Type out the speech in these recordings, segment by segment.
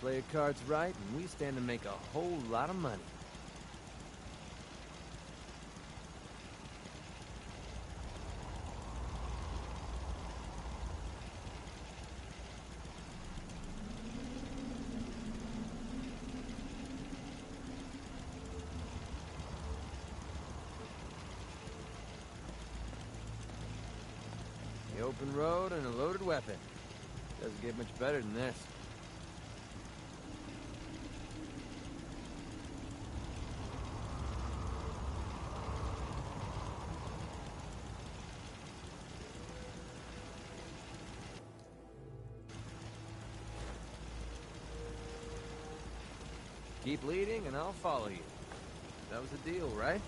Play your cards right, and we stand to make a whole lot of money. The open road and a loaded weapon. Doesn't get much better than this. Keep leading and I'll follow you. That was the deal, right?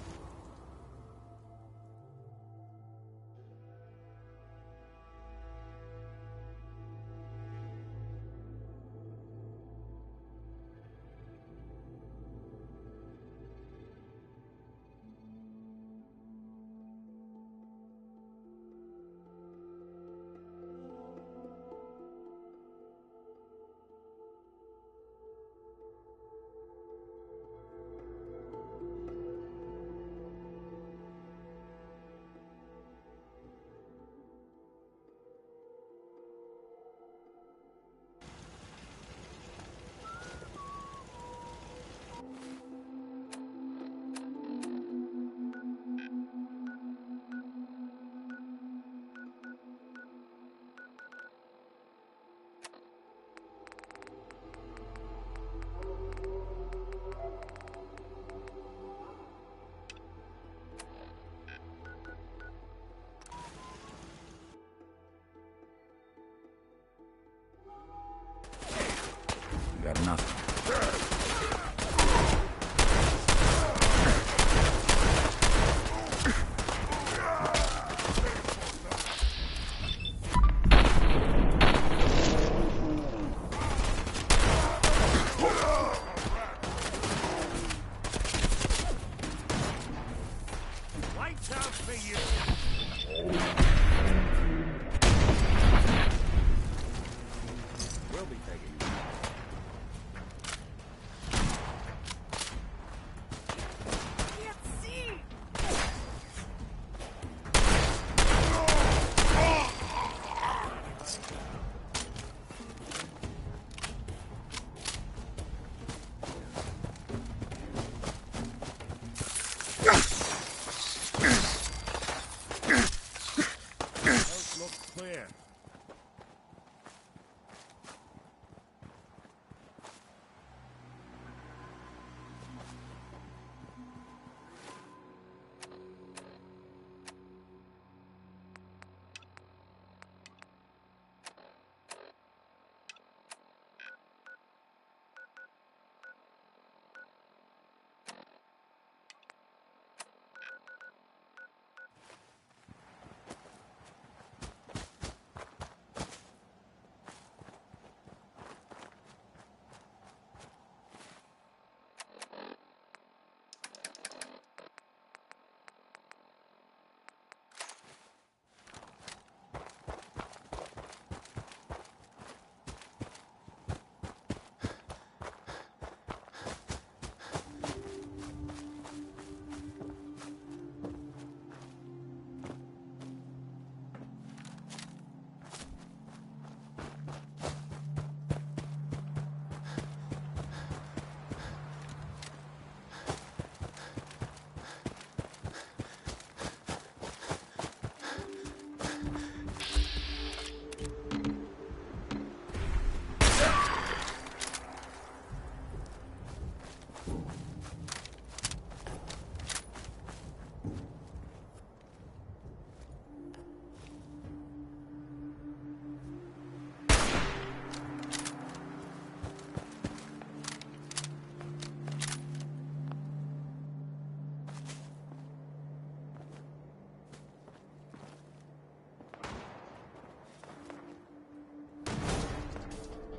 Got nothing. Lights out for you. We'll be taking you. Coast looks clear.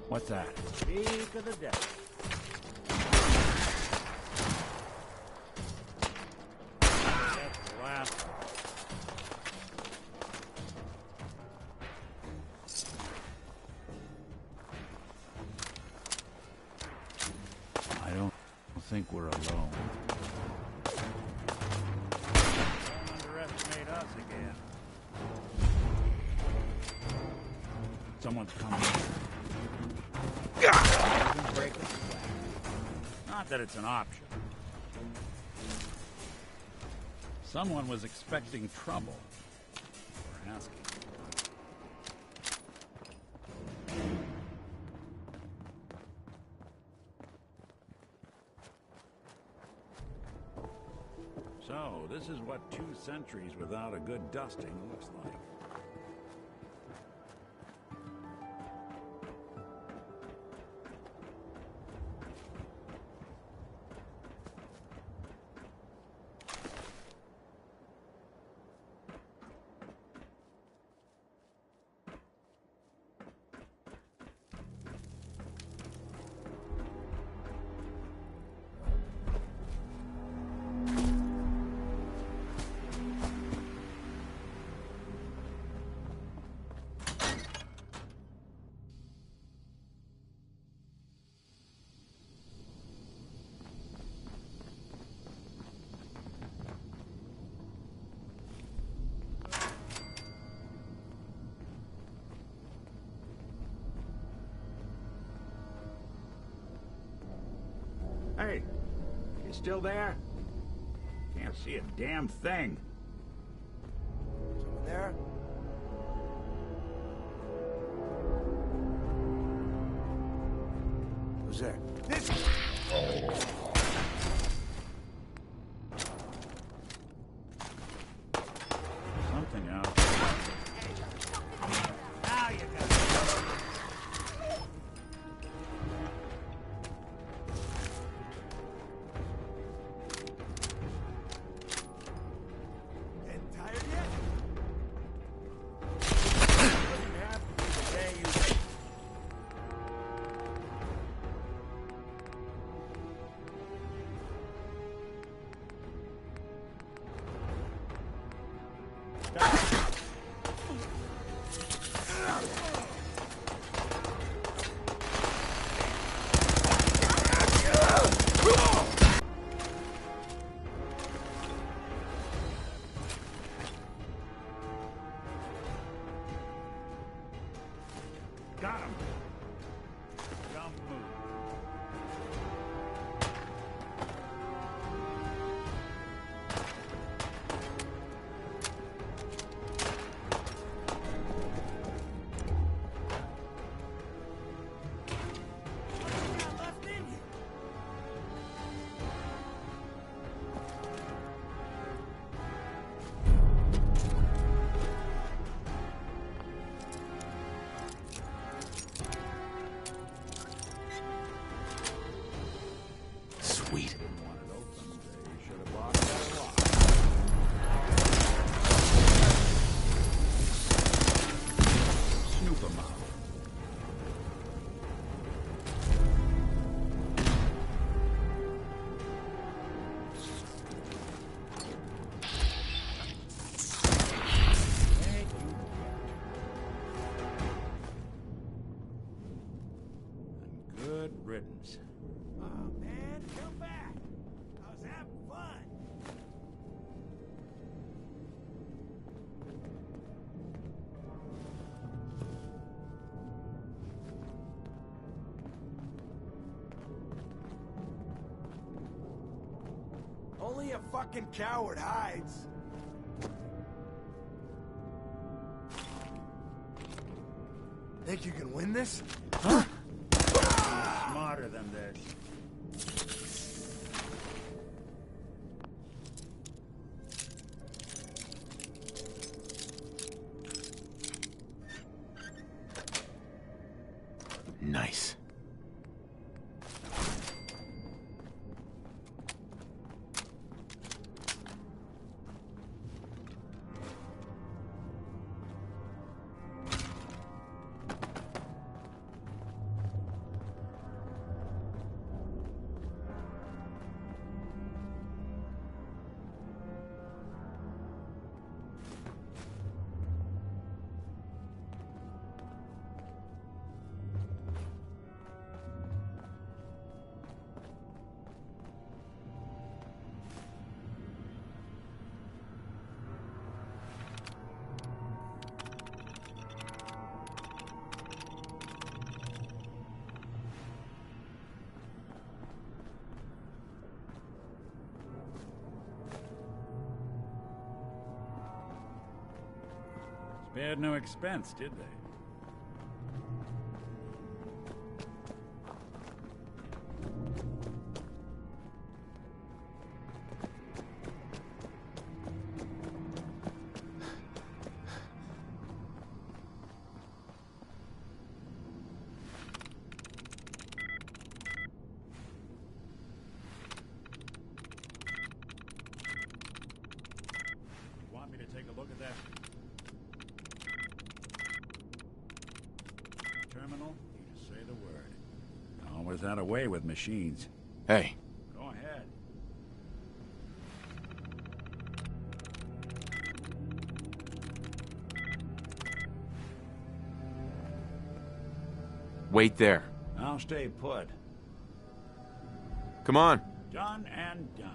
What's that? Peak of the day. That's the last one. think we're alone. Don't underestimate us again. Someone's coming. Break it. Not that it's an option. Someone was expecting trouble. We're asking. So, this is what 2 centuries without a good dusting looks like. Hey, you still there? Can't see a damn thing. Someone there? Who's there? This. Something out. Now you got it. Getting tired yet? Doesn't have to be the day you... Got him. Dumb move. Left in you. Sweet. Want it open. They should have bought it a lot. Snoop 'em out. Thank you. And good riddance. Oh, man, come back. I was having fun. Only a fucking coward hides. Think you can win this? Huh? Smarter than this. Nice. Spared no expense, did they? Want me to take a look at that terminal? You just say the word. Always had a way with machines. Hey. Go ahead. Wait there. I'll stay put. Come on. Done and done.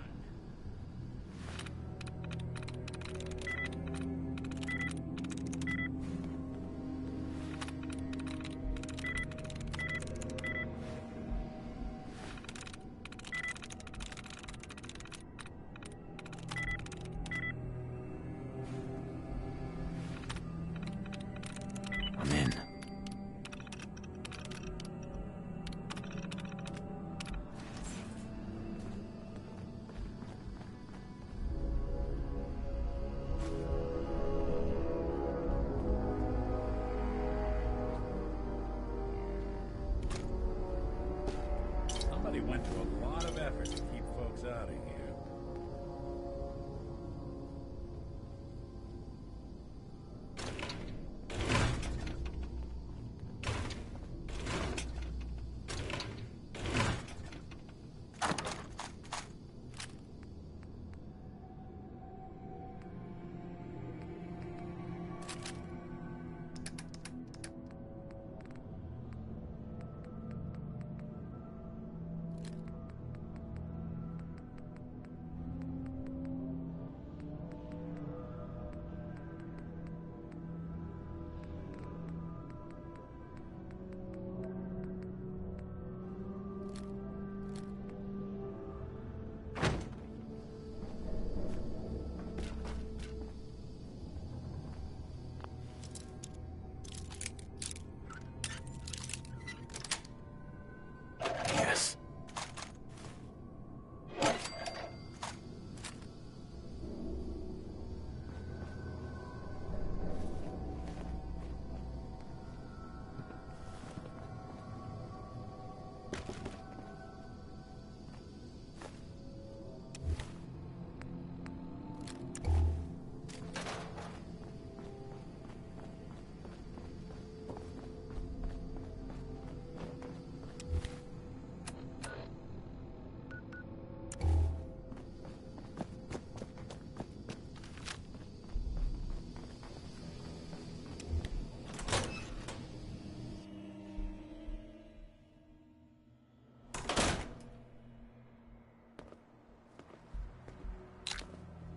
I'm in. Somebody went to a lot of effort to keep folks out of here. Yes.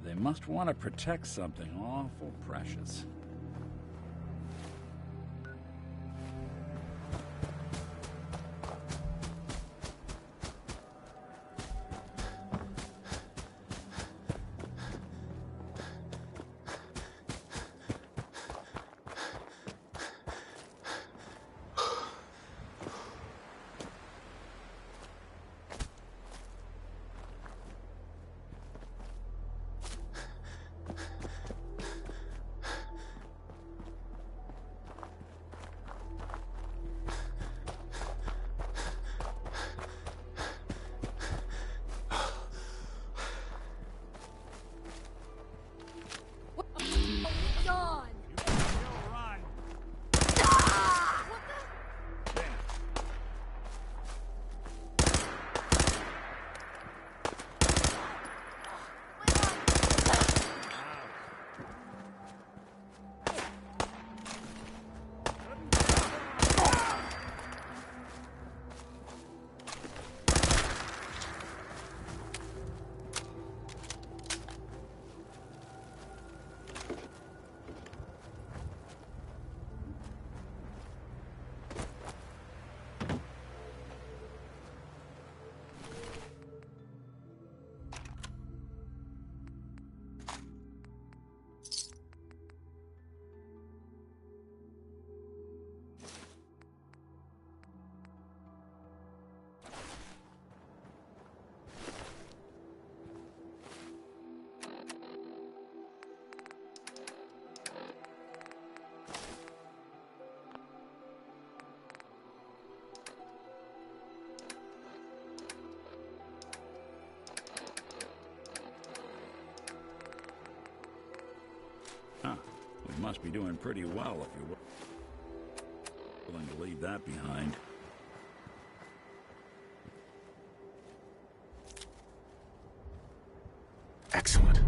They must want to protect something awful precious. must be doing pretty well if you're willing to leave that behind. Excellent.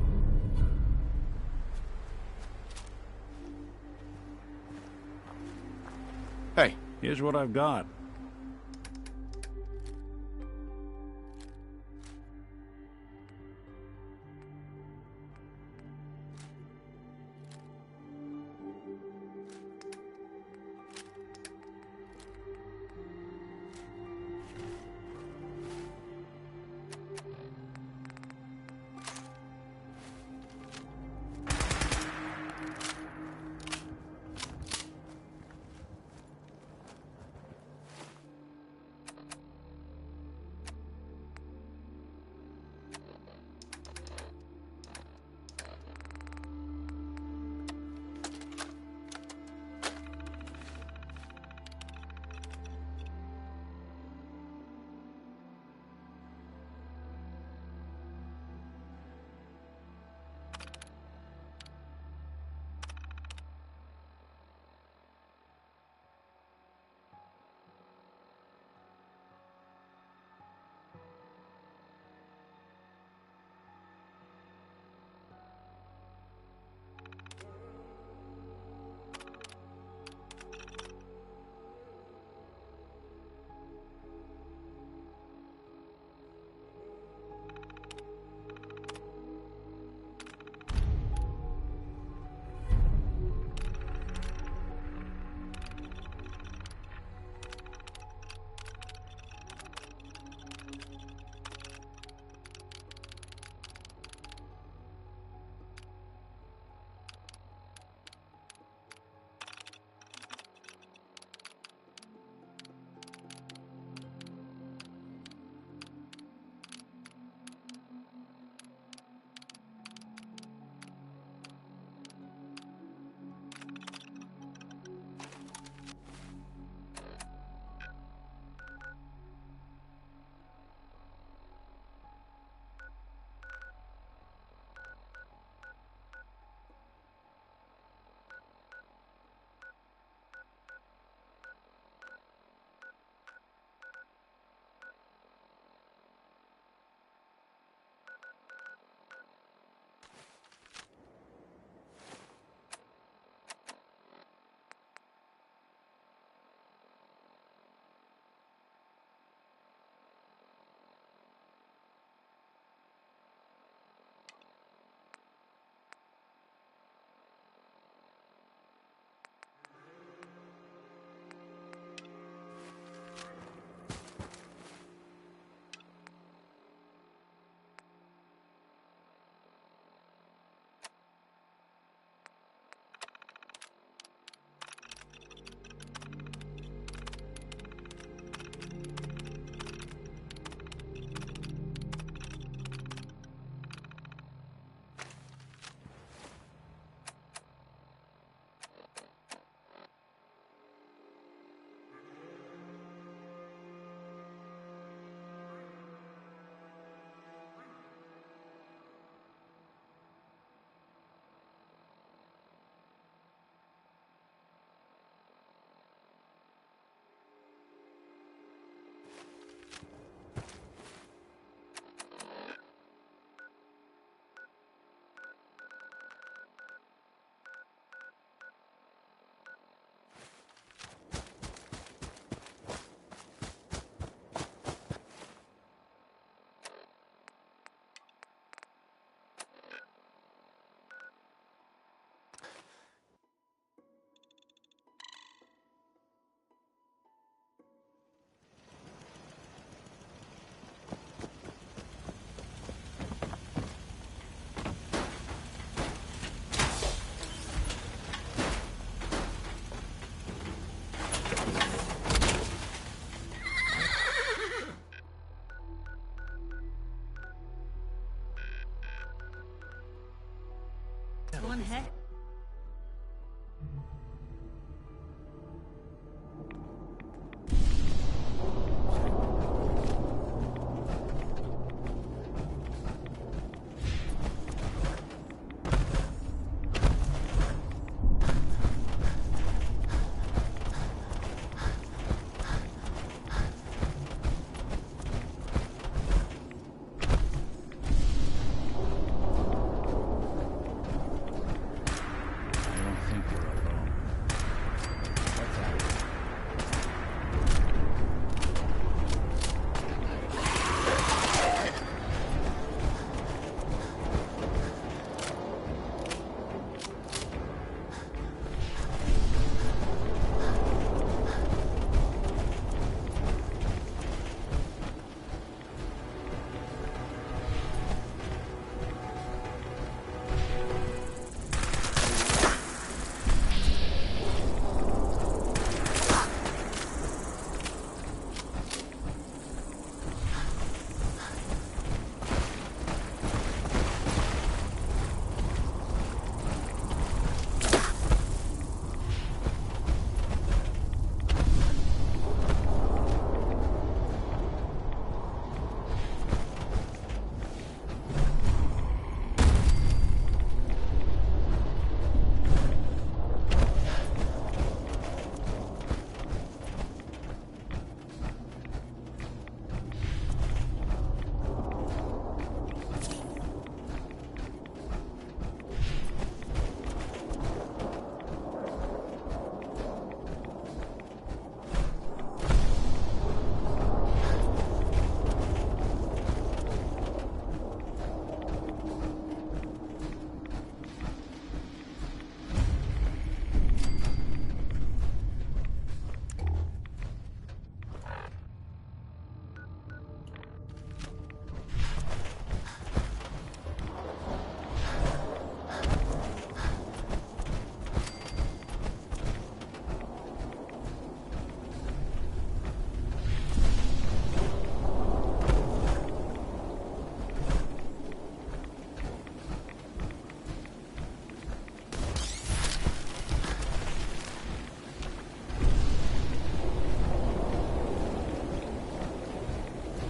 Hey. Here's what I've got.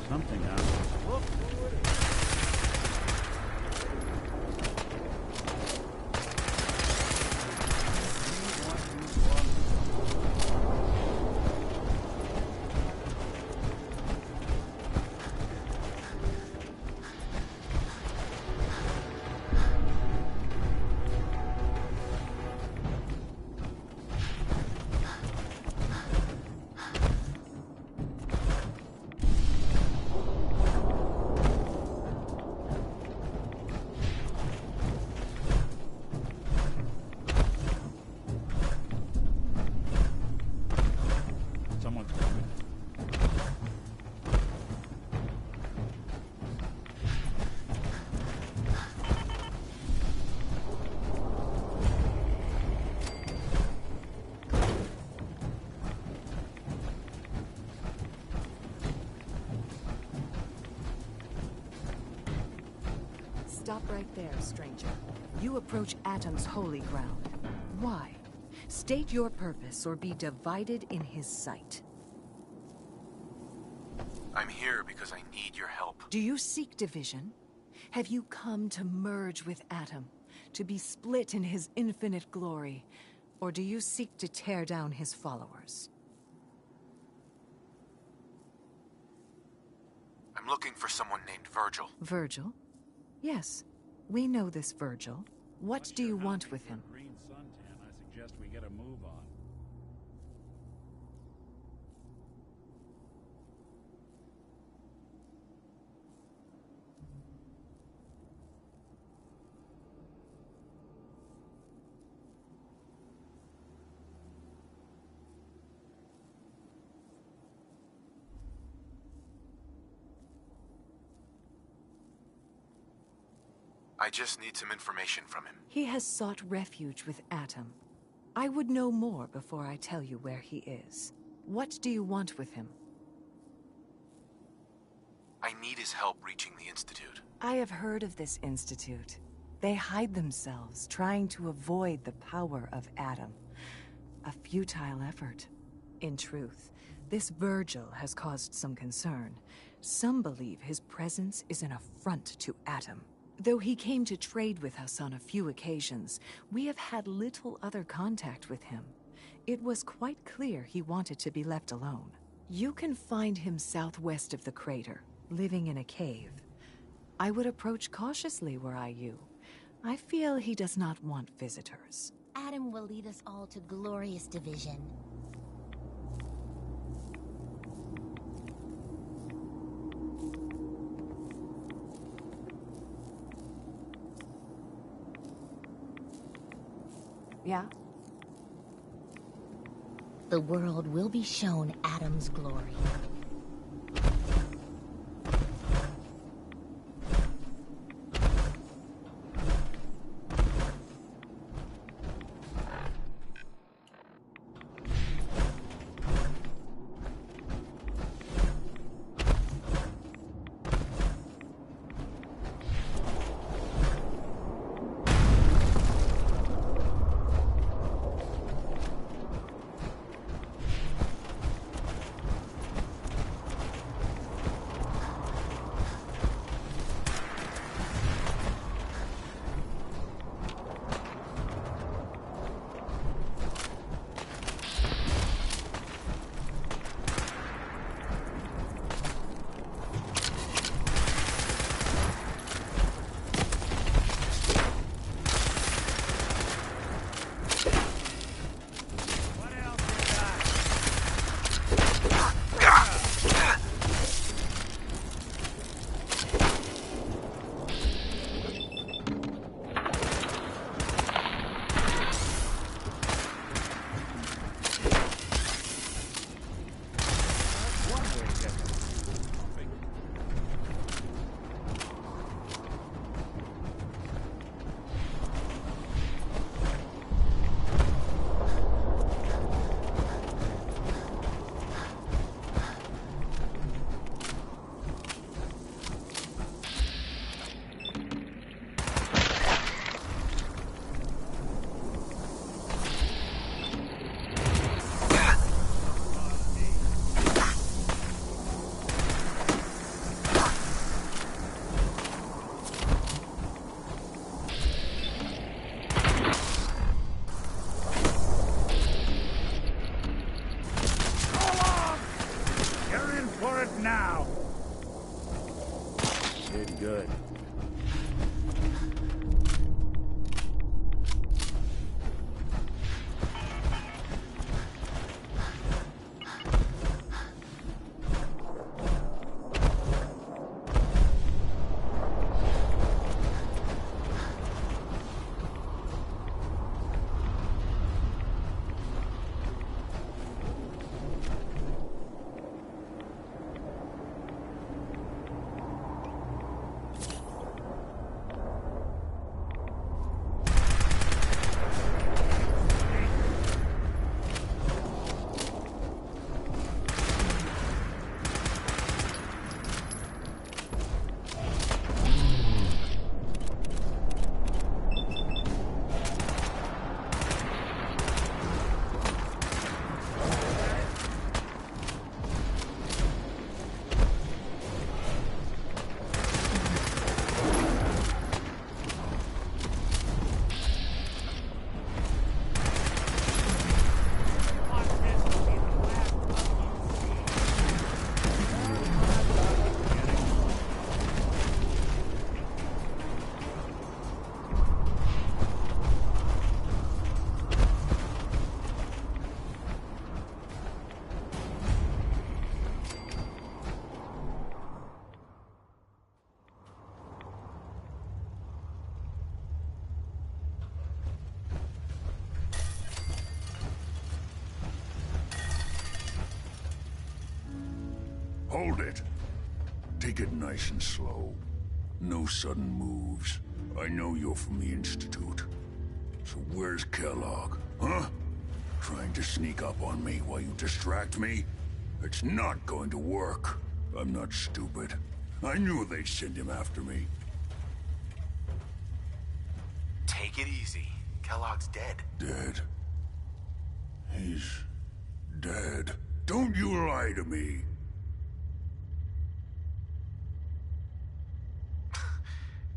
something out of Look who it is. someone's coming. Stop right there, stranger. You approach Atom's holy ground. Why? State your purpose or be divided in his sight. I'm here because I need your help. Do you seek division? Have you come to merge with Atom, to be split in his infinite glory? Or do you seek to tear down his followers? I'm looking for someone named Virgil. Virgil? Yes, we know this Virgil. What do you want with him? Green suntan, I suggest we get a move on. I just need some information from him. He has sought refuge with Atom. I would know more before I tell you where he is. What do you want with him? I need his help reaching the Institute. I have heard of this institute. They hide themselves, trying to avoid the power of Atom. A futile effort. In truth, this Virgil has caused some concern. Some believe his presence is an affront to Atom. Though he came to trade with us on a few occasions, we have had little other contact with him. It was quite clear he wanted to be left alone. You can find him southwest of the crater, living in a cave. I would approach cautiously were I you. I feel he does not want visitors. Atom will lead us all to glorious division. Yeah? The world will be shown Atom's glory. for it now. Did good. Hold it. Take it nice and slow. No sudden moves. I know you're from the Institute. So where's Kellogg, huh? Trying to sneak up on me while you distract me? It's not going to work. I'm not stupid. I knew they'd send him after me. Take it easy. Kellogg's dead. Dead? He's dead. Don't you lie to me.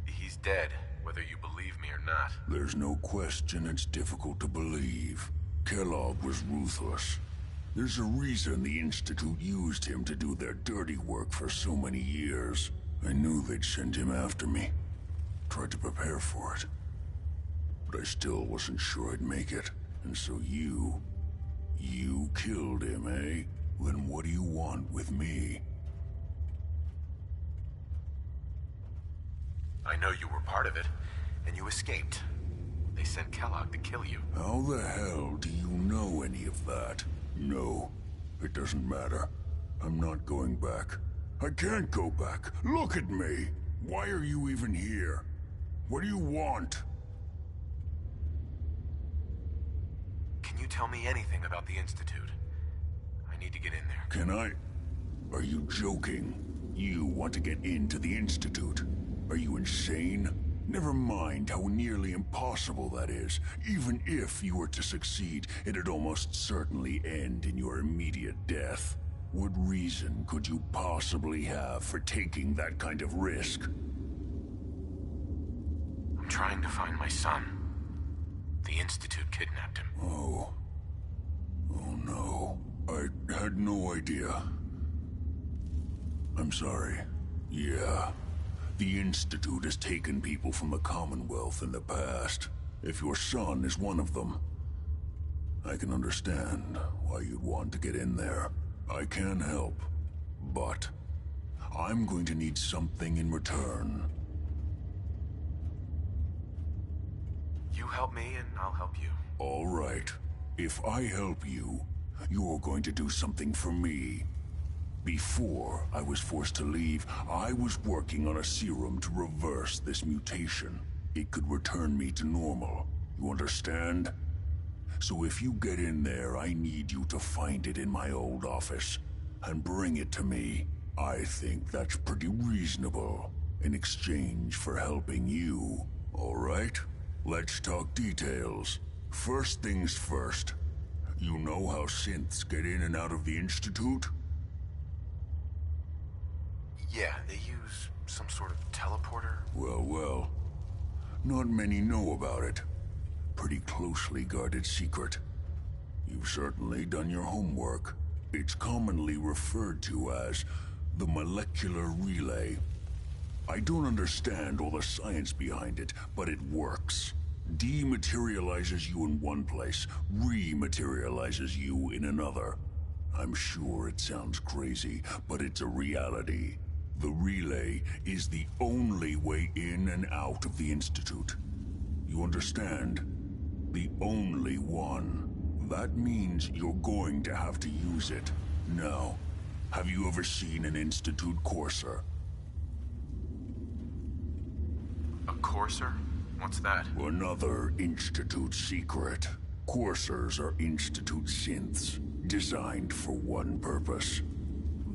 He's dead, whether you believe me or not. There's no question it's difficult to believe. Kellogg was ruthless. There's a reason the Institute used him to do their dirty work for so many years. I knew they'd send him after me. Tried to prepare for it. But I still wasn't sure I'd make it. And so you killed him, eh? Then what do you want with me? I know you were part of it, and you escaped. They sent Kellogg to kill you. How the hell do you know any of that? No, it doesn't matter. I'm not going back. I can't go back. Look at me! Why are you even here? What do you want? Can you tell me anything about the Institute? I need to get in there. Can I? Are you joking? You want to get into the Institute? Are you insane? Never mind how nearly impossible that is. Even if you were to succeed, it'd almost certainly end in your immediate death. What reason could you possibly have for taking that kind of risk? I'm trying to find my son. The Institute kidnapped him. Oh no. I had no idea. I'm sorry. Yeah. The Institute has taken people from the Commonwealth in the past. If your son is one of them, I can understand why you'd want to get in there. I can help, but I'm going to need something in return. You help me and I'll help you. All right. If I help you, you're going to do something for me. Before I was forced to leave, I was working on a serum to reverse this mutation. It could return me to normal. You understand? So if you get in there, I need you to find it in my old office and bring it to me. I think that's pretty reasonable in exchange for helping you. All right? Let's talk details. First things first. You know how synths get in and out of the Institute? Yeah, they use some sort of teleporter. Well. Not many know about it. Pretty closely guarded secret. You've certainly done your homework. It's commonly referred to as the molecular relay. I don't understand all the science behind it, but it works. Dematerializes you in one place, rematerializes you in another. I'm sure it sounds crazy, but it's a reality. The relay is the only way in and out of the Institute. You understand? The only one. That means you're going to have to use it. Now, have you ever seen an Institute Courser? A Courser? What's that? Another Institute secret. Coursers are Institute synths, designed for one purpose.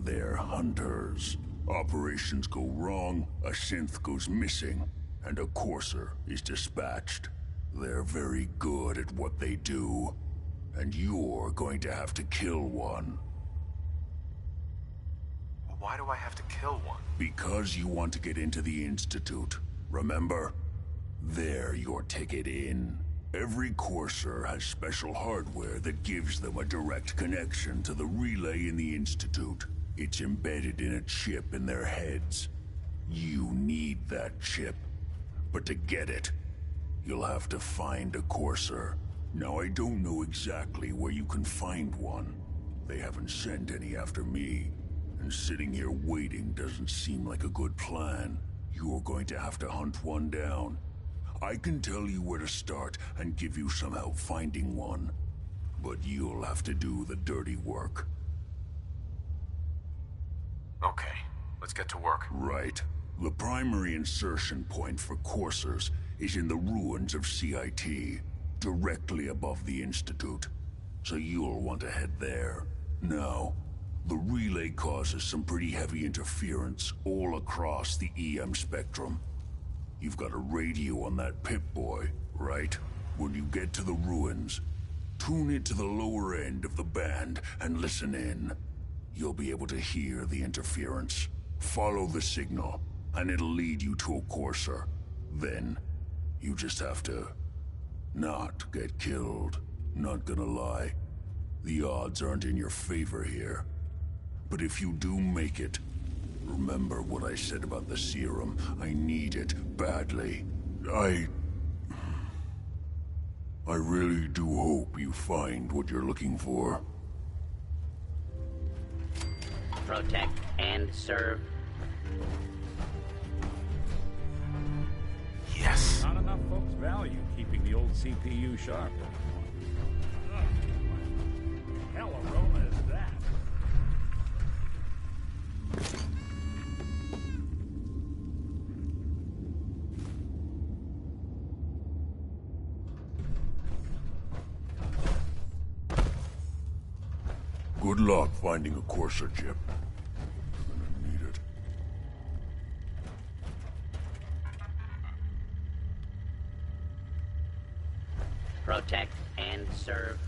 They're hunters. Operations go wrong, a synth goes missing, and a Courser is dispatched. They're very good at what they do, and you're going to have to kill one. Why do I have to kill one? Because you want to get into the Institute, remember? They're your ticket in. Every Courser has special hardware that gives them a direct connection to the relay in the Institute. It's embedded in a chip in their heads. You need that chip. But to get it, you'll have to find a Courser. Now, I don't know exactly where you can find one. They haven't sent any after me. And sitting here waiting doesn't seem like a good plan. You're going to have to hunt one down. I can tell you where to start and give you some help finding one. But you'll have to do the dirty work. Okay, let's get to work. Right. The primary insertion point for Coursers is in the ruins of CIT, directly above the Institute. So you'll want to head there. Now, the relay causes some pretty heavy interference all across the EM spectrum. You've got a radio on that Pip-Boy, right? When you get to the ruins, tune it to the lower end of the band and listen in. You'll be able to hear the interference. Follow the signal, and it'll lead you to a Courser. Then, you just have to not get killed. Not gonna lie, the odds aren't in your favor here. But if you do make it, remember what I said about the serum. I need it badly. I really do hope you find what you're looking for. Protect and serve. Yes. Not enough folks value keeping the old CPU sharp. What the hell aroma is that? Good luck finding a Courser chip. I'm gonna need it. Protect and serve.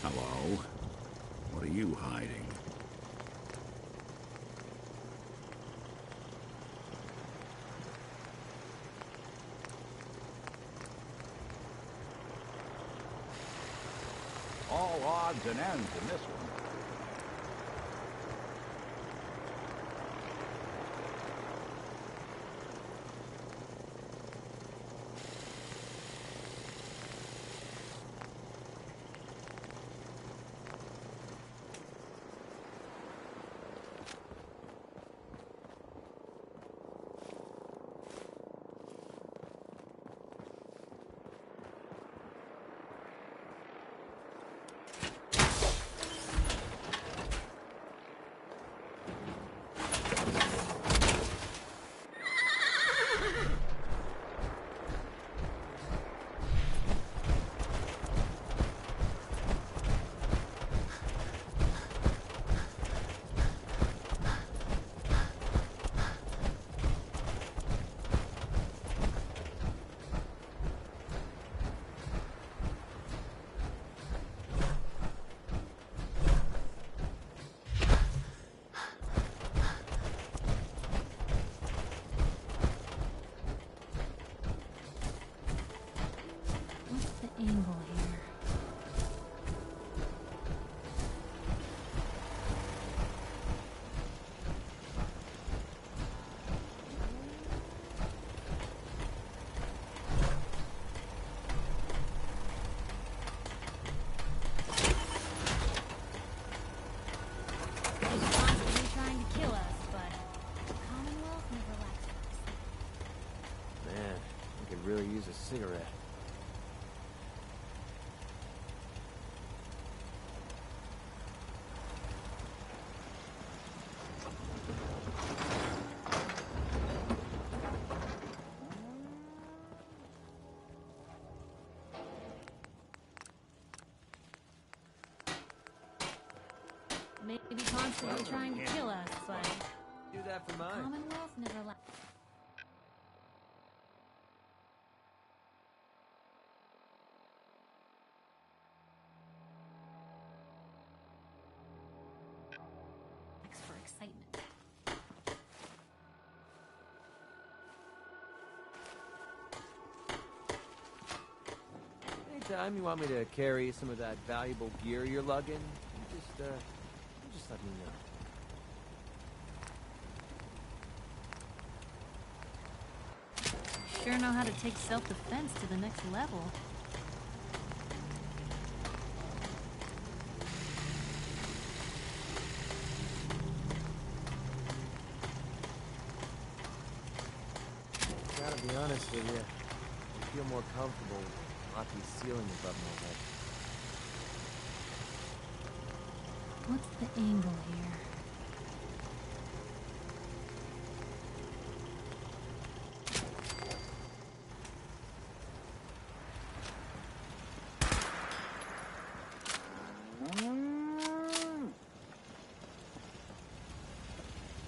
Hello? What are you hiding? All odds and ends in this one. What's the angle here? He's constantly trying to kill us, but the Commonwealth never lacks for us. Man, I could really use a cigarette. Maybe constantly trying to kill us, but Do that for the mine. Commonwealth never lacks. For excitement. Anytime you want me to carry some of that valuable gear you're lugging, you just let me know. Sure know how to take self-defense to the next level. Gotta be honest with you, I feel more comfortable with rocky ceiling above my head. What's the angle here?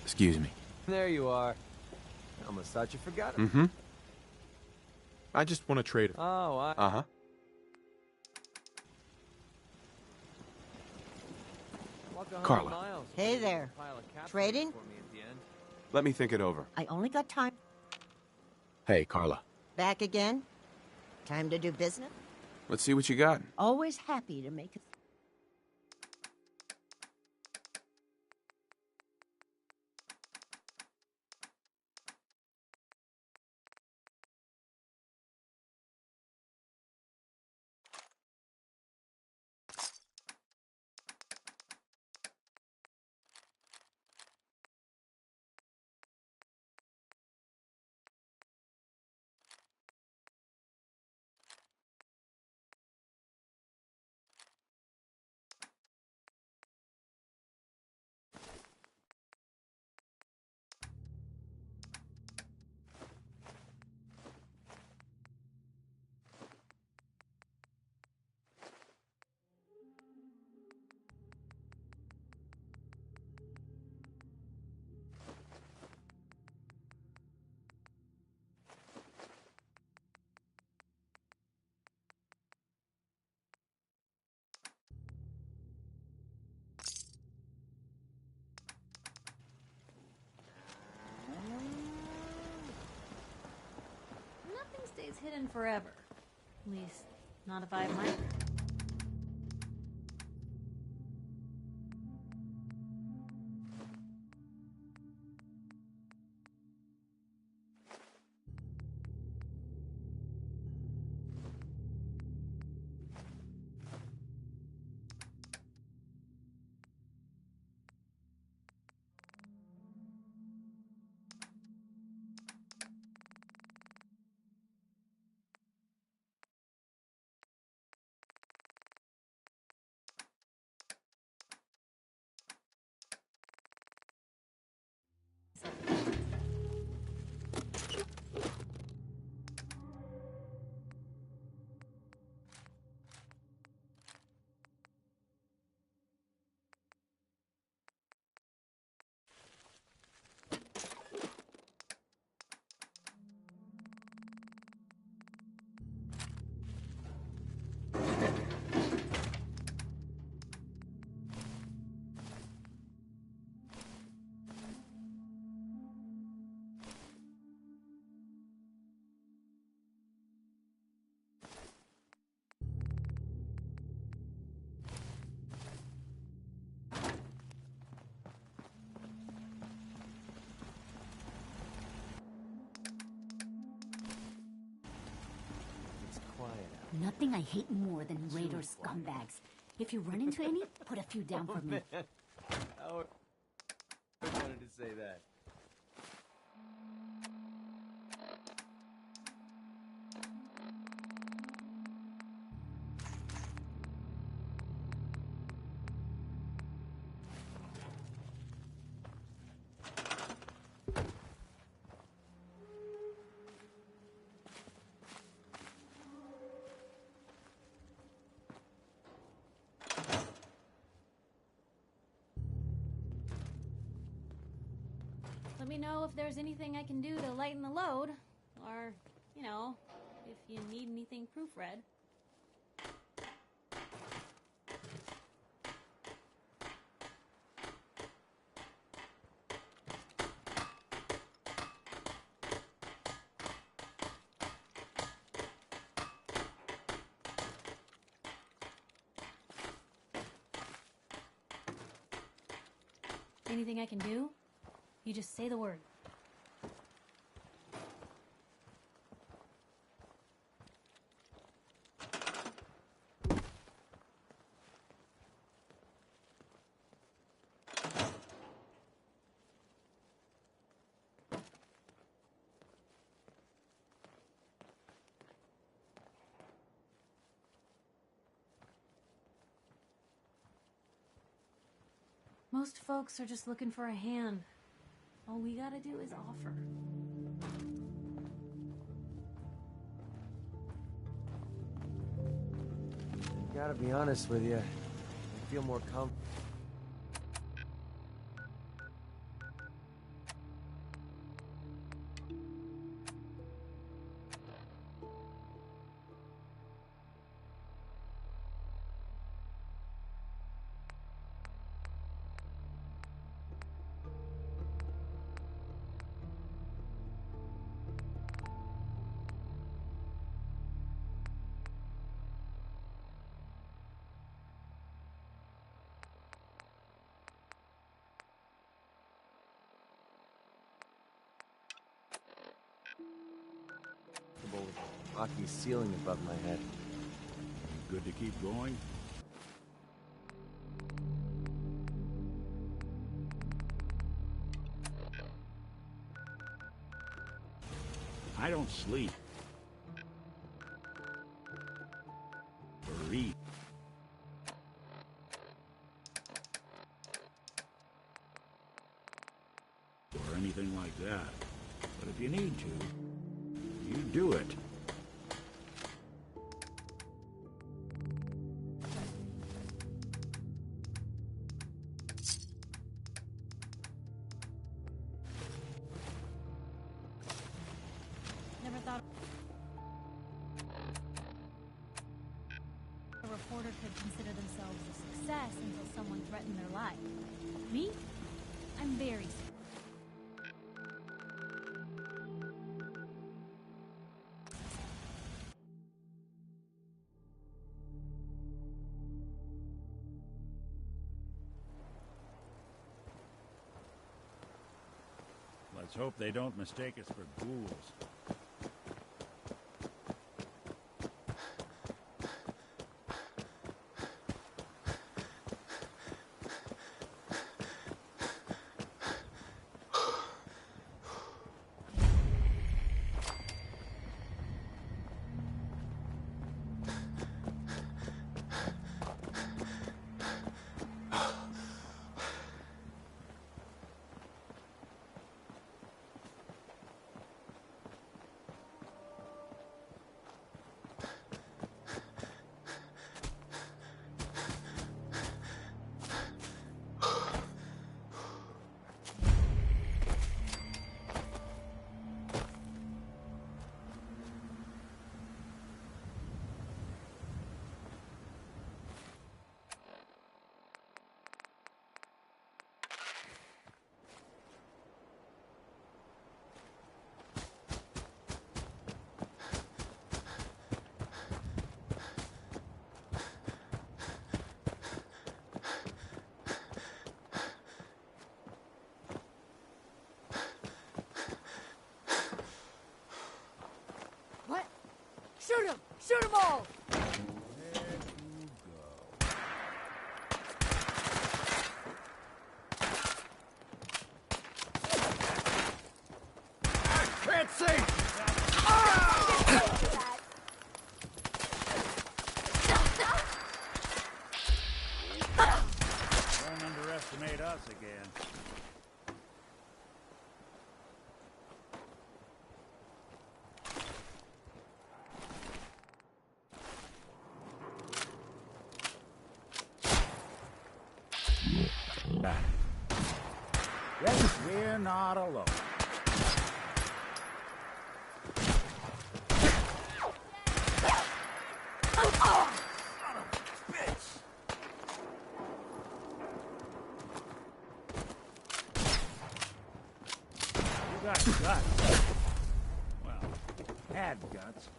Excuse me. There you are. I almost thought you forgot it. Mm-hmm. I just want to trade it. Oh, Uh-huh. walk 100 Carla. miles. Hey there. Pile of capsules Trading? for me at the end. Let me think it over. I only got time. Hey, Carla. Back again? Time to do business? Let's see what you got. Always happy to make a in forever. At least, not if I have my... It's quiet out. Nothing I hate more than Raider scumbags. If you run into any, put a few down for me. I wanted to say that. Let me know if there's anything I can do to lighten the load. Or, you know, if you need anything proofread. Anything I can do? You just say the word. Most folks are just looking for a hand. All we gotta do is offer. Gotta be honest with you. I feel more comfortable. With the rocky ceiling above my head. Good to keep going? I don't sleep. Or eat. Or anything like that. But if you need to, you do it. Never thought a reporter could consider themselves a success until someone threatened their life. Me? I'm very serious. Let's hope they don't mistake us for ghouls. What? Shoot him! Shoot them all! Can't see! Don't underestimate us again. Yes, we're not alone. You got guts. Well, had guts.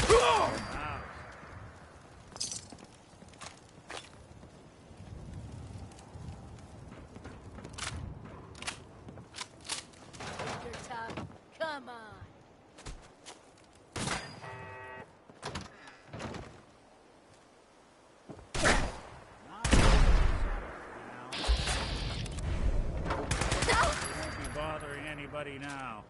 Wow. You're tough. Come on. Won't be bothering anybody now.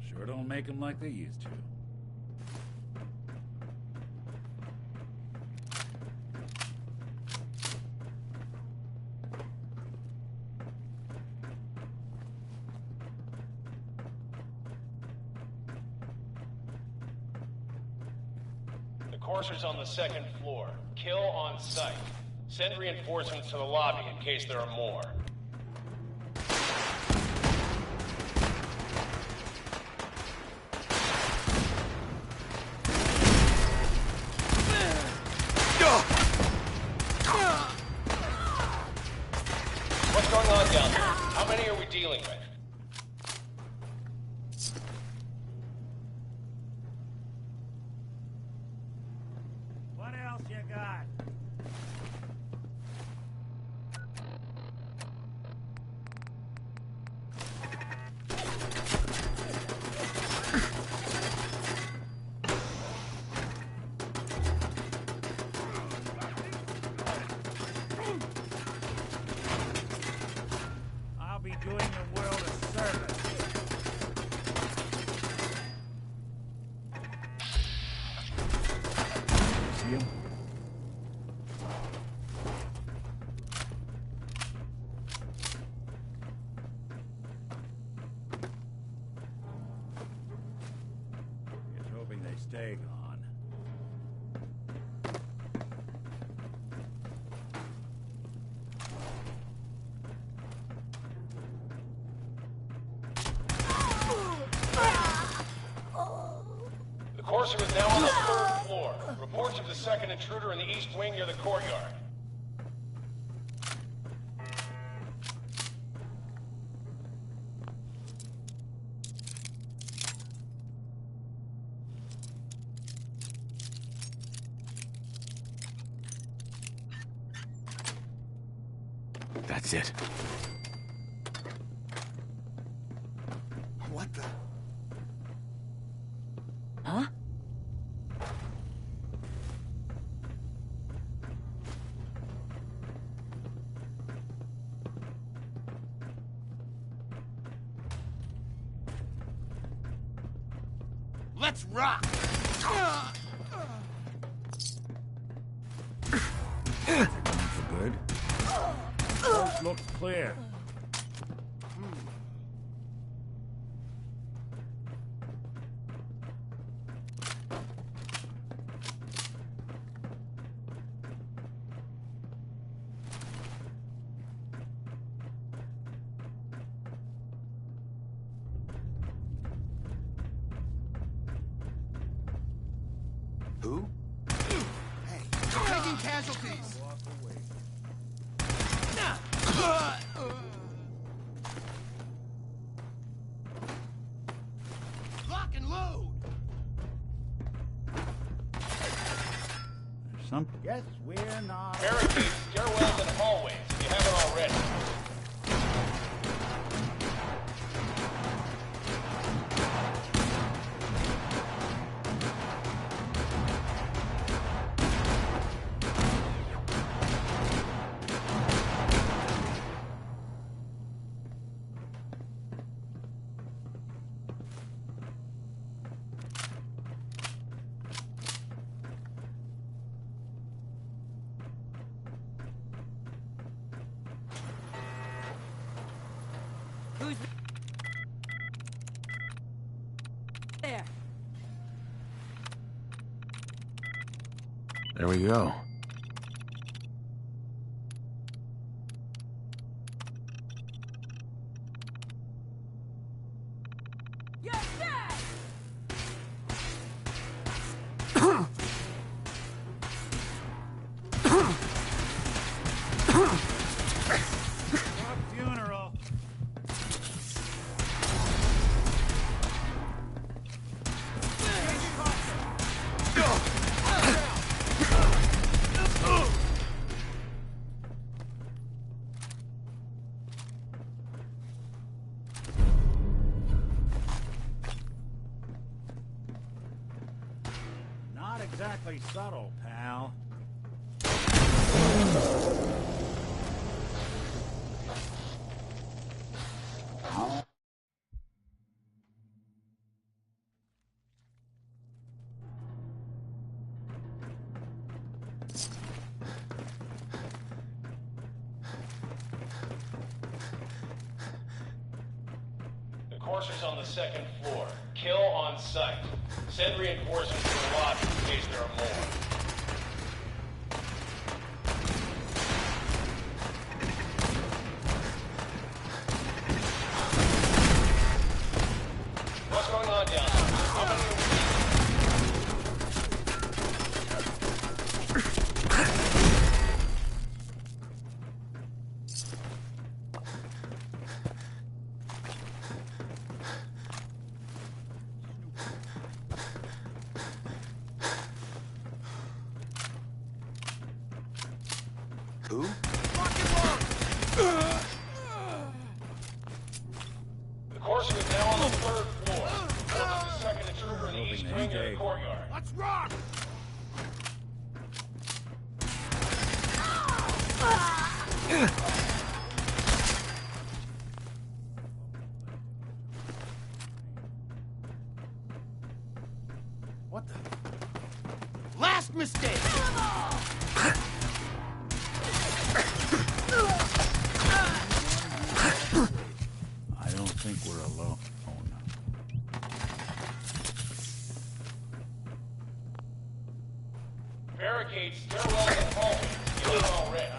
Sure don't make them like they used to. The courser's on the second floor. Kill on sight. Send reinforcements to the lobby in case there are more. What's going on down there? How many are we dealing with? What else you got? I'll be doing the world a service. See him? stay gone. The Courser is now on the 3rd floor. Reports of the second intruder in the east wing near the courtyard. That's it. What the? Huh? Let's rock! For good. Coast looks clear. Who? Hey, we're taking casualties! Lock and load! There's some. Guess we're not. Barricades, stairwells, and hallways, if you haven't already. Who's there? There we go. You're dead! Funeral. Not exactly subtle, pal. The Courser's on the 2nd floor. Kill on sight. Send reinforcements to the lobby in case there are more. What's going on down there? How many are we? Who? The Courser is now on the 3rd floor. Reports of the second intruder in the east wing near the courtyard. Let's rock! What the? Last mistake! I don't think we're alone. barricade stairwells and hallways. You're all red.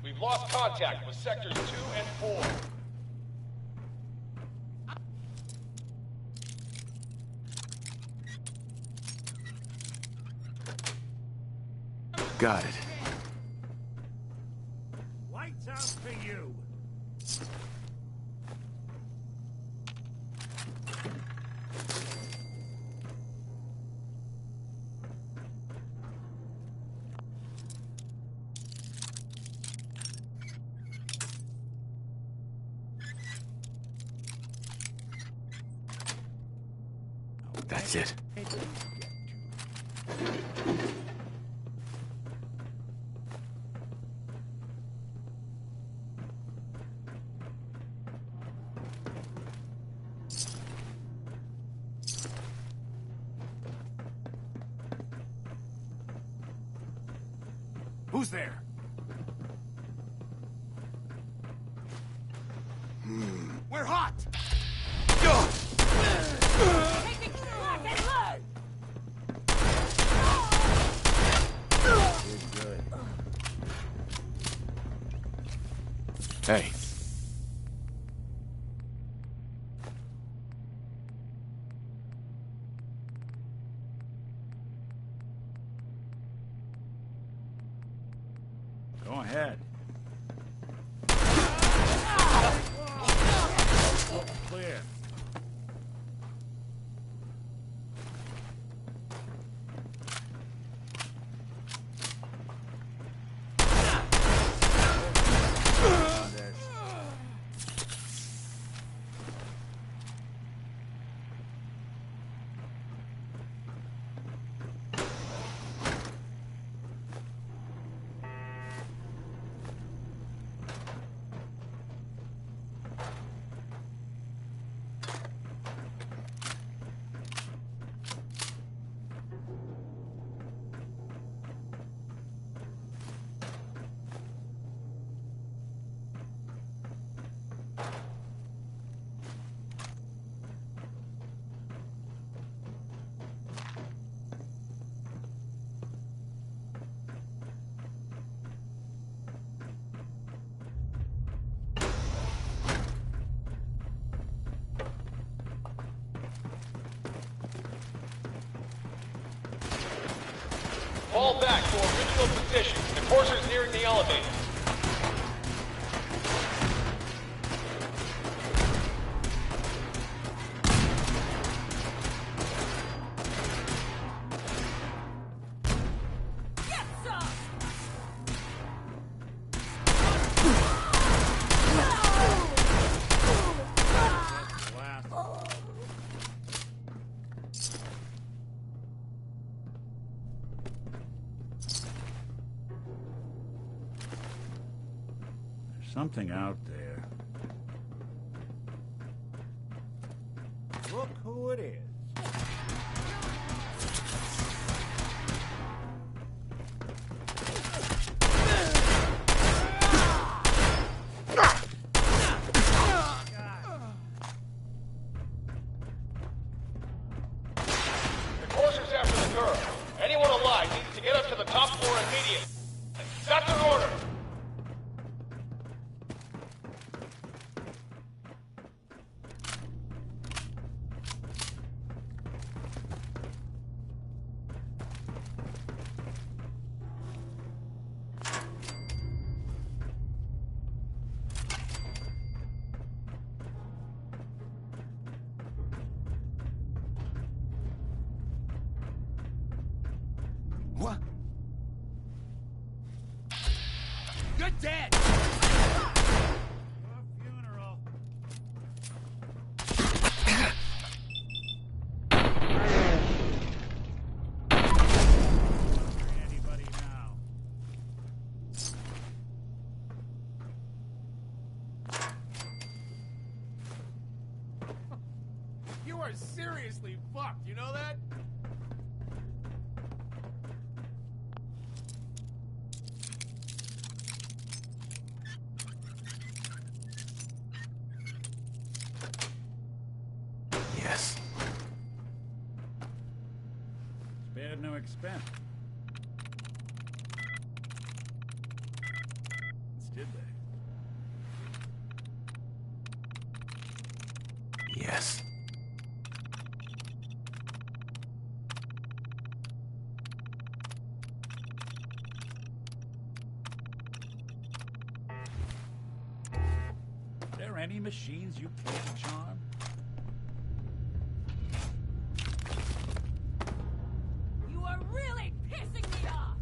We've lost contact with sectors 2 and 4. Got it. Lights out for you. That's it. Who's there? We're hot! Hey. Go ahead. Clear. Fall back to original position. The courser's nearing the elevator. Something out there. Look who it is. girl. Anyone alive needs to get up to the top floor immediately. That's an order. What? You're dead! Anybody now? You are seriously fucked, you know that? Yes. Spared no expense. Did they? Yes. Are there any machines you can't charm? You are really pissing me off!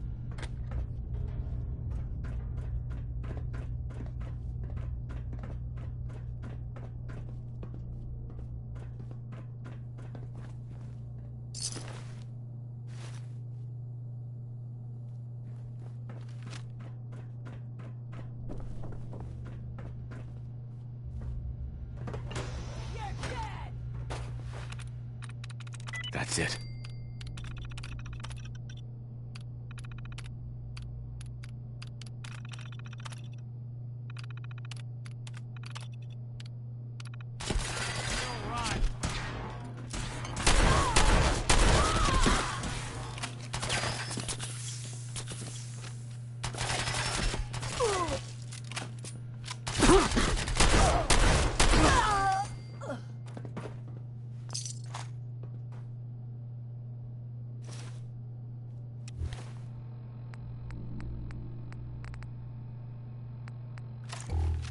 You're dead! That's it.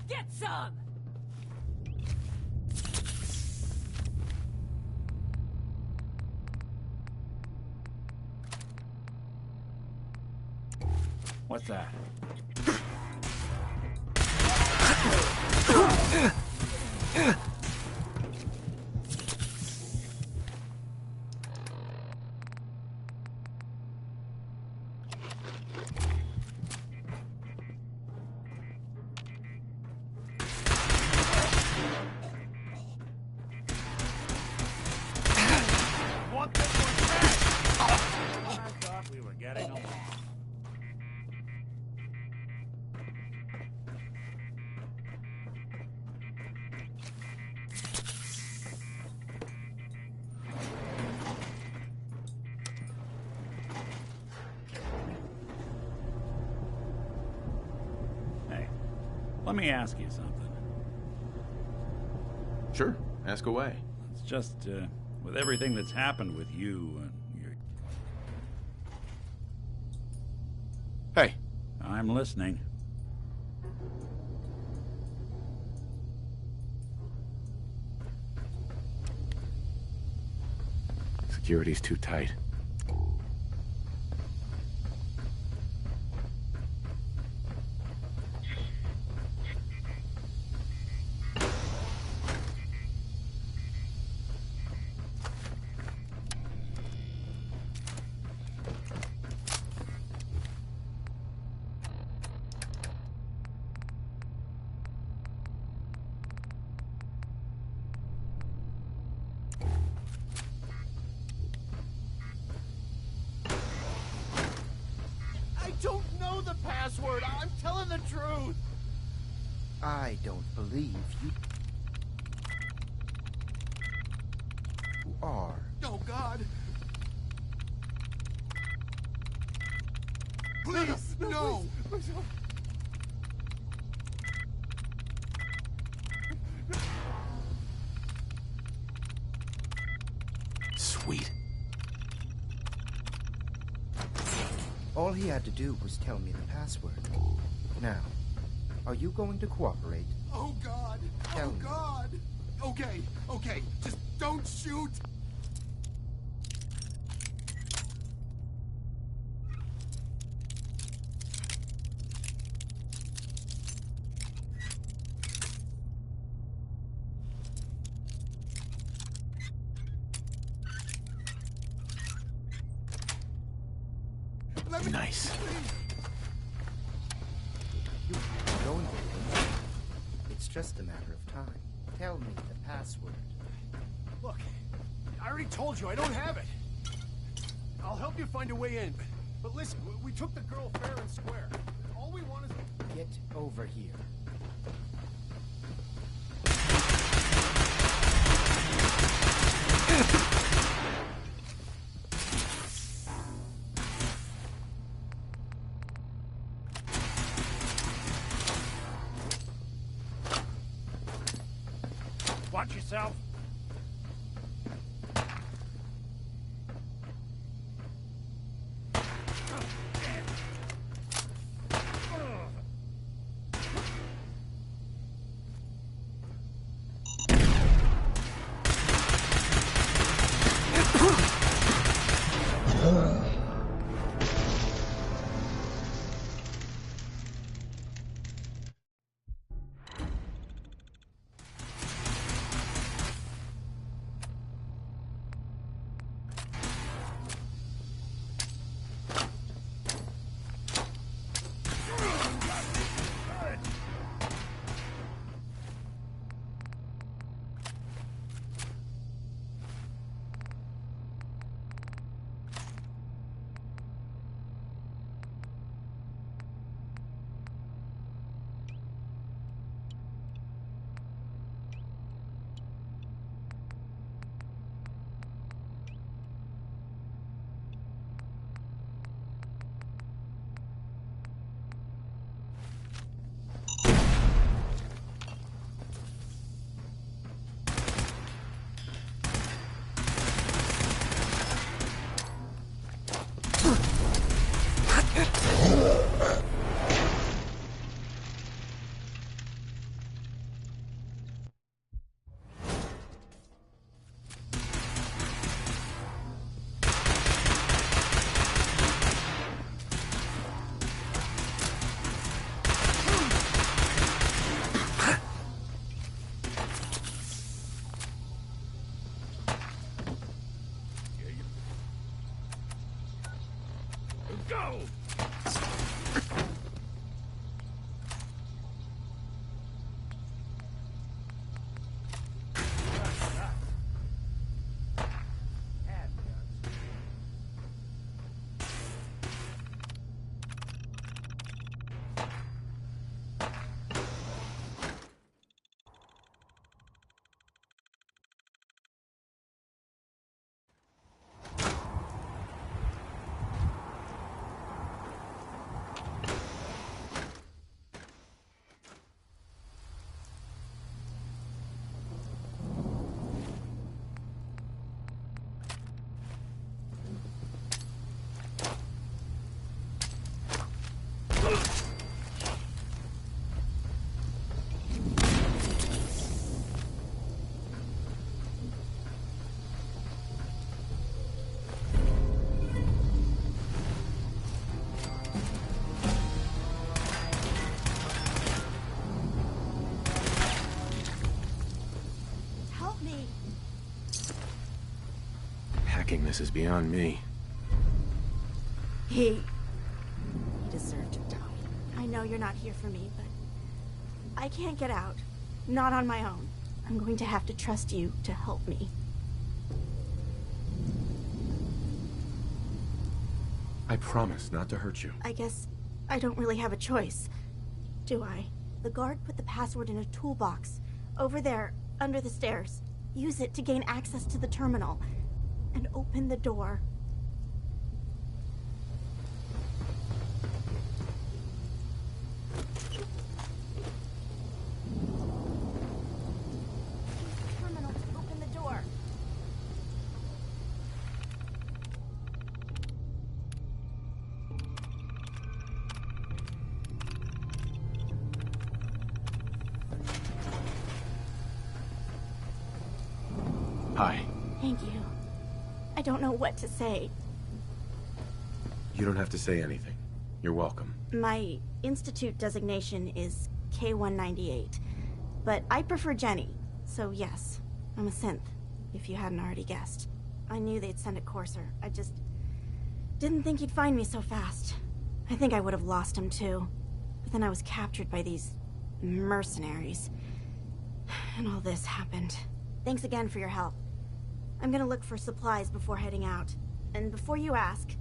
Get some! What's that? Want this one back? I thought we were getting along. Hey, let me ask you something. Sure, ask away. It's just, with everything that's happened with you and your... Hey. I'm listening. Security's too tight. I don't know the password. I'm telling the truth. I don't believe you are. Oh, God. Please, no! Please. Sweet. All he had to do was tell me the password. Now, are you going to cooperate? Oh, God! Tell me. God! Okay, okay, just don't shoot! Nice. You're going to win. It's just a matter of time. Tell me the password. Look, I already told you I don't have it. I'll help you find a way in. But listen, we took the girl fair and square. All we want is... Get over here. Watch yourself. Go! Hacking this is beyond me. He deserved to die. I know you're not here for me, but I can't get out. Not on my own. I'm going to have to trust you to help me. I promise not to hurt you. I guess I don't really have a choice, do I? The guard put the password in a toolbox over there, under the stairs. Use it to gain access to the terminal and open the door. Criminal to open the door. Hi. Thank you. I don't know what to say. You don't have to say anything. You're welcome. My Institute designation is K-198, but I prefer Jenny, so yes, I'm a synth, if you hadn't already guessed. I knew they'd send a courser. I just didn't think he'd find me so fast. I think I would have lost him too. But then I was captured by these mercenaries. And all this happened. Thanks again for your help. I'm gonna look for supplies before heading out. And before you ask,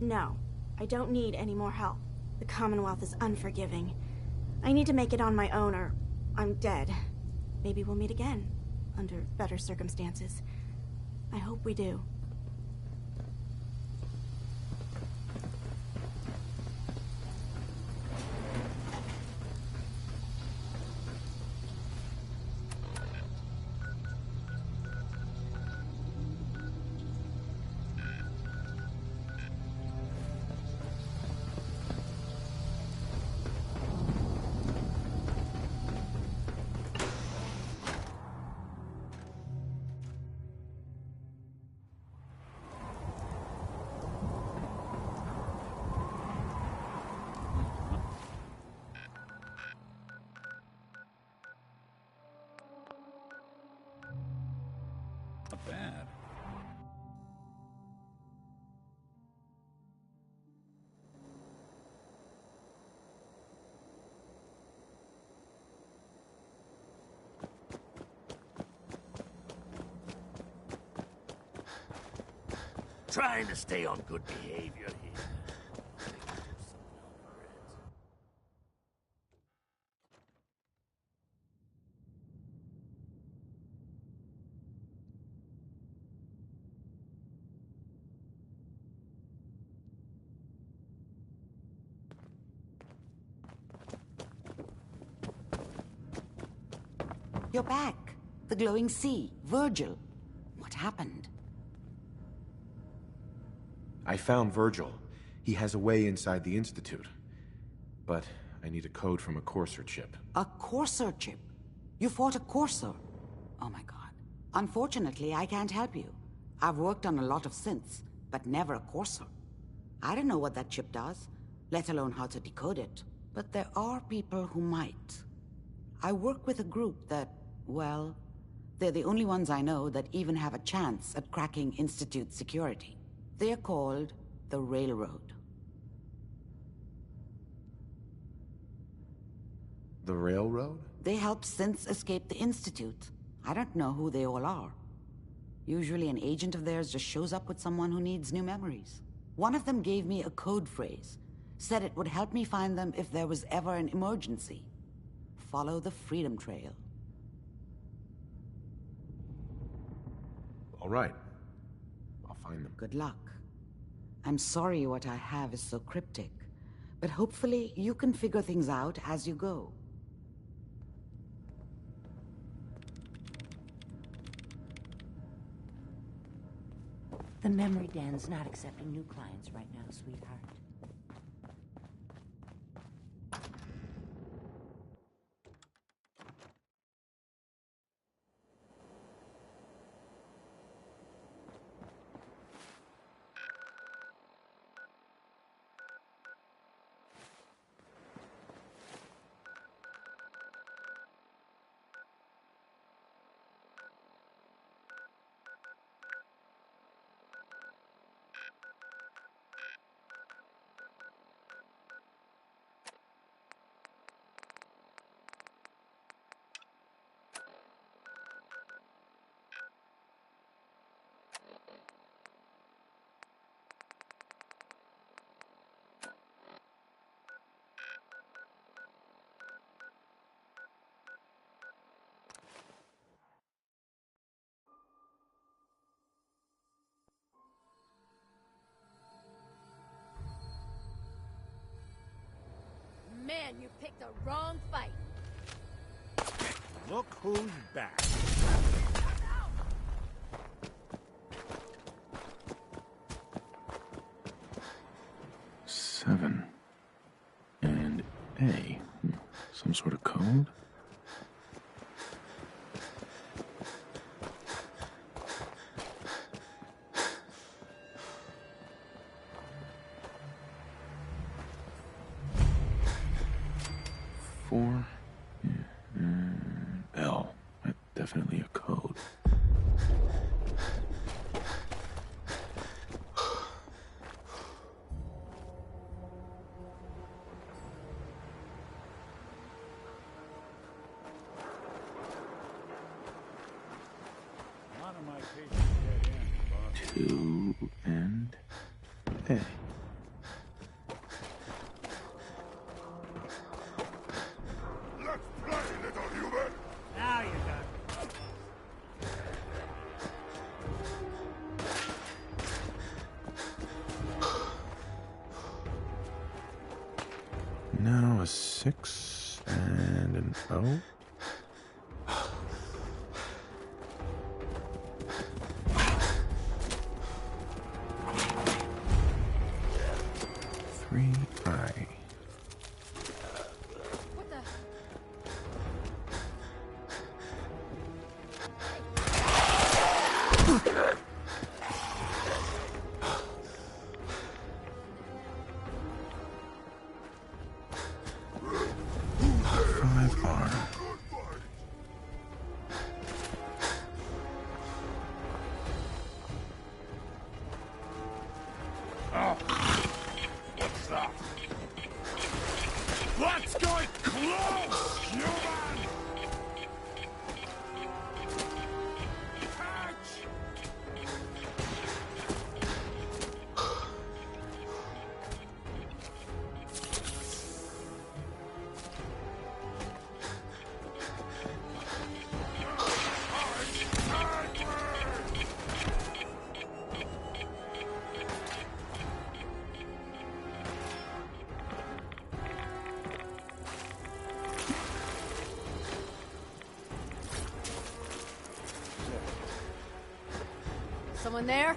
no, I don't need any more help. The Commonwealth is unforgiving. I need to make it on my own or I'm dead. Maybe we'll meet again, under better circumstances. I hope we do. Not bad. Trying to stay on good behavior here. You're back. The glowing sea. Virgil. What happened? I found Virgil. He has a way inside the Institute. But I need a code from a Courser chip. A Courser chip? You fought a Courser? Oh my god. Unfortunately, I can't help you. I've worked on a lot of synths, but never a Courser. I don't know what that chip does, let alone how to decode it. But there are people who might. I work with a group that, well, they're the only ones I know that even have a chance at cracking Institute security. They're called the Railroad. The Railroad? They help synths escape the Institute. I don't know who they all are. Usually an agent of theirs just shows up with someone who needs new memories. One of them gave me a code phrase. Said it would help me find them if there was ever an emergency. Follow the Freedom Trail. All right. I'll find them. Good luck. I'm sorry what I have is so cryptic, but hopefully you can figure things out as you go. The memory den's not accepting new clients right now, sweetheart. again, you picked the wrong fight. Look who's back. Seven. And A. Some sort of code? Four. L. That's definitely a code. None of my patients get in, boss. 2 and A. Let's play, little human! Now you're done. Now a 6 and an O. Three I. What the? Five R. What's that? Let's get close, human! Catch! Someone there?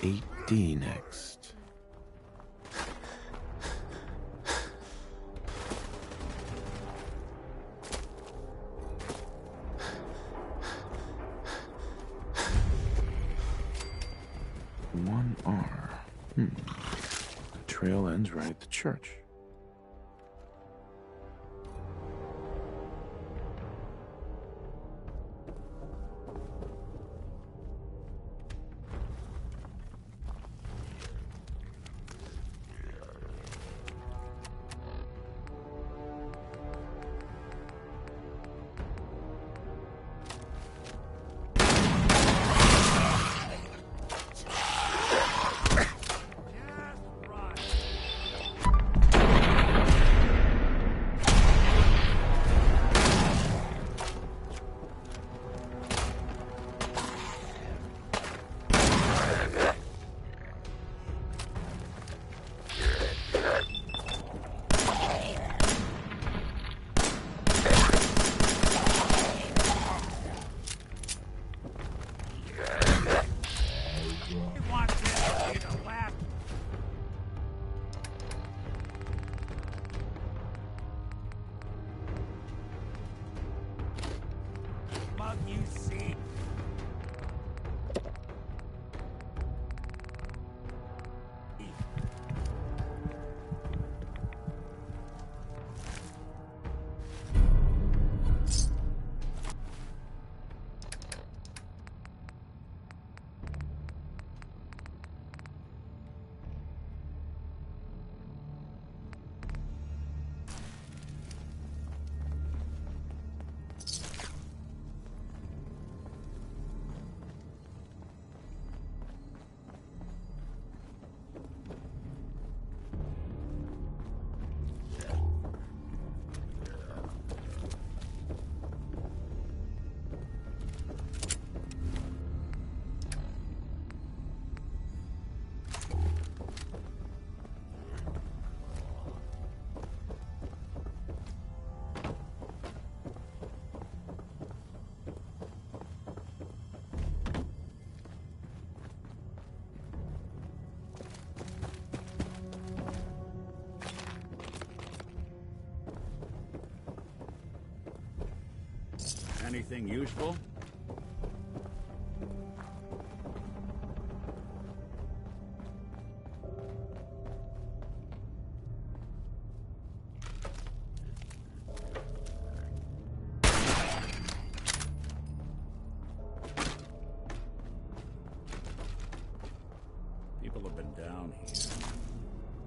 Eight D next. One R. The trail ends right at the church. you see? Anything useful? People have been down here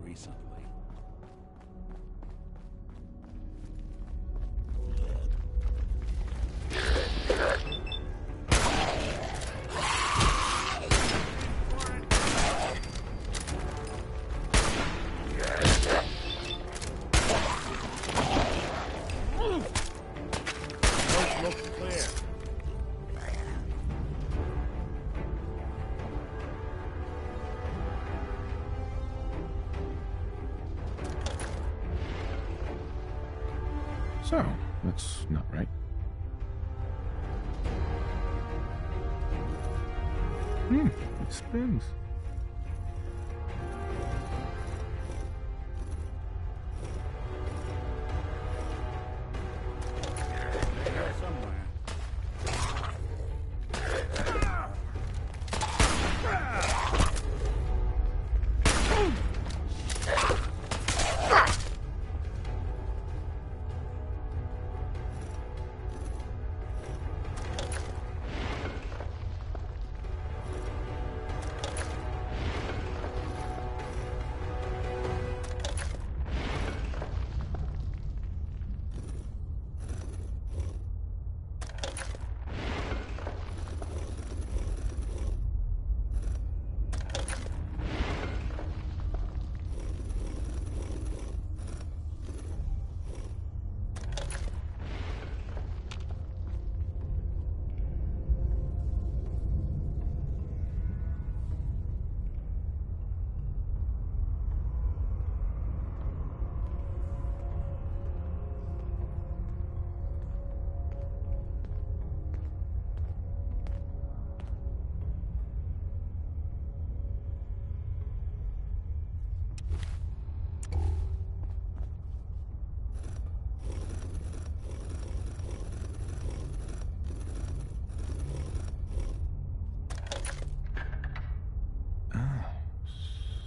recently. So, that's not right. It spins.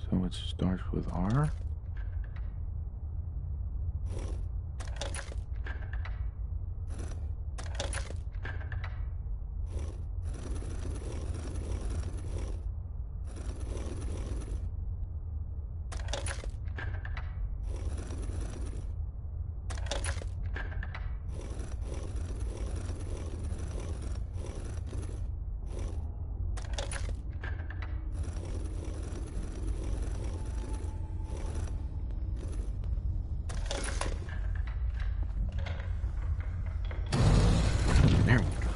So it starts with R? There we go.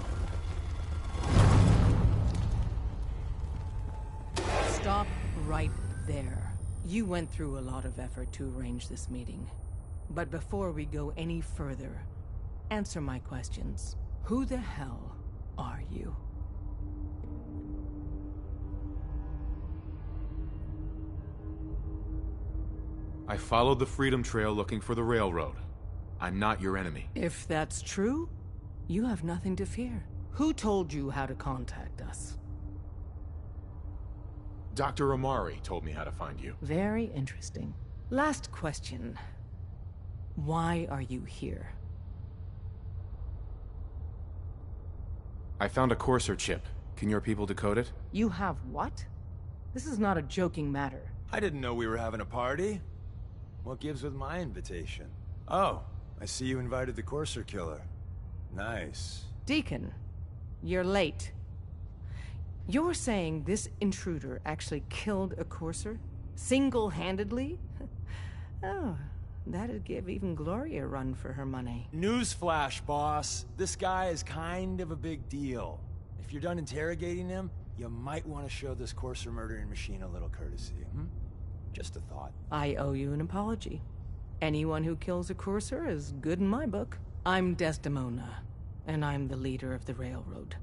Stop right there. You went through a lot of effort to arrange this meeting. But before we go any further, answer my questions. Who the hell are you? I followed the Freedom Trail looking for the railroad. I'm not your enemy. If that's true, you have nothing to fear. Who told you how to contact us? Dr. Amari told me how to find you. Very interesting. Last question. Why are you here? I found a Courser chip. Can your people decode it? You have what? This is not a joking matter. I didn't know we were having a party. What gives with my invitation? Oh, I see you invited the Courser killer. Nice. Deacon, you're late. You're saying this intruder actually killed a Courser? Single-handedly? Oh, that'd give even Gloria a run for her money. Newsflash, boss. This guy is kind of a big deal. If you're done interrogating him, you might want to show this Courser murdering machine a little courtesy, Just a thought. I owe you an apology. Anyone who kills a Courser is good in my book. I'm Desdemona, and I'm the leader of the Railroad.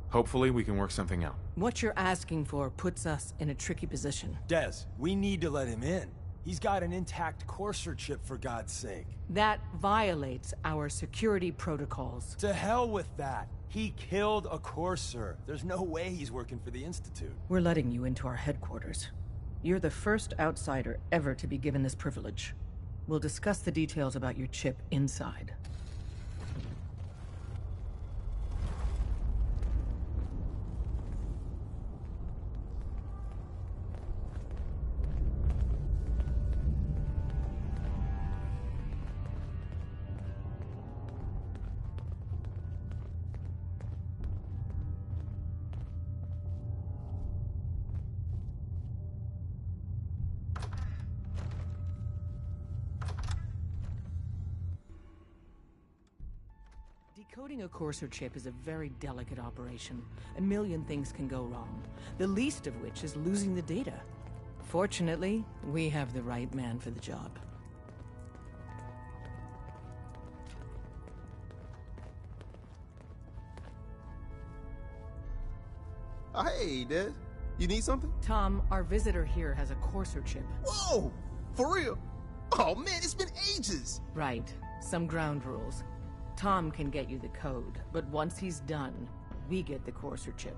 Hopefully we can work something out. What you're asking for puts us in a tricky position. Des, we need to let him in. He's got an intact Courser chip, for God's sake. That violates our security protocols. To hell with that. He killed a Courser. There's no way he's working for the Institute. We're letting you into our headquarters. You're the first outsider ever to be given this privilege. We'll discuss the details about your chip inside. Decoding a Courser chip is a very delicate operation. A million things can go wrong, the least of which is losing the data. Fortunately, we have the right man for the job. Hey, Des. You need something? Tom, our visitor here has a Courser chip. Whoa! For real? Oh man, it's been ages! Right. Some ground rules. Tom can get you the code, but once he's done, we get the Courser chip.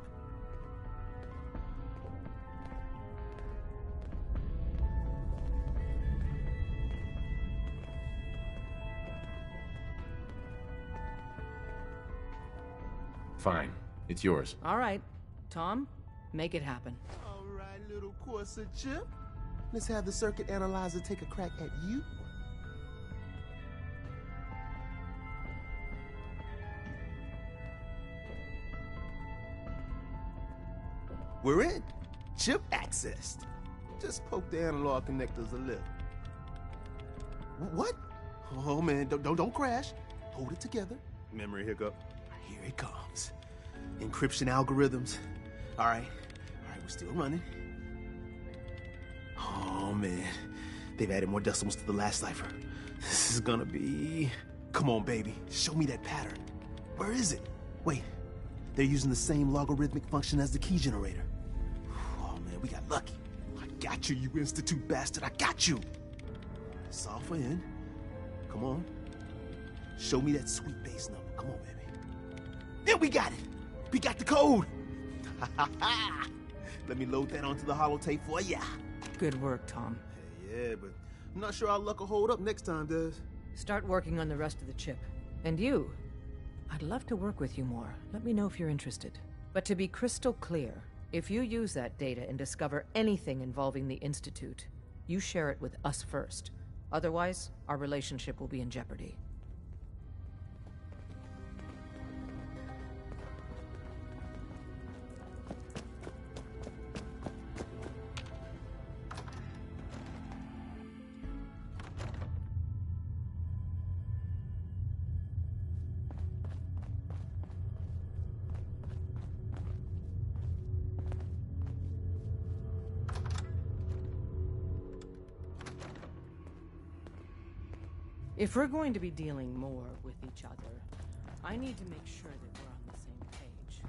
Fine. It's yours. All right. Tom, make it happen. All right, little Courser chip. Let's have the circuit analyzer take a crack at you. We're in. Chip accessed. Just poke the analog connectors a little. What? Oh man, don't crash. Hold it together. Memory hiccup. Here it comes. Encryption algorithms. All right, we're still running. Oh man, they've added more decimals to the last cipher. This is gonna be... Come on, baby, show me that pattern. Where is it? Wait, they're using the same logarithmic function as the key generator. Oh man, we got lucky. I got you, you Institute bastard, I got you. Solve for N. Come on. Show me that sweet base number. Come on, baby. Then we got it. We got the code. Let me load that onto the holotape for ya. Good work, Tom. Yeah, but I'm not sure our luck will hold up next time, Des. Start working on the rest of the chip. And you, I'd love to work with you more. Let me know if you're interested. But to be crystal clear, if you use that data and discover anything involving the Institute, you share it with us first. Otherwise, our relationship will be in jeopardy. If we're going to be dealing more with each other, I need to make sure that we're on the same page.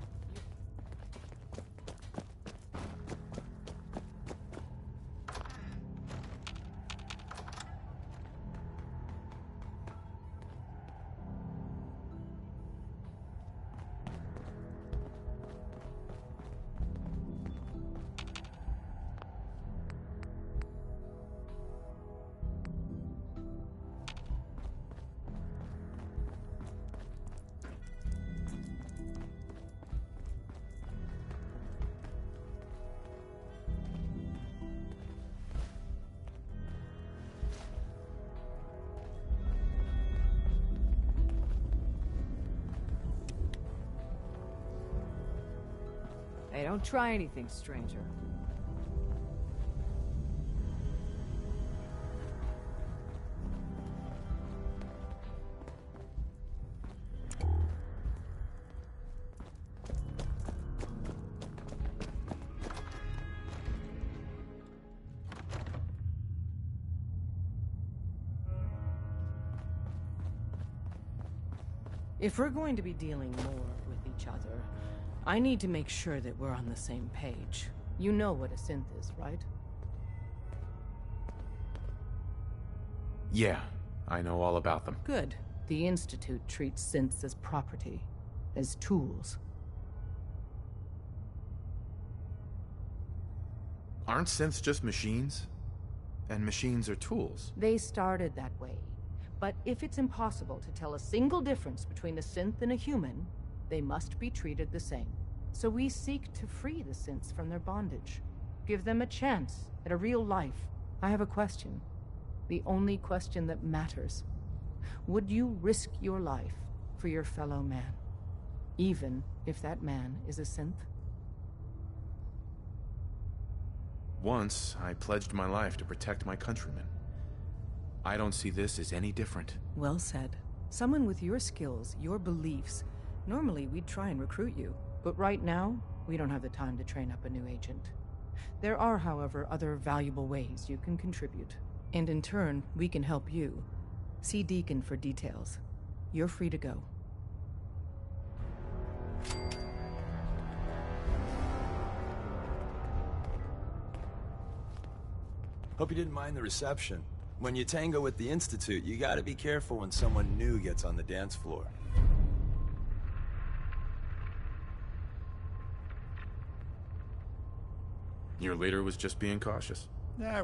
Hey, don't try anything, stranger. If we're going to be dealing more with each other, I need to make sure that we're on the same page. You know what a synth is, right? Yeah, I know all about them. Good. The Institute treats synths as property, as tools. Aren't synths just machines? And machines are tools. They started that way. But if it's impossible to tell a single difference between a synth and a human, they must be treated the same. So we seek to free the synths from their bondage. Give them a chance at a real life. I have a question. The only question that matters. Would you risk your life for your fellow man? Even if that man is a synth? Once, I pledged my life to protect my countrymen. I don't see this as any different. Well said. Someone with your skills, your beliefs. Normally, we'd try and recruit you. But right now, we don't have the time to train up a new agent. There are, however, other valuable ways you can contribute. And in turn, we can help you. See Deacon for details. You're free to go. Hope you didn't mind the reception. When you tango with the Institute, you gotta be careful when someone new gets on the dance floor. Your leader was just being cautious.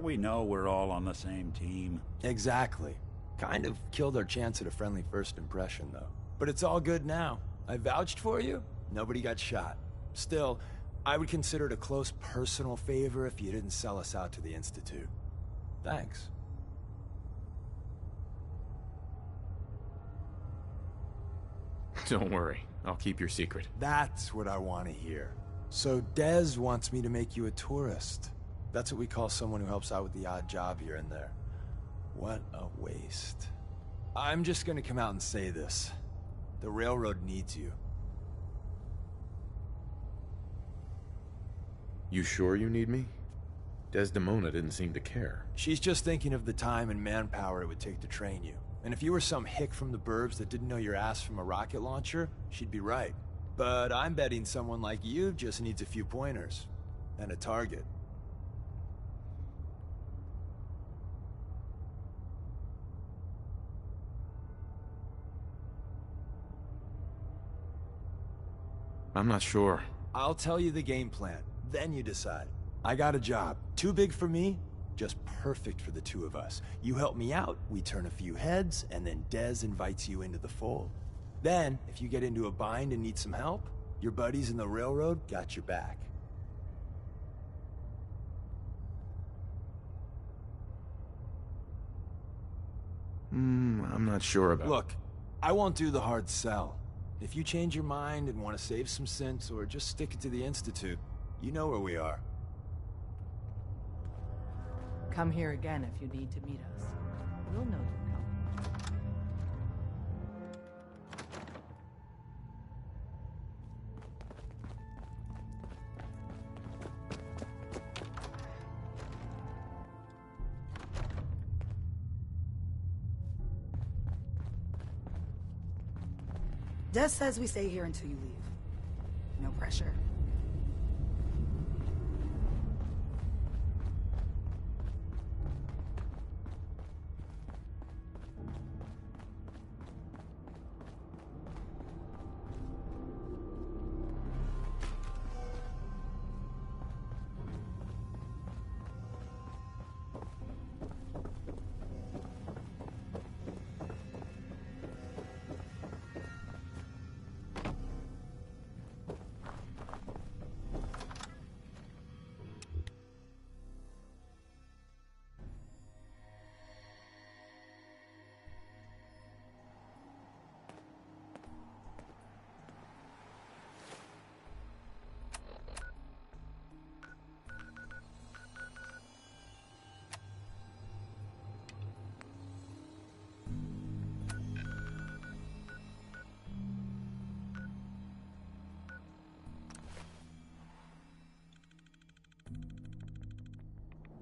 We know we're all on the same team. Exactly. Kind of killed our chance at a friendly first impression, though. But it's all good now. I vouched for you. Nobody got shot. Still, I would consider it a close personal favor if you didn't sell us out to the Institute. Thanks. Don't worry. I'll keep your secret. That's what I want to hear. So Dez wants me to make you a tourist. That's what we call someone who helps out with the odd job here and there. What a waste. I'm just gonna come out and say this. The railroad needs you. You sure you need me? Desdemona didn't seem to care. She's just thinking of the time and manpower it would take to train you. And if you were some hick from the burbs that didn't know your ass from a rocket launcher, she'd be right. But I'm betting someone like you just needs a few pointers. And a target. I'm not sure. I'll tell you the game plan, then you decide. I got a job. Too big for me, just perfect for the two of us. You help me out, we turn a few heads, and then Dez invites you into the fold. Then, if you get into a bind and need some help, your buddies in the railroad got your back. I'm not sure about... Look, I won't do the hard sell. If you change your mind and want to save some cents or just stick it to the Institute, you know where we are. Come here again if you need to meet us. We'll know you'll come. Des says we stay here until you leave. No pressure.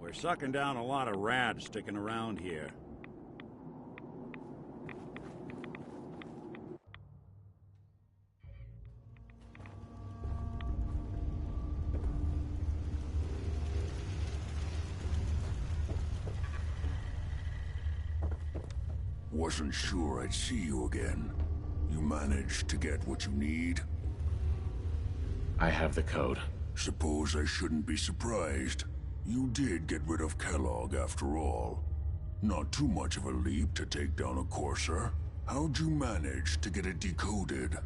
We're sucking down a lot of rad sticking around here. Wasn't sure I'd see you again. You managed to get what you need? I have the code. Suppose I shouldn't be surprised. You did get rid of Kellogg after all. Not too much of a leap to take down a Courser. How'd you manage to get it decoded?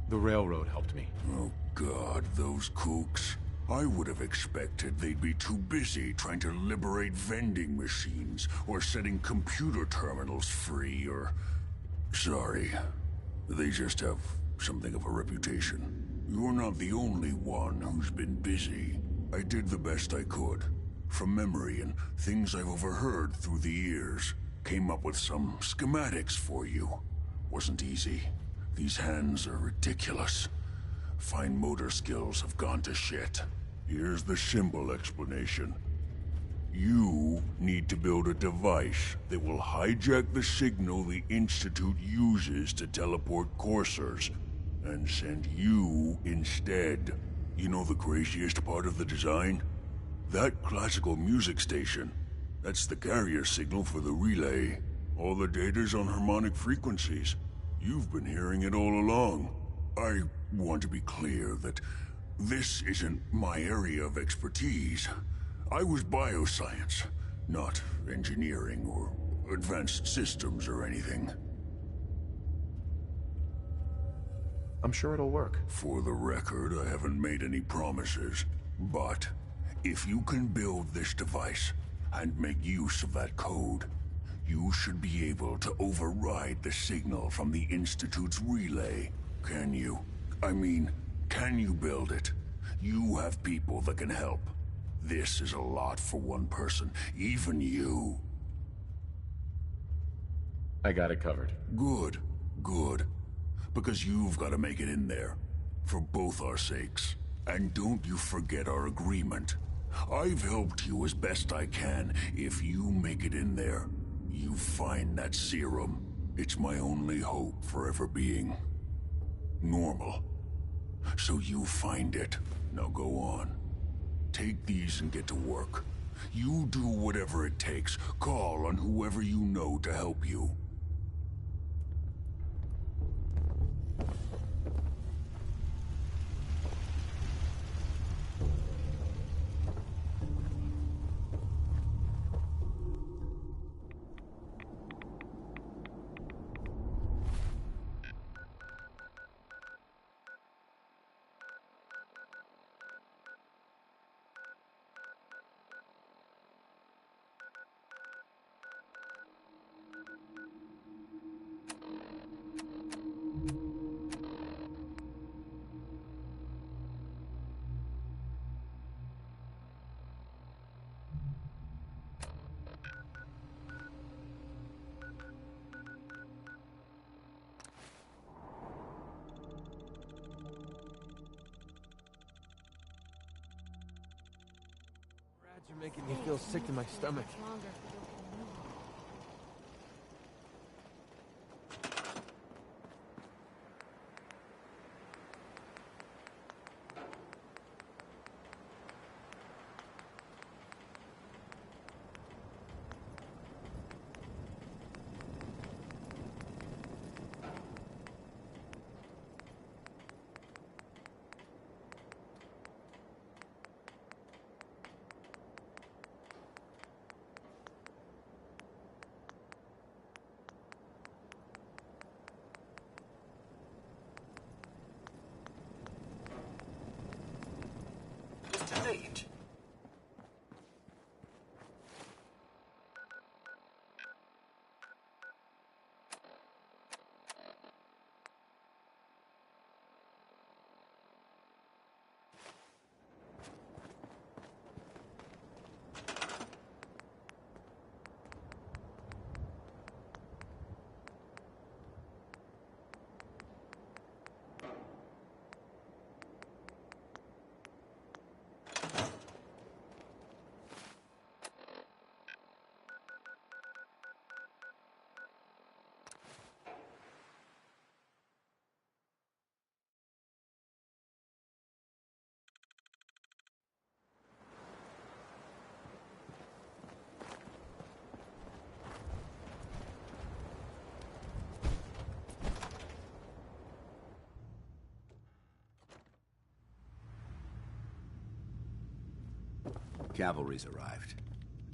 The railroad helped me. Oh God, those kooks. I would have expected they'd be too busy trying to liberate vending machines or setting computer terminals free or... Sorry. They just have something of a reputation. You're not the only one who's been busy. I did the best I could. From memory and things I've overheard through the years. Came up with some schematics for you. Wasn't easy. These hands are ridiculous. Fine motor skills have gone to shit. Here's the simple explanation. You need to build a device that will hijack the signal the Institute uses to teleport coursers, and send you instead. You know the craziest part of the design? That classical music station. That's the carrier signal for the relay. All the data's on harmonic frequencies. You've been hearing it all along. I want to be clear that this isn't my area of expertise. I was bioscience, not engineering or advanced systems or anything. I'm sure it'll work. For the record, I haven't made any promises. But if you can build this device and make use of that code, you should be able to override the signal from the Institute's relay. Can you? I mean, can you build it? You have people that can help. This is a lot for one person, even you. I got it covered. Good, good. Because you've got to make it in there. For both our sakes. And don't you forget our agreement. I've helped you as best I can. If you make it in there, you find that serum. It's my only hope for ever being normal. So you find it. Now go on. Take these and get to work. You do whatever it takes. Call on whoever you know to help you. You're making me feel sick to my stomach. cavalry's arrived.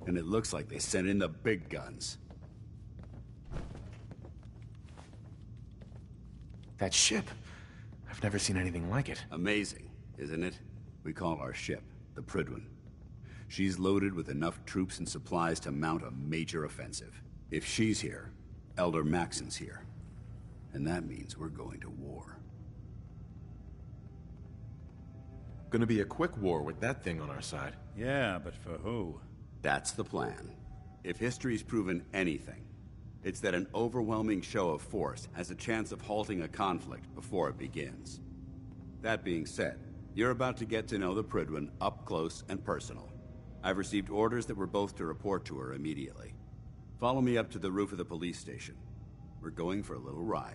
And it looks like they sent in the big guns. That ship. I've never seen anything like it. Amazing, isn't it? We call our ship the Prydwen. She's loaded with enough troops and supplies to mount a major offensive. If she's here, Elder Maxon's here. And that means we're going to war. Gonna be a quick war with that thing on our side. Yeah, but for who? That's the plan. If history's proven anything, it's that an overwhelming show of force has a chance of halting a conflict before it begins. That being said, you're about to get to know the Prydwen up close and personal. I've received orders that we're both to report to her immediately. Follow me up to the roof of the police station. We're going for a little ride.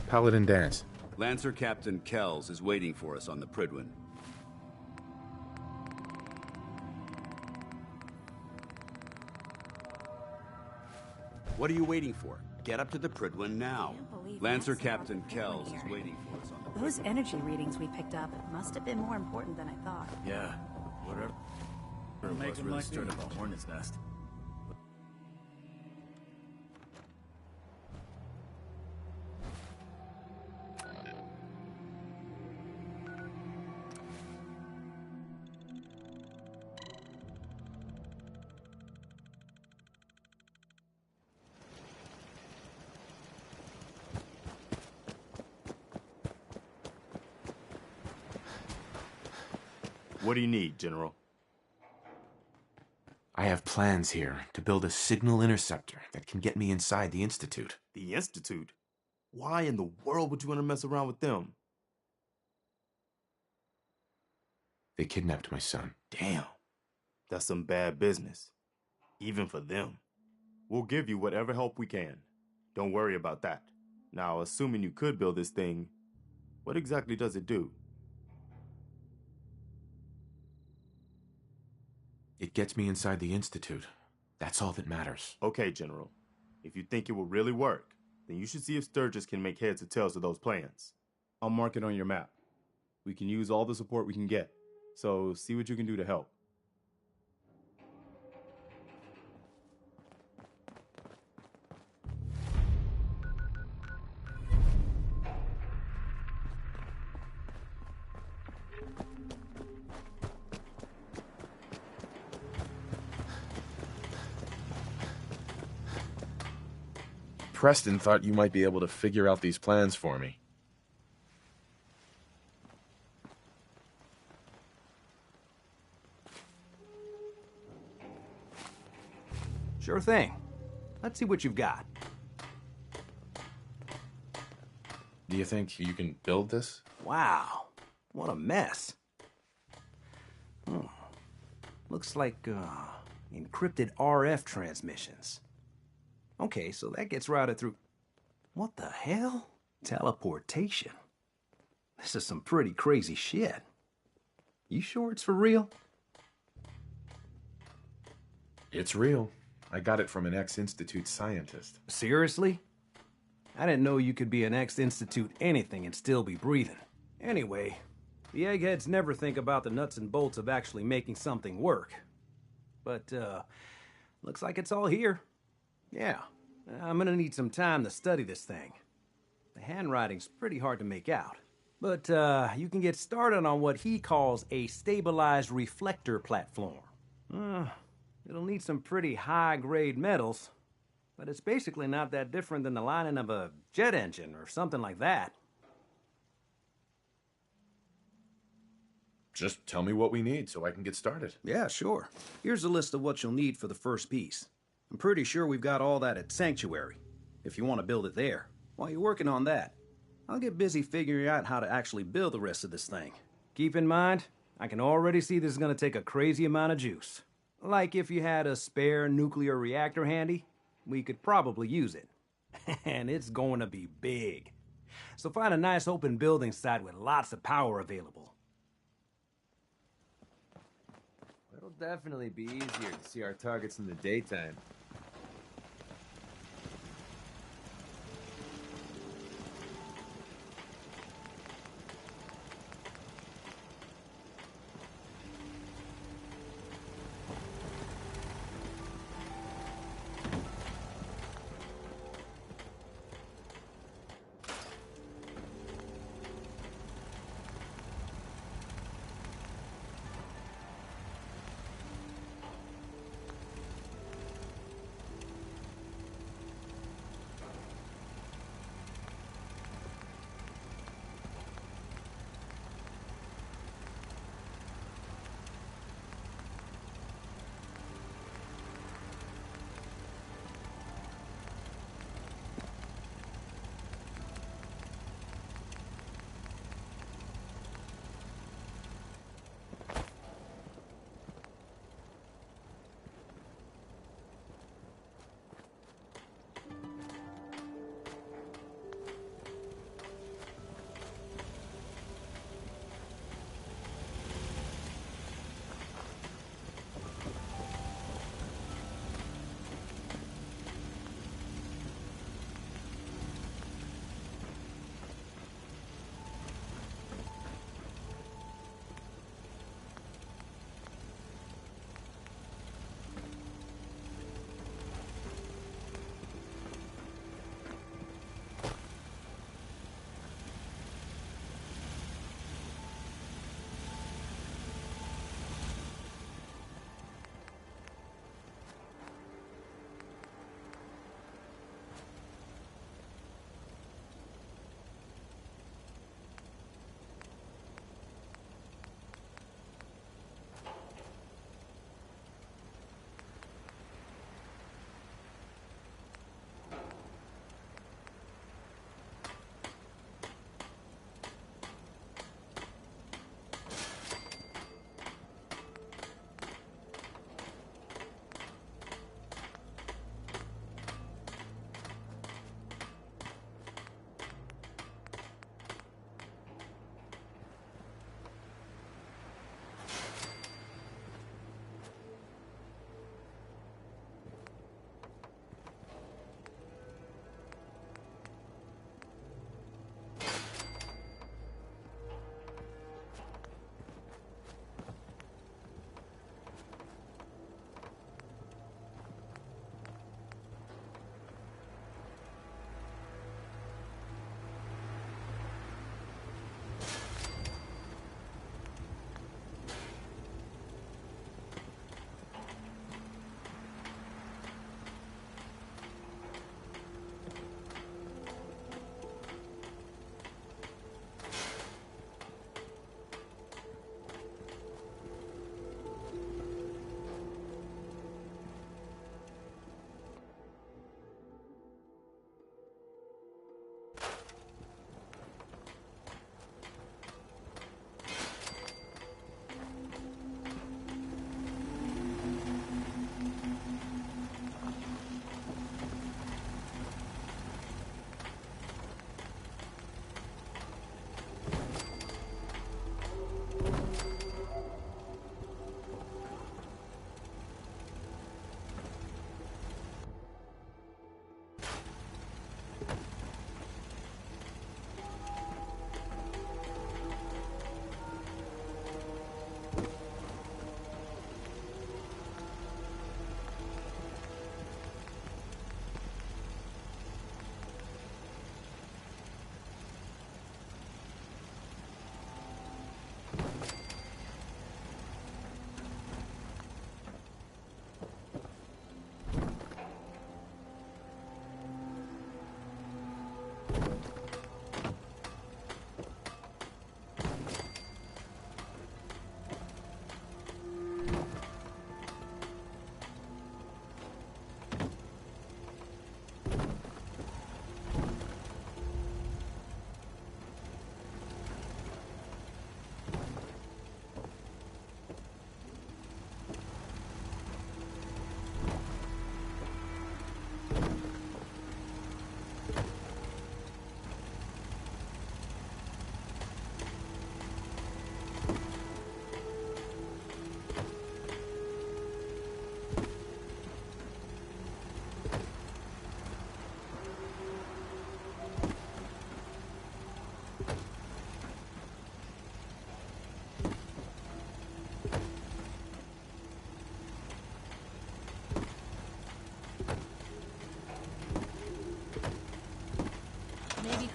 Paladin Danse. Lancer Captain Kells is waiting for us on the Prydwen. What are you waiting for? Get up to the Prydwen now. Lancer Captain Kells is waiting for us on the Prydwen. Those energy readings we picked up must have been more important than I thought. Yeah, whatever. It was really stirred up a hornet's nest. What do you need, General? I have plans here to build a signal interceptor that can get me inside the Institute. The Institute? Why in the world would you want to mess around with them? They kidnapped my son. Damn. That's some bad business. Even for them. We'll give you whatever help we can. Don't worry about that. Now, assuming you could build this thing, what exactly does it do? It gets me inside the Institute. That's all that matters. Okay, General. If you think it will really work, then you should see if Sturgis can make heads or tails of those plans. I'll mark it on your map. We can use all the support we can get, so see what you can do to help. Preston thought you might be able to figure out these plans for me. Sure thing. Let's see what you've got. Do you think you can build this? Wow, what a mess. Looks like encrypted RF transmissions. Okay, so that gets routed through... What the hell? Teleportation. This is some pretty crazy shit. You sure it's for real? It's real. I got it from an ex-Institute scientist. Seriously? I didn't know you could be an ex-Institute anything and still be breathing. Anyway, the eggheads never think about the nuts and bolts of actually making something work. But, looks like it's all here. Yeah, I'm gonna need some time to study this thing. The handwriting's pretty hard to make out. But, you can get started on what he calls a stabilized reflector platform. It'll need some pretty high-grade metals, but it's basically not that different than the lining of a jet engine or something like that. Just tell me what we need so I can get started. Yeah, sure. Here's a list of what you'll need for the first piece. I'm pretty sure we've got all that at Sanctuary, if you want to build it there. While you're working on that, I'll get busy figuring out how to actually build the rest of this thing. Keep in mind, I can already see this is going to take a crazy amount of juice. Like if you had a spare nuclear reactor handy, we could probably use it. And it's going to be big. So find a nice open building site with lots of power available. It'll definitely be easier to see our targets in the daytime.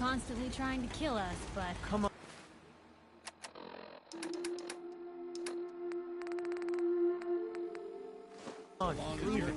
constantly trying to kill us, but... Come on. Leave it.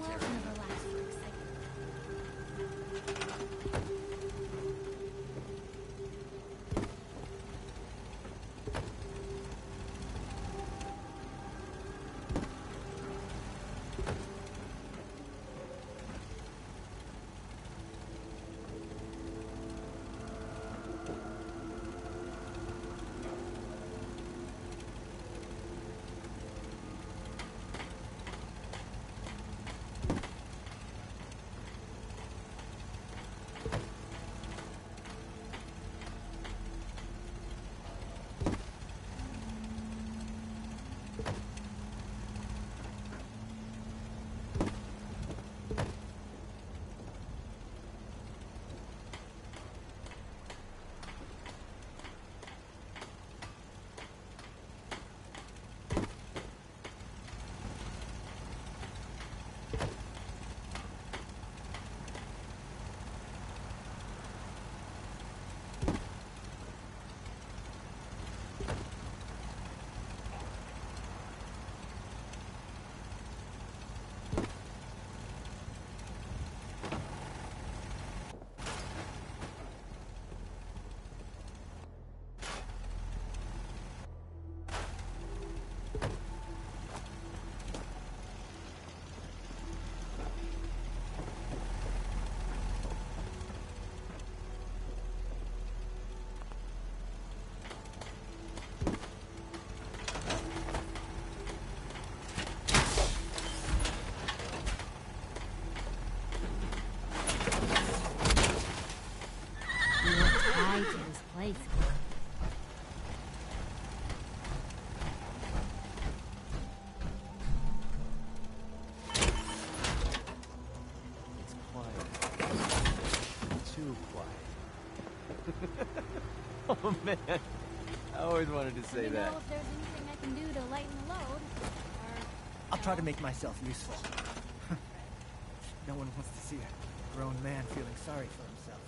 Tied to this place. It's quiet. Too quiet. Oh man, I always wanted to say Let me that. know if there's anything I can do to lighten the load. I'll try to make myself useful. No one wants to see a grown man feeling sorry for himself.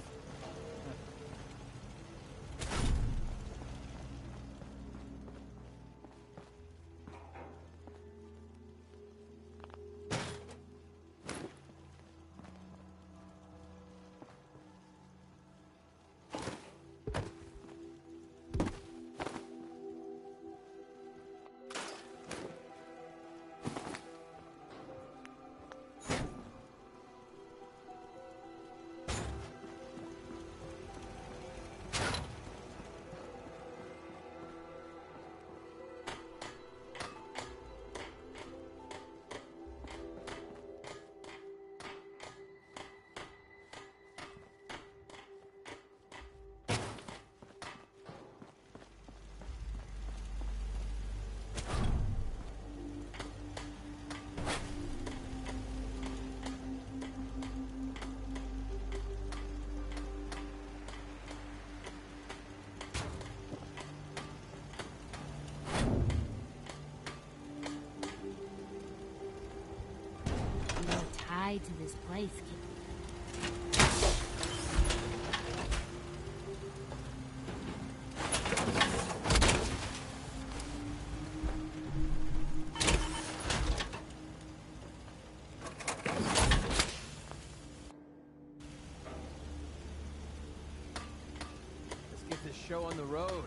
Tied to this place, kid. Let's get this show on the road.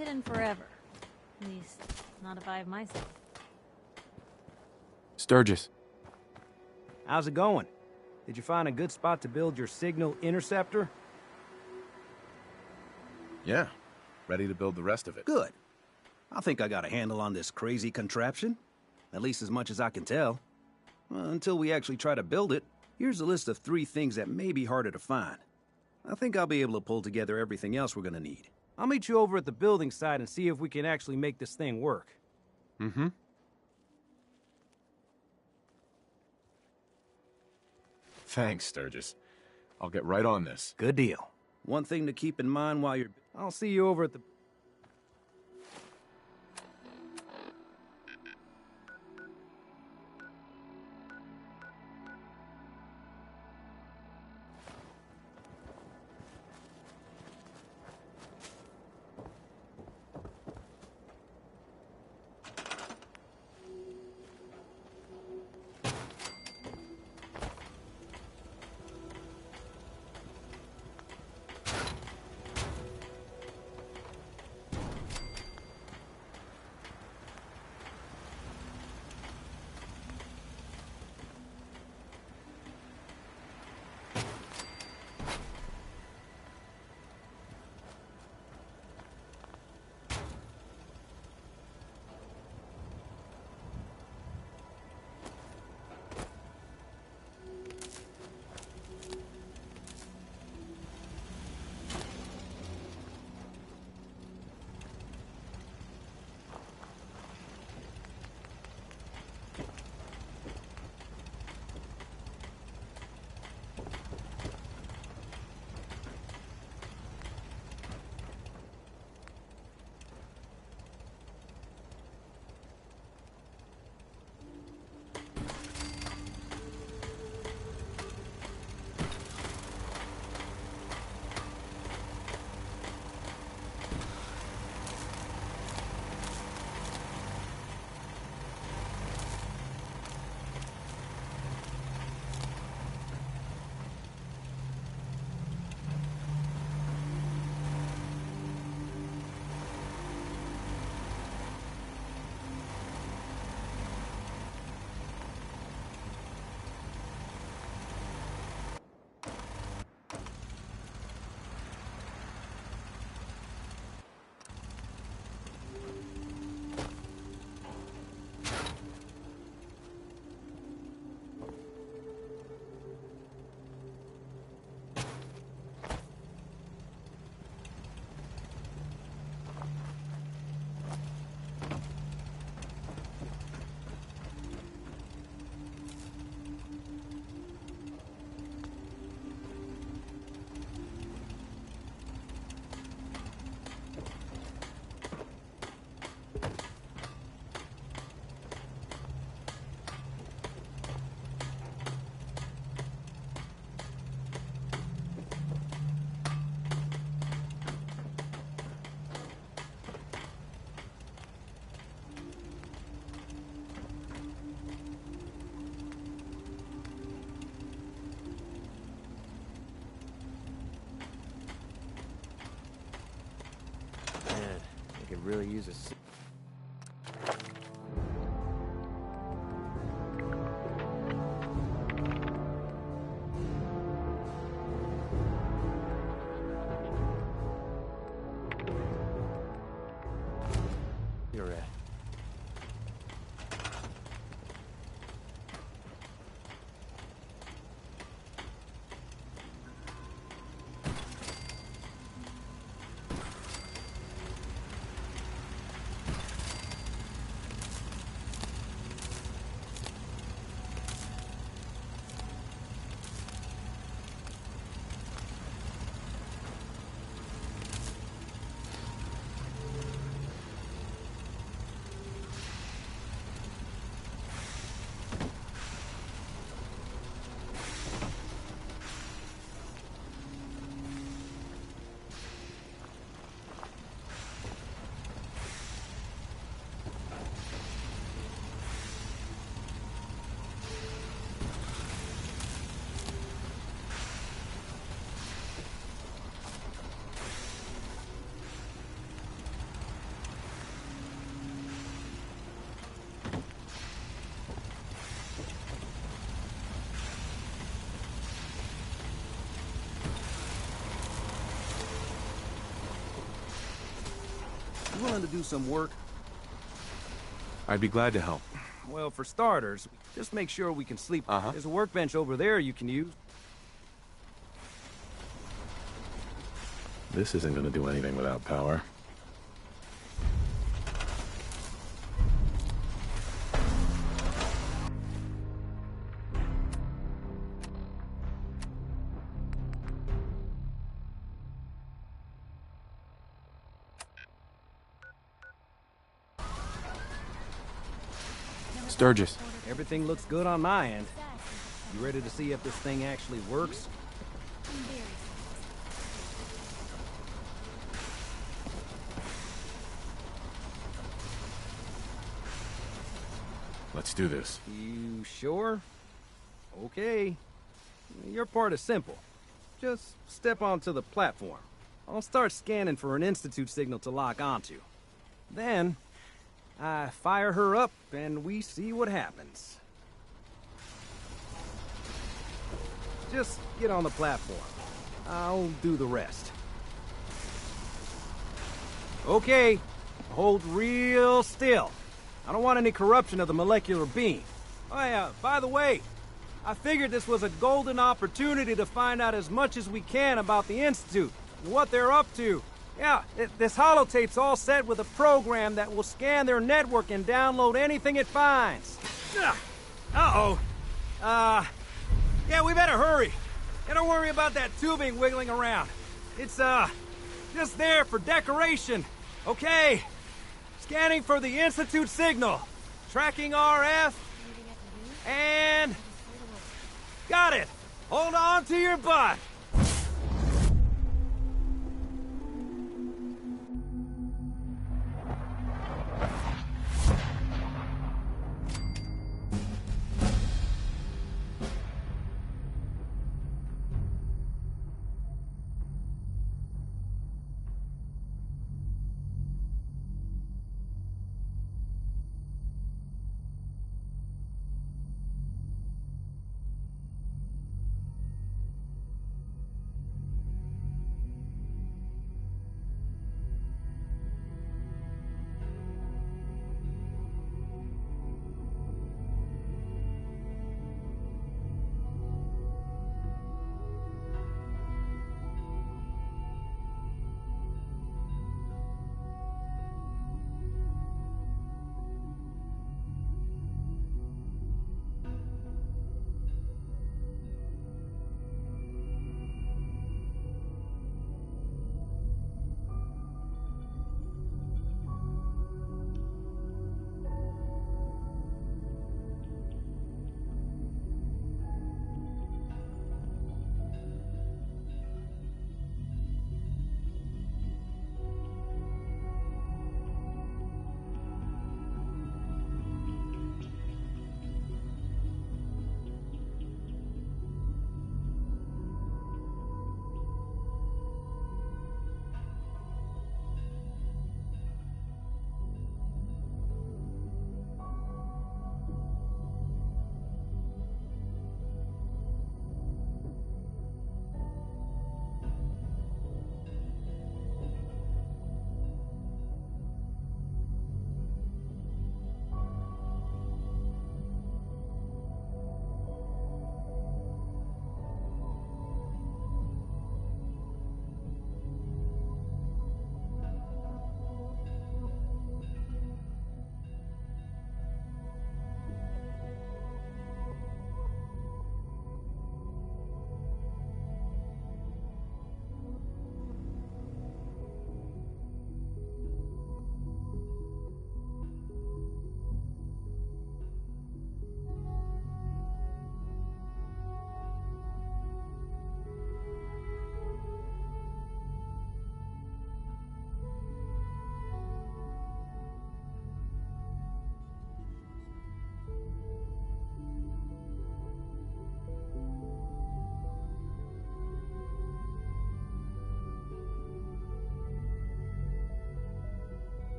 hidden forever. At least, not if I have myself. Sturgis. How's it going? Did you find a good spot to build your signal interceptor? Yeah. Ready to build the rest of it. Good. I think I got a handle on this crazy contraption. At least as much as I can tell. Until we actually try to build it, here's a list of 3 things that may be harder to find. I think I'll be able to pull together everything else we're gonna need. I'll meet you over at the building site and see if we can actually make this thing work. Mm-hmm. Thanks, Sturgis. I'll get right on this. Good deal. One thing to keep in mind while you're... I'll see you over at the... Could really use a... You're at. to do some work? I'd be glad to help. Well, for starters, just make sure we can sleep. Uh-huh. There's a workbench over there you can use. This isn't going to do anything without power. Sturgis. Everything looks good on my end. You ready to see if this thing actually works? Let's do this. You sure? Okay. Your part is simple. Just step onto the platform. I'll start scanning for an Institute signal to lock onto. Then, I fire her up and we see what happens. Just get on the platform. I'll do the rest. Okay, hold real still. I don't want any corruption of the molecular beam. Oh yeah, by the way, I figured this was a golden opportunity to find out as much as we can about the Institute and what they're up to. Yeah, this holotape's all set with a program that will scan their network and download anything it finds. Uh-oh. Yeah, we better hurry. And don't worry about that tubing wiggling around. It's, just there for decoration. Okay. Scanning for the Institute signal. Tracking RF. And... got it! Hold on to your butt!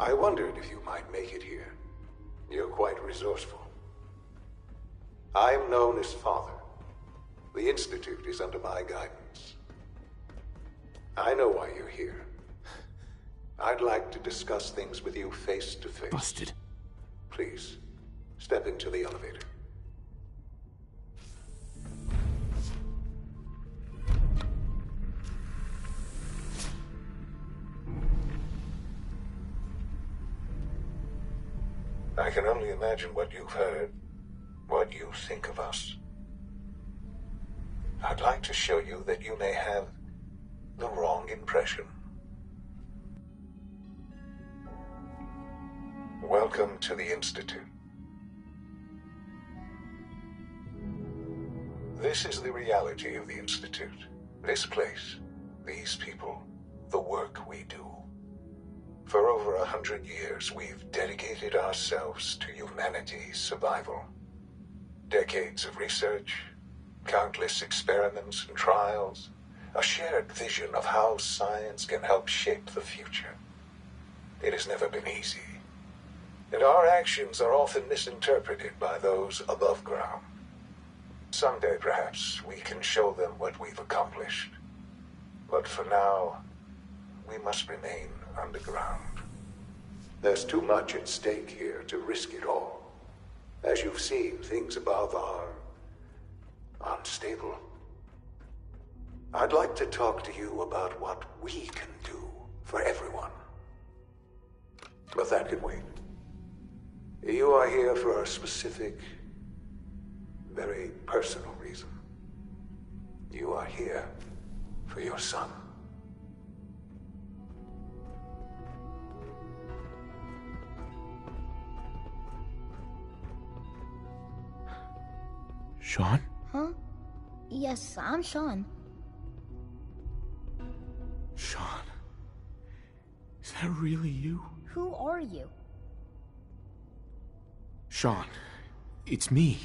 I wondered if you might make it here. You're quite resourceful. I am known as Father. The Institute is under my guidance. I know why you're here. I'd like to discuss things with you face to face. Busted. Please, step into the elevator. I can only imagine what you've heard, what you think of us. I'd like to show you that you may have the wrong impression. Welcome to the Institute. This is the reality of the Institute. This place, these people, the work we do. For over 100 years, we've dedicated ourselves to humanity's survival. Decades of research, countless experiments and trials, a shared vision of how science can help shape the future. It has never been easy, and our actions are often misinterpreted by those above ground. Someday, perhaps, we can show them what we've accomplished. But for now, we must remain underground. There's too much at stake here to risk it all. As you've seen, things above are unstable. I'd like to talk to you about what we can do for everyone. But that can wait. You are here for a specific, very personal reason. You are here for your son. Sean? Huh? Yes, I'm Sean. Sean? Is that really you? Who are you? Sean, it's me.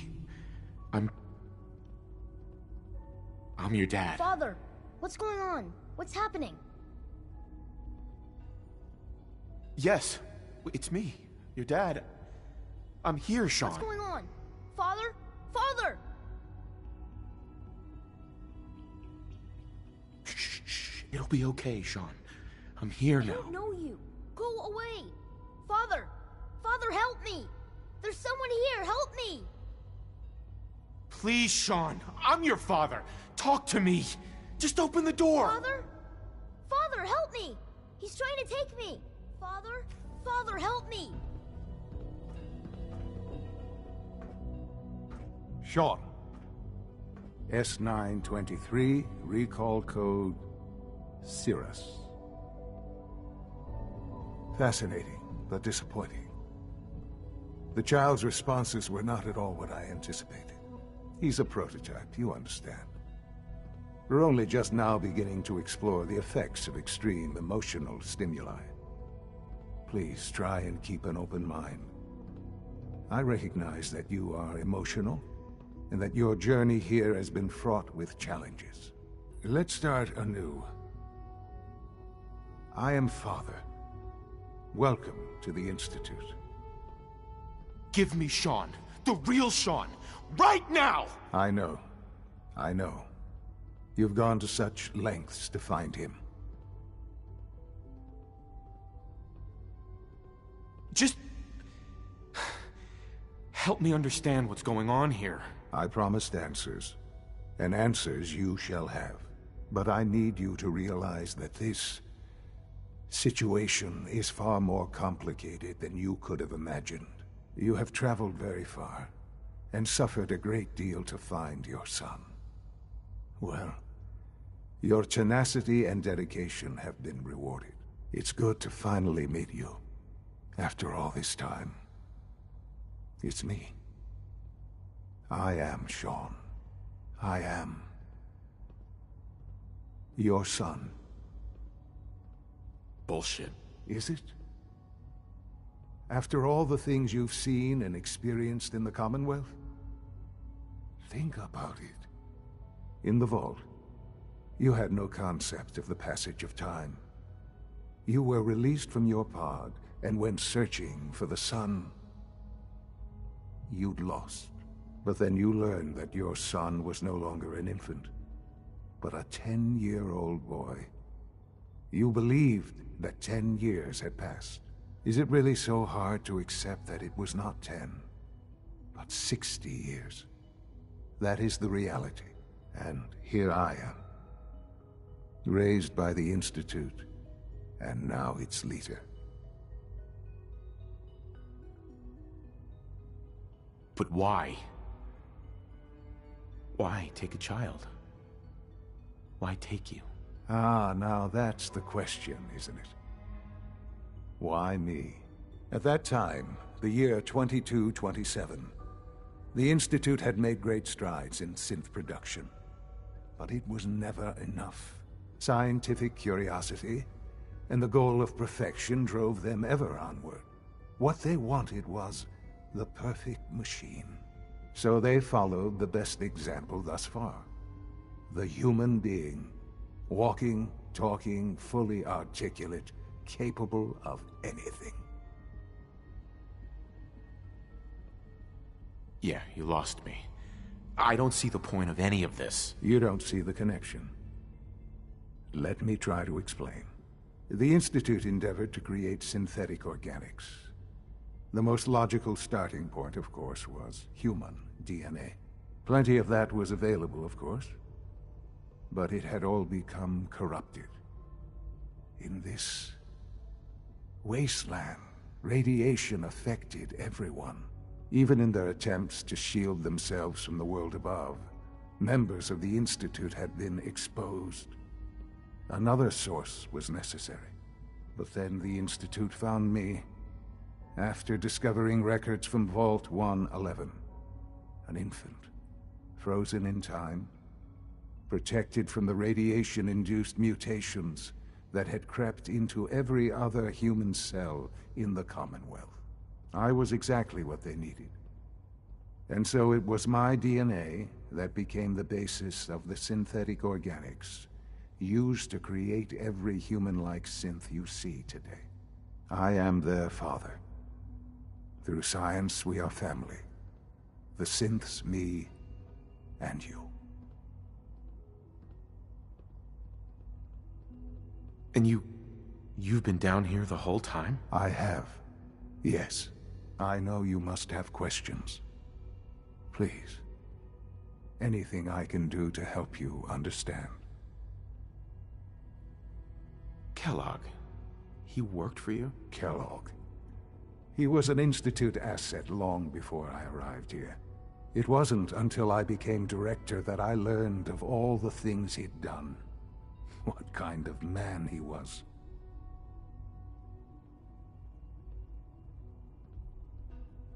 I'm your dad. Father, what's going on? What's happening? Yes, it's me, your dad. I'm here, Sean. What's going on? Father? Father! Shh. It'll be okay, Sean. I'm here now. I don't know you. Go away. Father! Father, help me! There's someone here. Help me! Please, Sean. I'm your father. Talk to me. Just open the door. Father? Father, help me! He's trying to take me. Father? Father, help me! Sean. S923, recall code Cirrus. Fascinating, but disappointing. The child's responses were not at all what I anticipated. He's a prototype, you understand. We're only just now beginning to explore the effects of extreme emotional stimuli. Please try and keep an open mind. I recognize that you are emotional, and that your journey here has been fraught with challenges. Let's start anew. I am Father. Welcome to the Institute. Give me Sean. The real Sean. Right now! I know. You've gone to such lengths to find him. Just help me understand what's going on here. I promised answers, and answers you shall have. But I need you to realize that this situation is far more complicated than you could have imagined. You have traveled very far, and suffered a great deal to find your son. Well, your tenacity and dedication have been rewarded. It's good to finally meet you, after all this time. It's me. I am Sean. I am your son. Bullshit. Is it? After all the things you've seen and experienced in the Commonwealth? Think about it. In the Vault, you had no concept of the passage of time. You were released from your pod And when searching for the sun, you'd lost. But then you learned that your son was no longer an infant, but a 10-year-old boy. You believed that 10 years had passed. Is it really so hard to accept that it was not 10, but 60 years? That is the reality. And here I am, raised by the Institute, and now its leader. But why? Why take a child? Why take you? Ah, now that's the question, isn't it? Why me? At that time, the year 2227, the Institute had made great strides in synth production. But it was never enough. Scientific curiosity and the goal of perfection drove them ever onward. What they wanted was the perfect machine. So they followed the best example thus far. The human being. Walking, talking, fully articulate, capable of anything. Yeah, you lost me. I don't see the point of any of this. You don't see the connection. Let me try to explain. The Institute endeavored to create synthetic organics. The most logical starting point, of course, was human DNA. Plenty of that was available, of course. But it had all become corrupted. In this wasteland, radiation affected everyone. Even in their attempts to shield themselves from the world above, members of the Institute had been exposed. Another source was necessary. But then the Institute found me, after discovering records from Vault 111. An infant, frozen in time, protected from the radiation-induced mutations that had crept into every other human cell in the Commonwealth. I was exactly what they needed. And so it was my DNA that became the basis of the synthetic organics used to create every human-like synth you see today. I am their father. Through science, we are family. The synths, me, and you. And you've been down here the whole time? I have. Yes. I know you must have questions. Please. Anything I can do to help you understand. Kellogg. He worked for you? Kellogg. He was an Institute asset long before I arrived here. It wasn't until I became director that I learned of all the things he'd done. What kind of man he was.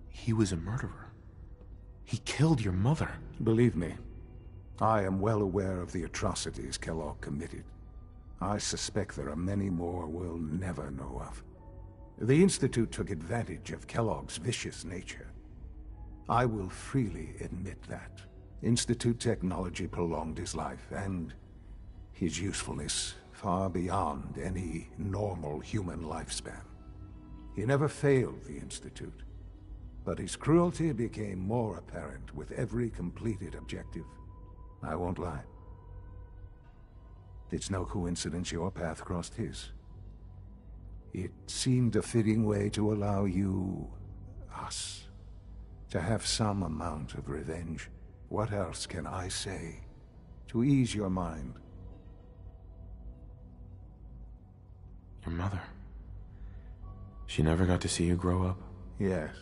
He was a murderer. He killed your mother. Believe me, I am well aware of the atrocities Kellogg committed. I suspect there are many more we'll never know of. The Institute took advantage of Kellogg's vicious nature. I will freely admit that. Institute technology prolonged his life, and his usefulness far beyond any normal human lifespan. He never failed the Institute, but his cruelty became more apparent with every completed objective. I won't lie. It's no coincidence your path crossed his. It seemed a fitting way to allow you, us, to have some amount of revenge. What else can I say to ease your mind? Your mother. She never got to see you grow up? Yes.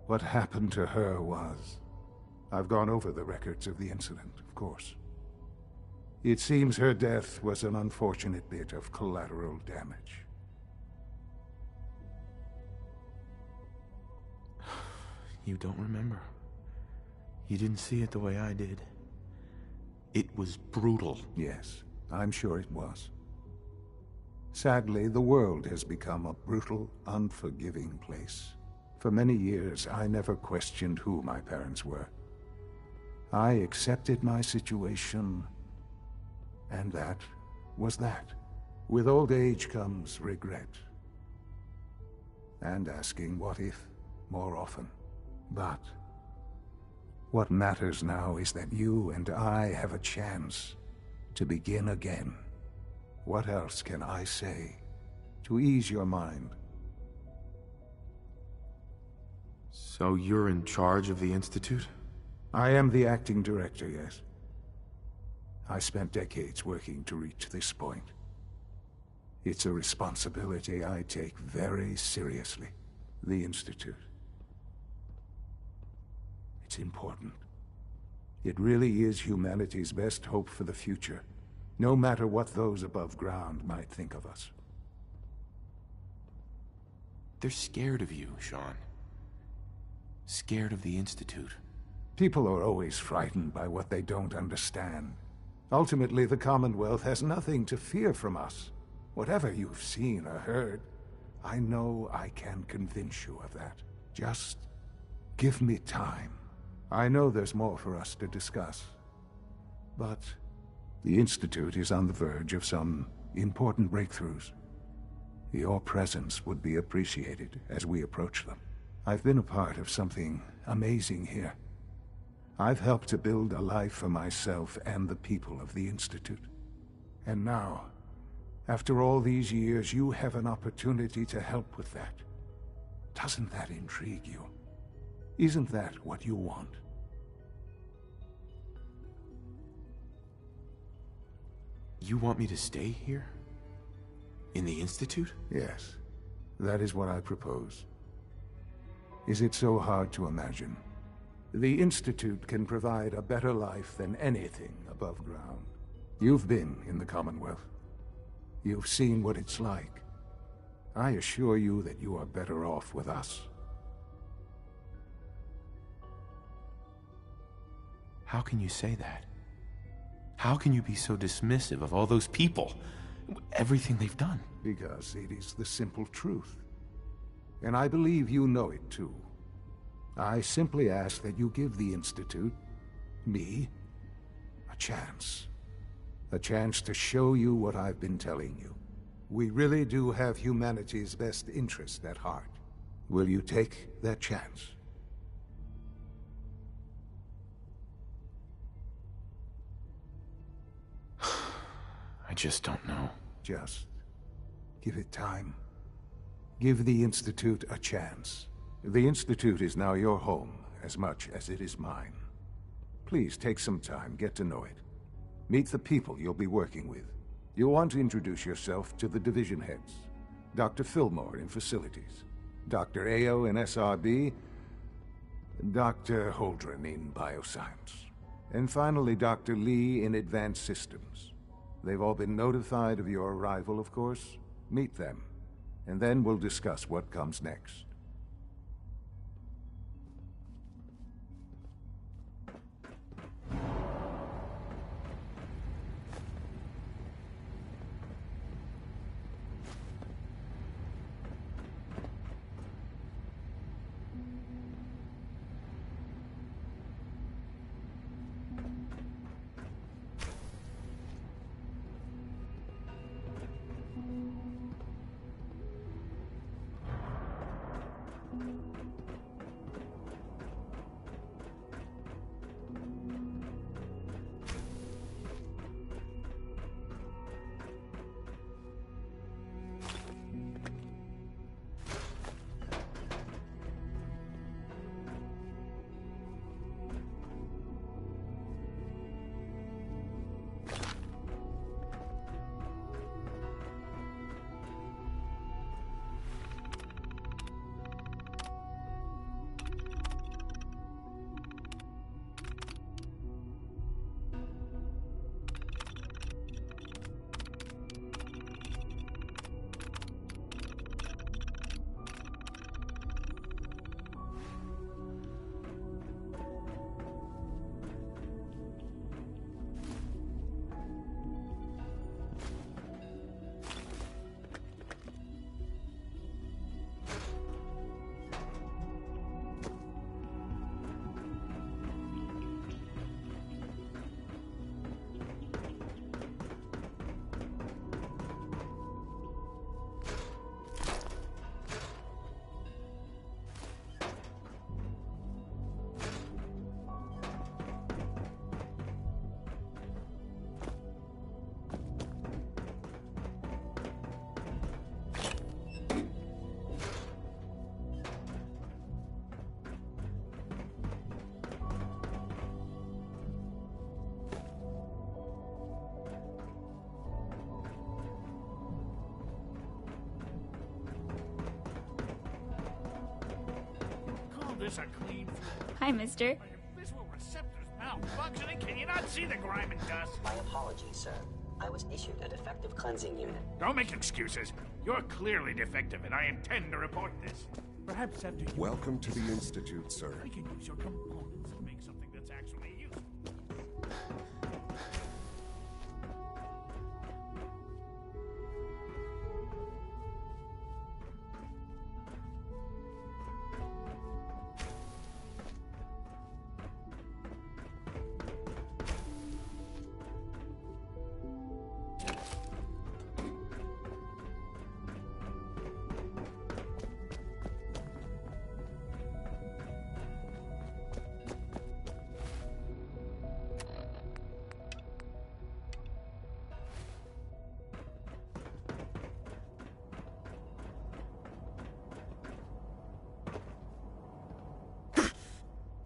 What happened to her was... I've gone over the records of the incident, of course. It seems her death was an unfortunate bit of collateral damage. You don't remember. You didn't see it the way I did. It was brutal. Yes, I'm sure it was. Sadly, the world has become a brutal, unforgiving place. For many years, I never questioned who my parents were. I accepted my situation, and that was that. With old age comes regret. and asking what if more often. But what matters now is that you and I have a chance to begin again. What else can I say to ease your mind? So you're in charge of the Institute? I am the acting director, yes. I spent decades working to reach this point. It's a responsibility I take very seriously. The Institute. It's important. It really is humanity's best hope for the future, no matter what those above ground might think of us. They're scared of you, Sean. Scared of the Institute. People are always frightened by what they don't understand. Ultimately, the Commonwealth has nothing to fear from us. Whatever you've seen or heard, I know I can convince you of that. Just give me time. I know there's more for us to discuss. But the Institute is on the verge of some important breakthroughs. Your presence would be appreciated as we approach them. I've been a part of something amazing here. I've helped to build a life for myself and the people of the Institute. And now, after all these years, you have an opportunity to help with that. Doesn't that intrigue you? Isn't that what you want? You want me to stay here? In the Institute? Yes, that is what I propose. Is it so hard to imagine? The Institute can provide a better life than anything above ground. You've been in the Commonwealth. You've seen what it's like. I assure you that you are better off with us. How can you say that? How can you be so dismissive of all those people? Everything they've done? Because it is the simple truth. And I believe you know it too. I simply ask that you give the Institute, me, a chance. A chance to show you what I've been telling you. We really do have humanity's best interest at heart. Will you take that chance? I just don't know. Just give it time. Give the Institute a chance. The Institute is now your home as much as it is mine. Please take some time, get to know it. Meet the people you'll be working with. You'll want to introduce yourself to the division heads. Dr. Fillmore in Facilities, Dr. Ayo in SRB, Dr. Holdren in Bioscience, and finally Dr. Lee in Advanced Systems. They've all been notified of your arrival, of course. Meet them, and then we'll discuss what comes next. this a clean floor? Hi, mister. Are your visual receptors malfunctioning? Can you not see the grime and dust? My apologies, sir. I was issued a defective cleansing unit. Don't make excuses. You're clearly defective, and I intend to report this. Perhaps after you... Welcome to the Institute, sir. I can use your components to make something that's actually useful.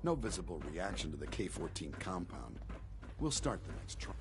No visible reaction to the K-14 compound. We'll start the next trial.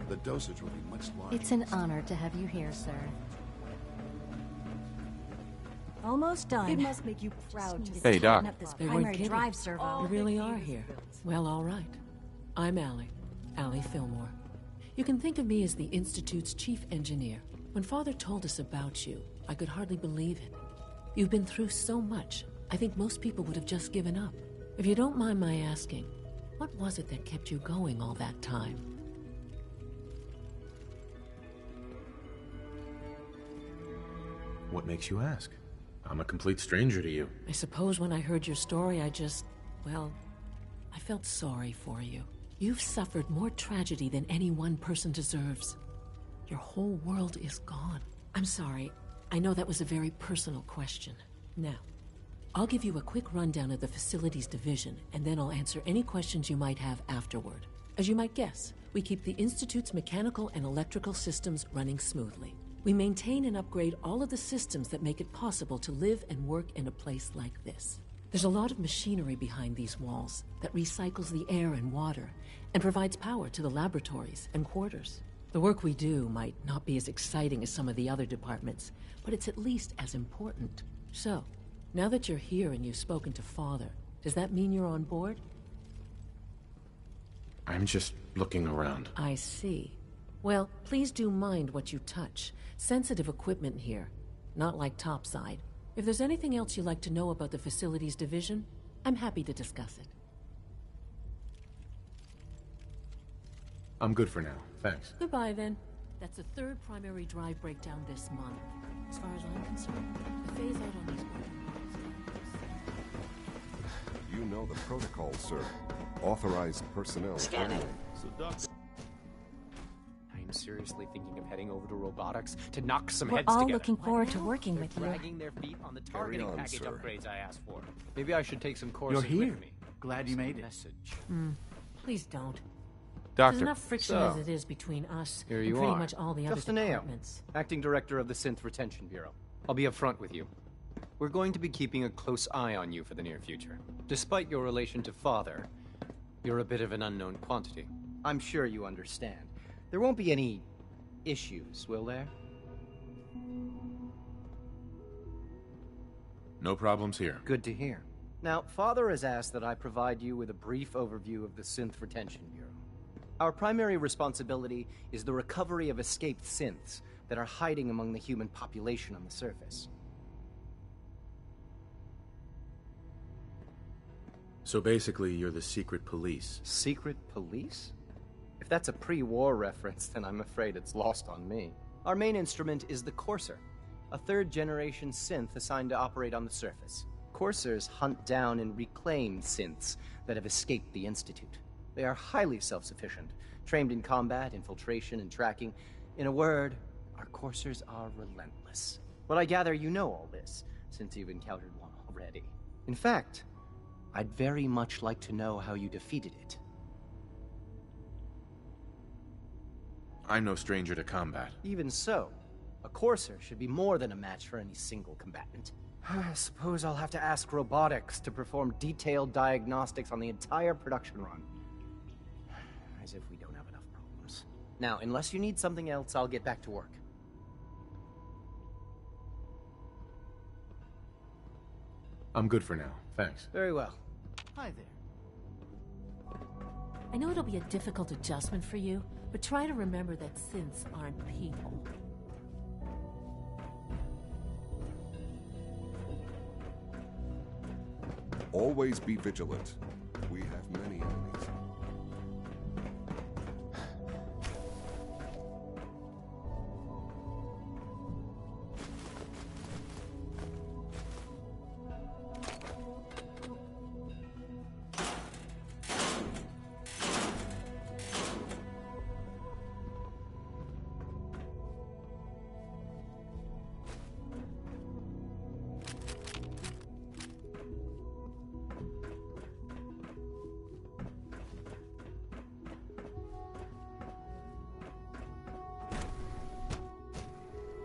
The dosage will be much larger. It's an honor to have you here, sir. Almost done. It must make you proud to Hey, Doc. up this They weren't primary kidding. drive servo. We really are here. Well, all right. I'm Allie Fillmore. You can think of me as the Institute's chief engineer. When Father told us about you, I could hardly believe it. You've been through so much, I think most people would have just given up. If you don't mind my asking, what was it that kept you going all that time? What makes you ask? I'm a complete stranger to you. I suppose when I heard your story, I felt sorry for you. You've suffered more tragedy than any one person deserves. Your whole world is gone. I'm sorry. I know that was a very personal question. Now, I'll give you a quick rundown of the Facilities Division, and then I'll answer any questions you might have afterward. As you might guess, we keep the Institute's mechanical and electrical systems running smoothly. We maintain and upgrade all of the systems that make it possible to live and work in a place like this. There's a lot of machinery behind these walls that recycles the air and water and provides power to the laboratories and quarters. The work we do might not be as exciting as some of the other departments, but it's at least as important. So, now that you're here and you've spoken to Father, does that mean you're on board? I'm just looking around. I see. Well, please do mind what you touch. Sensitive equipment here, not like topside. If there's anything else you'd like to know about the Facilities Division, I'm happy to discuss it. I'm good for now. Thanks. Goodbye, then. That's the third primary drive breakdown this month. As far as I'm concerned, the phase out on these You know the protocol, sir. Authorized personnel. Scanning. I'm seriously thinking of heading over to robotics to knock some We're heads all together. looking forward to working with you. Dragging their feet on the targeting on, package sir. upgrades I asked for. Maybe I should take some courses You're here. with me. Glad you made it. Message. Please don't. Doctor. There's enough friction So, as it is between us Here and you pretty are. much all the other Justin Ayo, departments. acting director of the Synth Retention Bureau. I'll be upfront with you. We're going to be keeping a close eye on you for the near future. Despite your relation to Father, you're a bit of an unknown quantity. I'm sure you understand. There won't be any issues, will there? No problems here. Good to hear. Now, Father has asked that I provide you with a brief overview of the Synth Retention Bureau. Our primary responsibility is the recovery of escaped synths that are hiding among the human population on the surface. So basically, you're the secret police. Secret police? If that's a pre-war reference, then I'm afraid it's lost on me. Our main instrument is the Courser, a third-generation synth assigned to operate on the surface. Coursers hunt down and reclaim synths that have escaped the Institute. They are highly self-sufficient, trained in combat, infiltration, and tracking. In a word, Our coursers are relentless. But I gather you know all this, since you've encountered one already. In fact, I'd very much like to know how you defeated it. I'm no stranger to combat. Even so, a courser should be more than a match for any single combatant. I suppose I'll have to ask robotics to perform detailed diagnostics on the entire production run. As if we don't have enough problems. Now, unless you need something else, I'll get back to work. I'm good for now, thanks. Very well. Hi there. I know it'll be a difficult adjustment for you, but try to remember that synths aren't people. Always be vigilant. We have many enemies.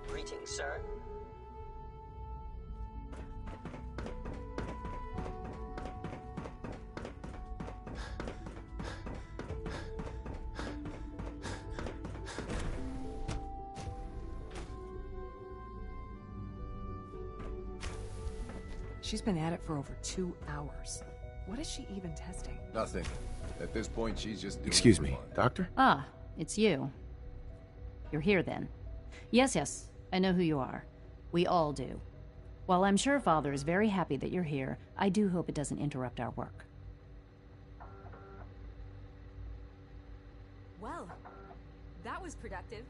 Greetings, sir. She's been at it for over 2 hours. What is she even testing? Nothing. At this point, she's just doing Excuse it for me, fun. Doctor? Ah, it's you. You're here then. Yes, I know who you are. We all do. While I'm sure Father is very happy that you're here, I do hope it doesn't interrupt our work. Well, that was productive.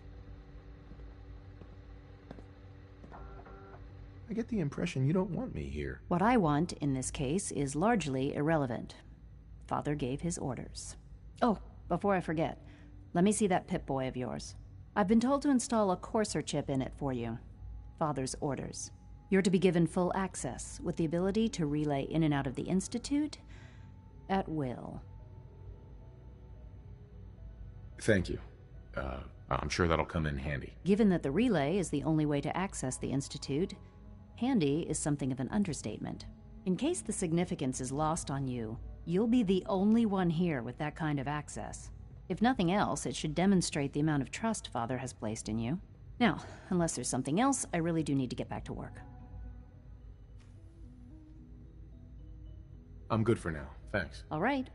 I get the impression you don't want me here. What I want, in this case, is largely irrelevant. Father gave his orders. Oh, before I forget, let me see that Pip-Boy of yours. I've been told to install a Courser chip in it for you. Father's orders. You're to be given full access, with the ability to relay in and out of the Institute at will. Thank you. I'm sure that'll come in handy. Given that the relay is the only way to access the Institute, handy is something of an understatement. In case the significance is lost on you, you'll be the only one here with that kind of access. If nothing else, it should demonstrate the amount of trust Father has placed in you. Now, unless there's something else, I really do need to get back to work. I'm good for now, thanks. All right.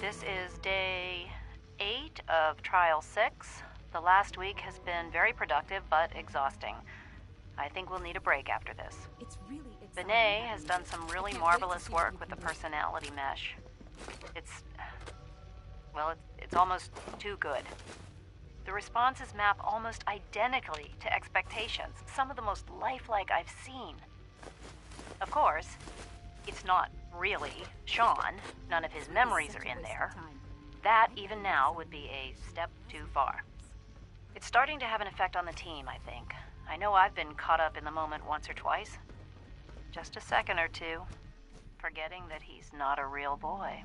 This is day 8 of Trial 6. The last week has been very productive, but exhausting. I think we'll need a break after this. It's really exciting. Benet has done some really marvelous work with the personality mesh. It's almost too good. The responses map almost identically to expectations, some of the most lifelike I've seen. Of course, it's not really Sean. None of his memories are in there. That, even now, would be a step too far. It's starting to have an effect on the team, I think. I know I've been caught up in the moment once or twice. Just a second or two, forgetting that he's not a real boy.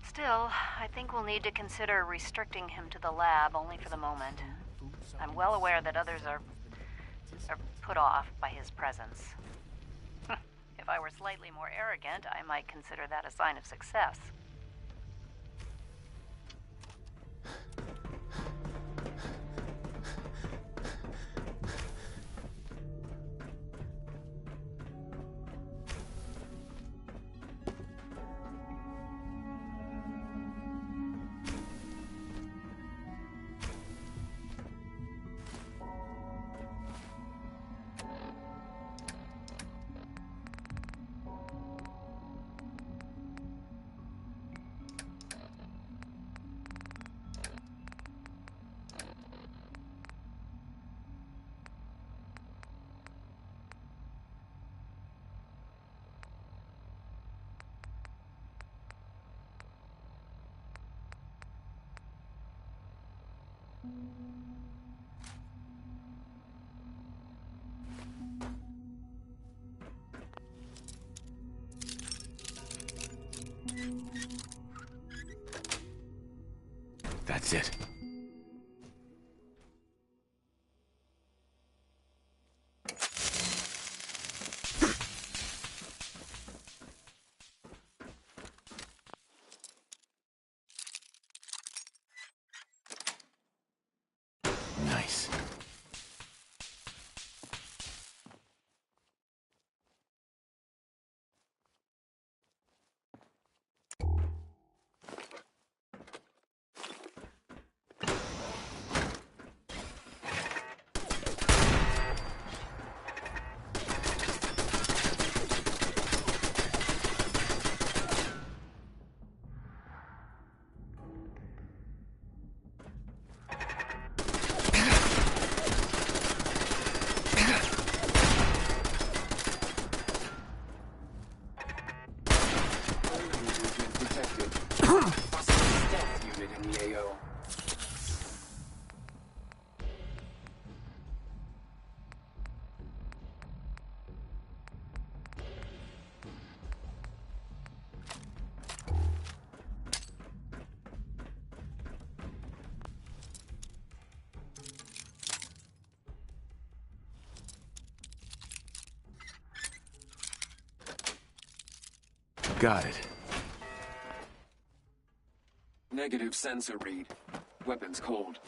Still, I think we'll need to consider restricting him to the lab only for the moment. I'm well aware that others are put off by his presence. If I were slightly more arrogant, I might consider that a sign of success. That's it. Nice. Got it. Negative sensor read. Weapons cold.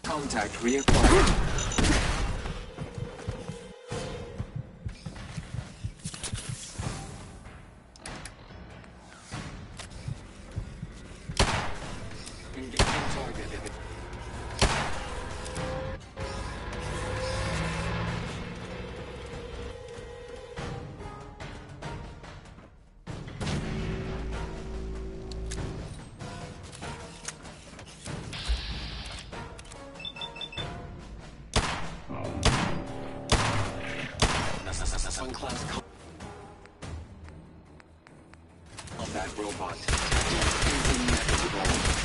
Contact reacquired. Combat robot. Inevitable.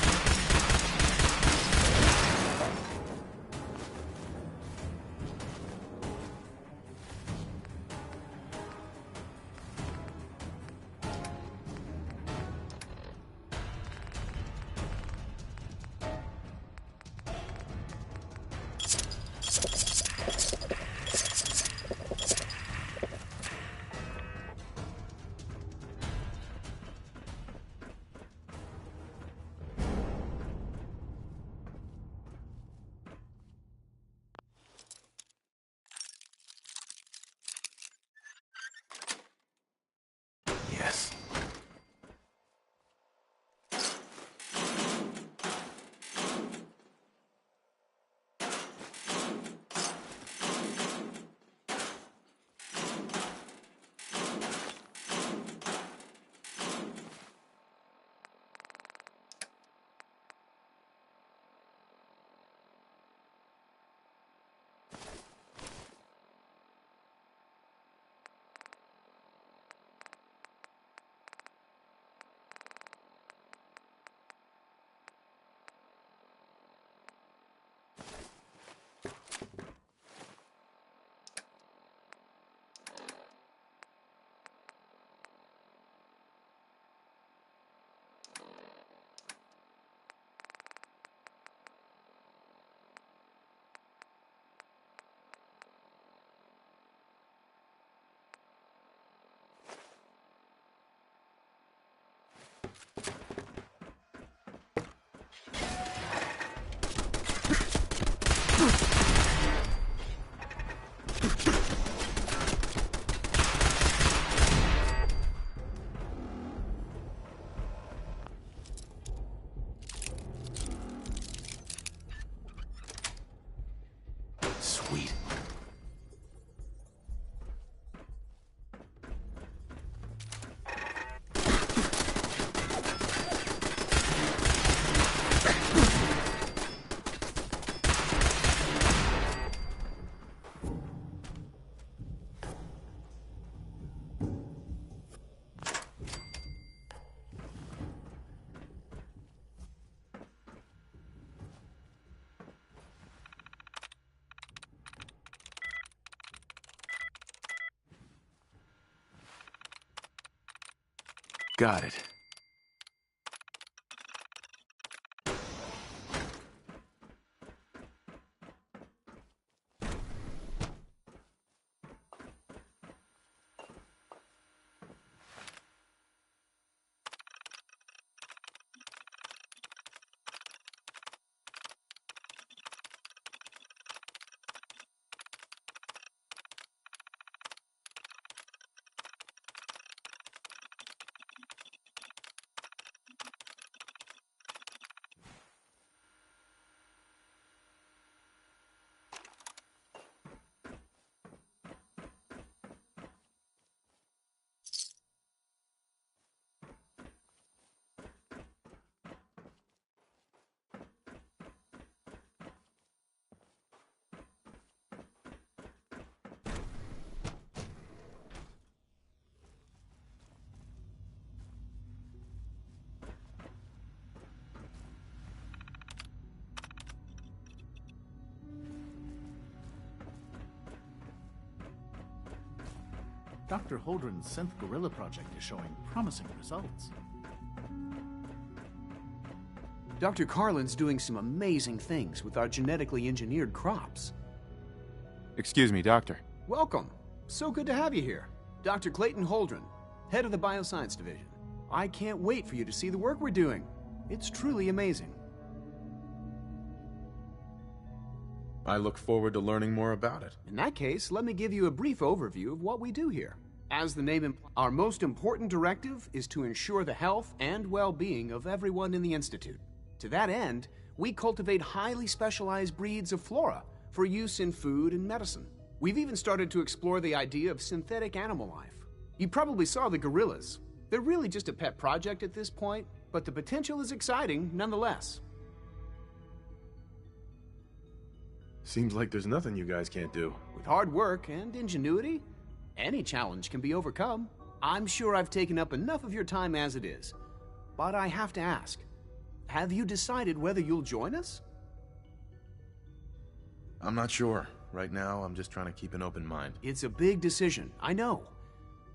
Got it. Dr. Holdren's Synth Gorilla project is showing promising results. Dr. Carlin's doing some amazing things with our genetically engineered crops. Excuse me, Doctor. Welcome. So good to have you here. Dr. Clayton Holdren, head of the Bioscience Division. I can't wait for you to see the work we're doing. It's truly amazing. I look forward to learning more about it. In that case, let me give you a brief overview of what we do here. As the name implies, our most important directive is to ensure the health and well-being of everyone in the Institute. To that end, we cultivate highly specialized breeds of flora for use in food and medicine. We've even started to explore the idea of synthetic animal life. You probably saw the gorillas. They're really just a pet project at this point, but the potential is exciting nonetheless. Seems like there's nothing you guys can't do. With hard work and ingenuity, any challenge can be overcome. I'm sure I've taken up enough of your time as it is. But I have to ask, have you decided whether you'll join us? I'm not sure. Right now, I'm just trying to keep an open mind. It's a big decision, I know.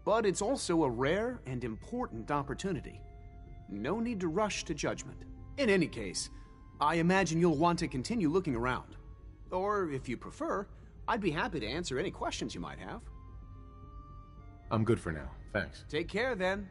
But it's also a rare and important opportunity. No need to rush to judgment. In any case, I imagine you'll want to continue looking around. Or, if you prefer, I'd be happy to answer any questions you might have. I'm good for now. Thanks. Take care, then.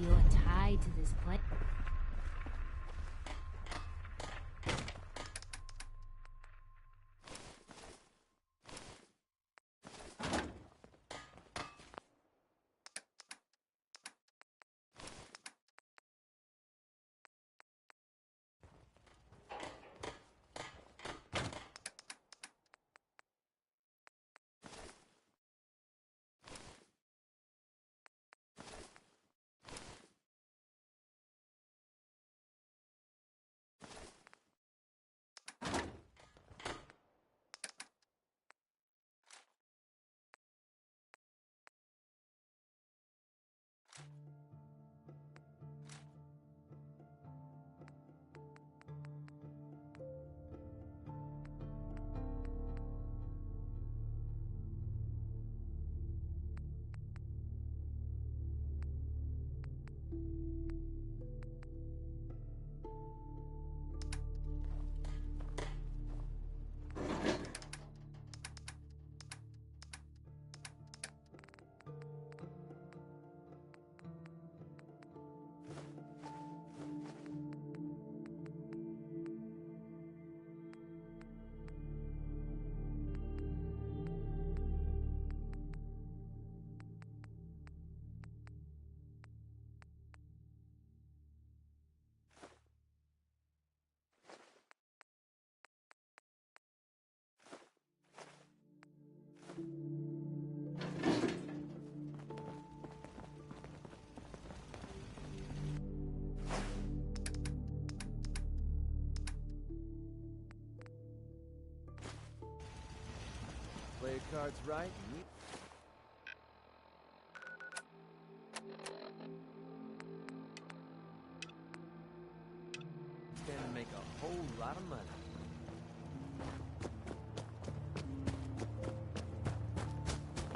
You're tied to this place. your cards right and you... Stand to make a whole lot of money.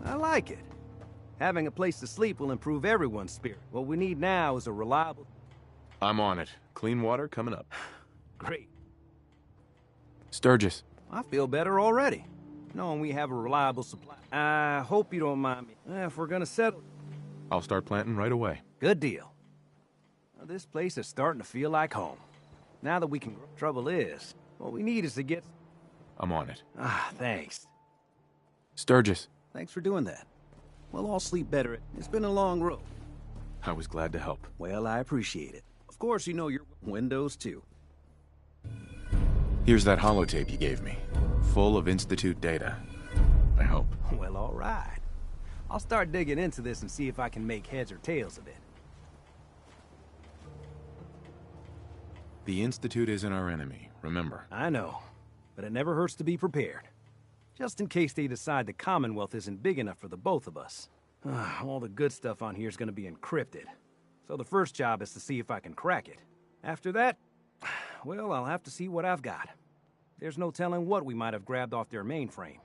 I like it. Having a place to sleep will improve everyone's spirit. What we need now is a reliable... I'm on it. Clean water coming up. Great. Sturgis. I feel better already, knowing we have a reliable supply. I hope you don't mind me. If we're gonna settle... I'll start planting right away. Good deal. Well, this place is starting to feel like home. Now that we can... Trouble is, what we need is to get... I'm on it. Thanks. Sturgis. Thanks for doing that. We'll all sleep better. It's been a long road. I was glad to help. Well, I appreciate it. Of course, you know your windows, too. Here's that holotape you gave me. Full of Institute data. I hope. Well, all right. I'll start digging into this and see if I can make heads or tails of it. The Institute isn't our enemy, remember. I know, but it never hurts to be prepared. Just in case they decide the Commonwealth isn't big enough for the both of us. All the good stuff on here is going to be encrypted. So the first job is to see if I can crack it. After that, well, I'll have to see what I've got. There's no telling what we might have grabbed off their mainframe.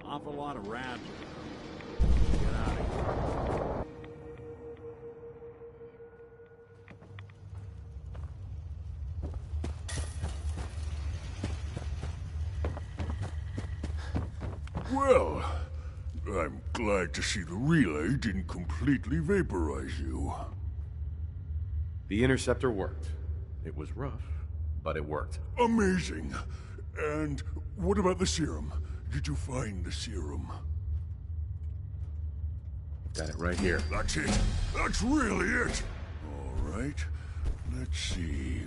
Awful lot of rats. Get out of here. Well, I'm glad to see the relay didn't completely vaporize you. The interceptor worked. It was rough, but it worked. Amazing. And what about the serum? Did you find the serum? Got it right here. That's it. That's really it. All right. Let's see.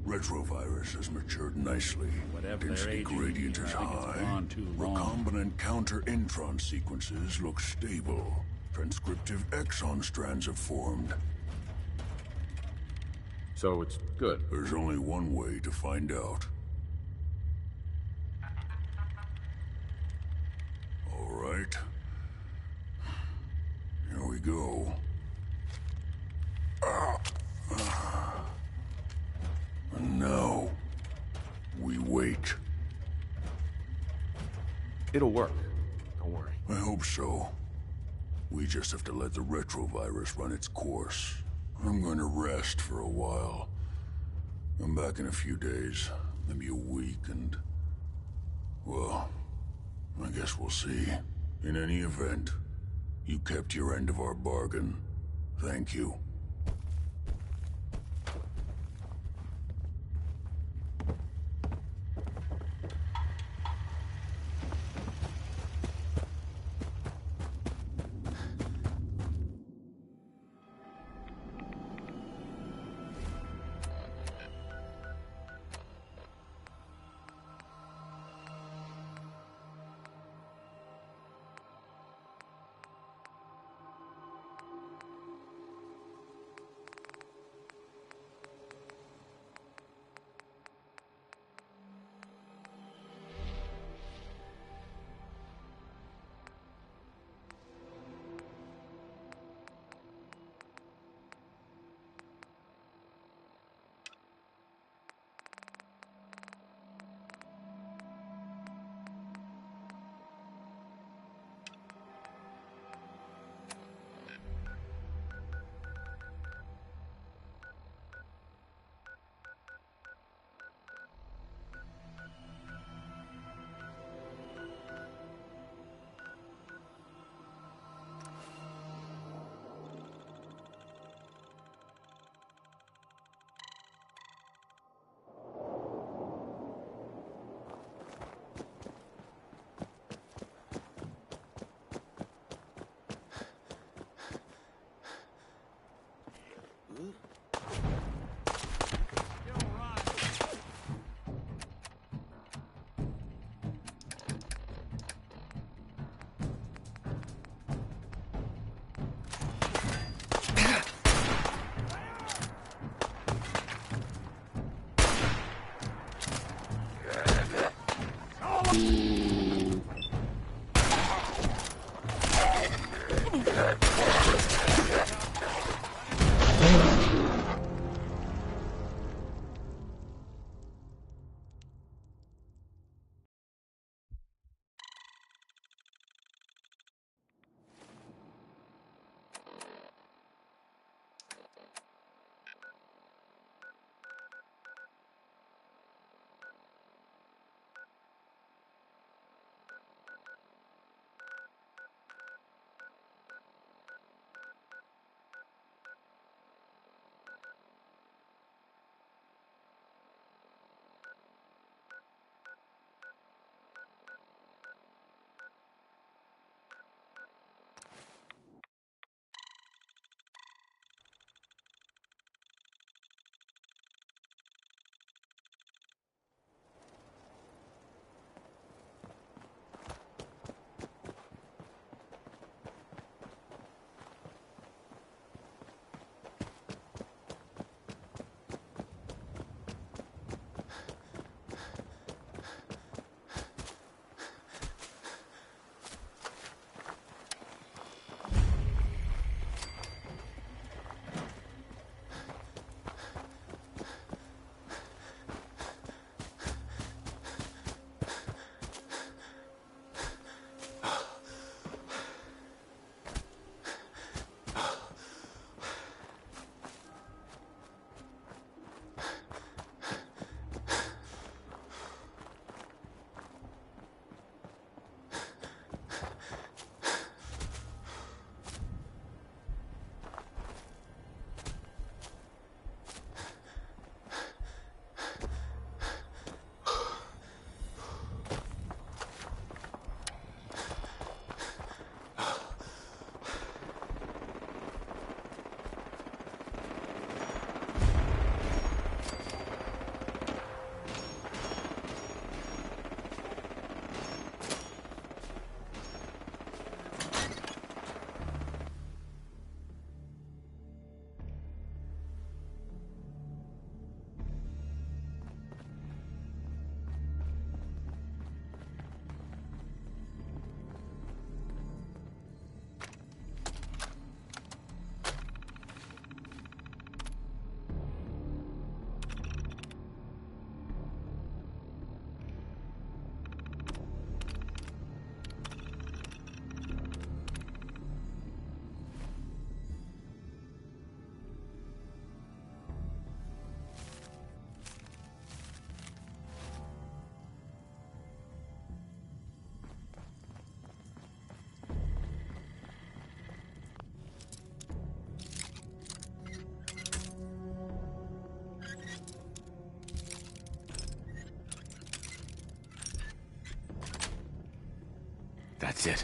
Retrovirus has matured nicely. Whatever their Density aging, gradient is I think it's high. gone too long. Recombinant counter-intron sequences look stable. Transcriptive exon strands have formed. So it's good. There's only one way to find out. All right. Here we go. And now, we wait. It'll work. Don't worry. I hope so. We just have to let the retrovirus run its course. I'm going to rest for a while. I'm back in a few days, maybe a week, and... well, I guess we'll see. In any event, you kept your end of our bargain. Thank you. That's it.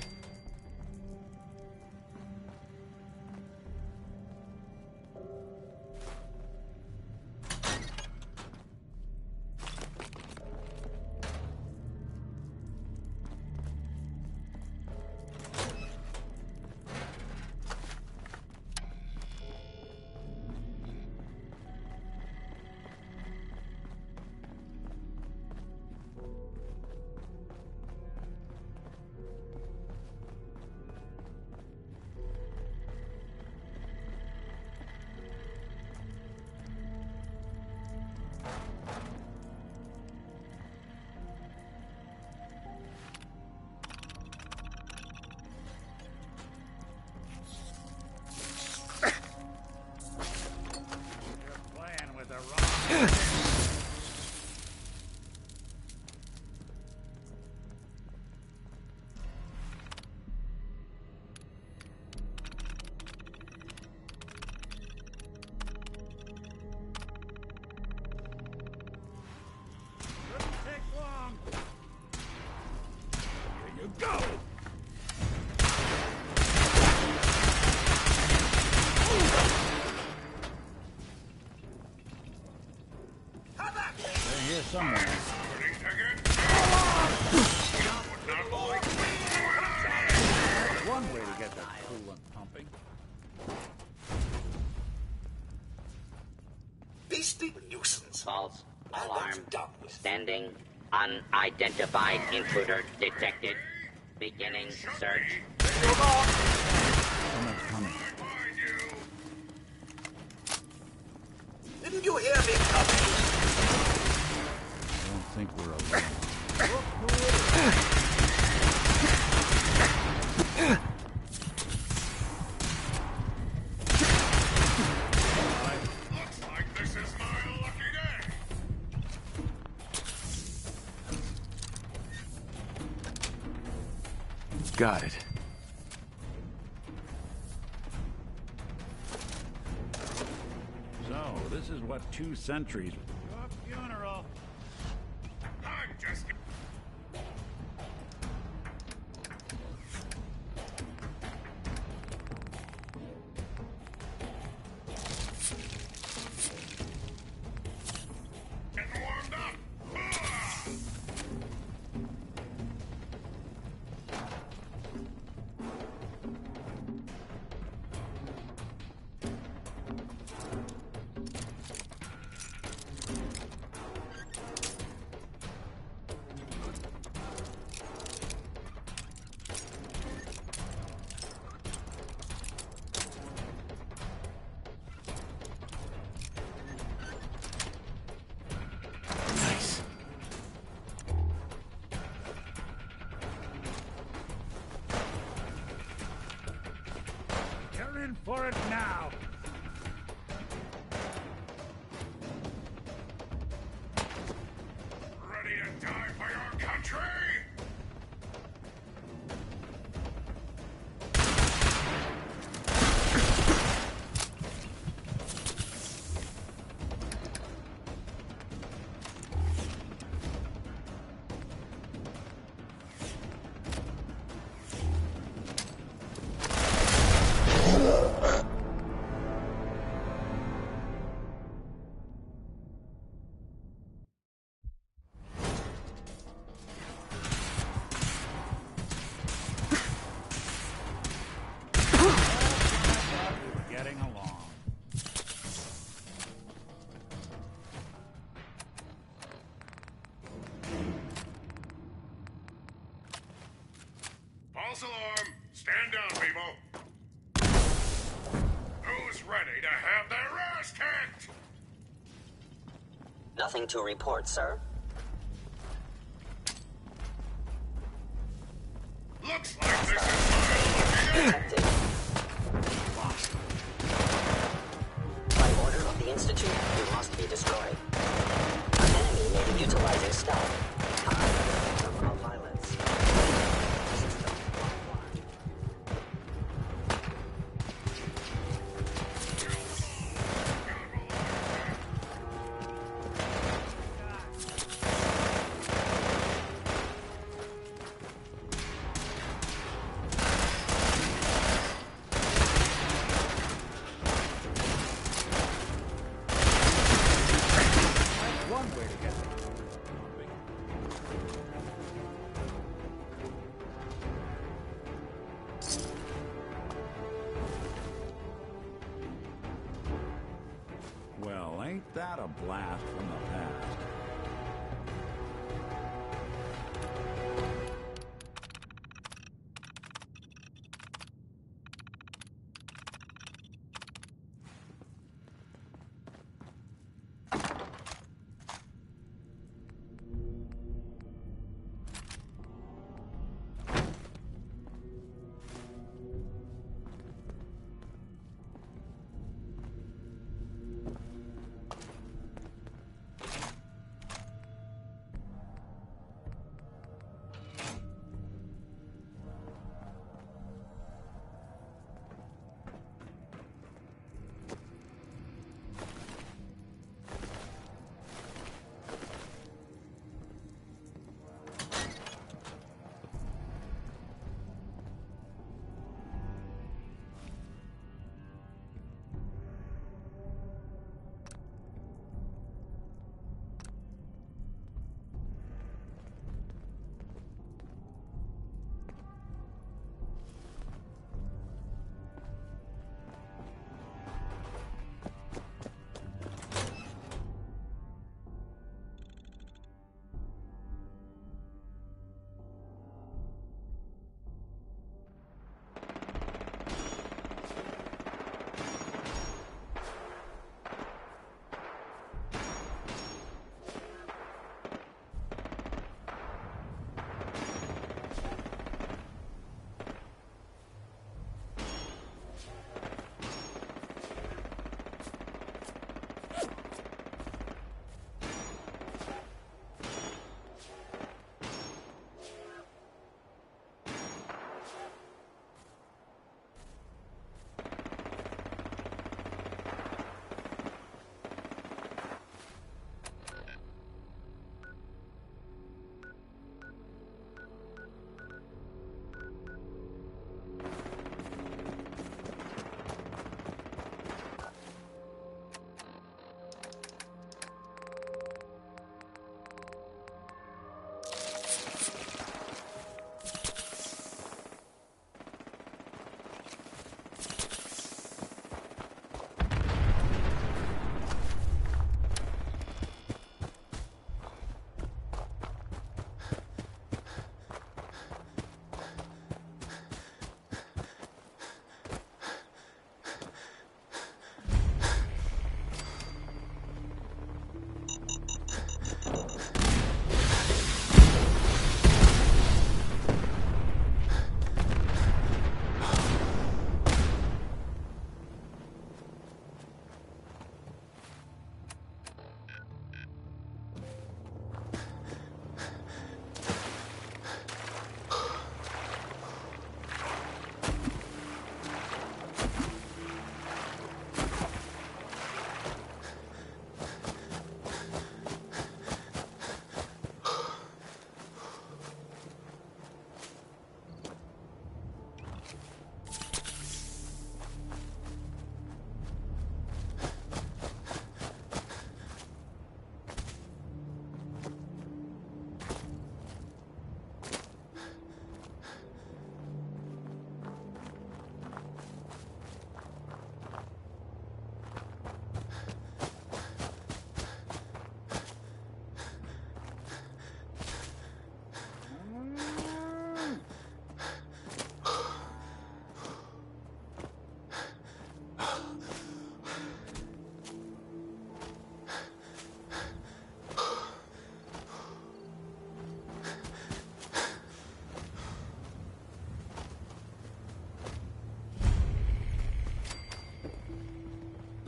Somewhere. One way to get that coolant pumping. Beastly nuisance. False alarm. Standing. Unidentified intruder detected. Beginning search. Come Got it. So, this is what 2 centuries... Your funeral. I'm just... Getting warmed up. Nice. You're in for it now. Ready to die for your country? We're getting along. False alarm. Stand down, people. Who's ready to have their ass kicked? Nothing to report, sir. Looks like this is my lucky day. By order of the Institute, you must be destroyed. An enemy may be utilizing stealth. High victim of violence. System offline. One way to get there. Well, ain't that a blast from the past?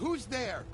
Who's there?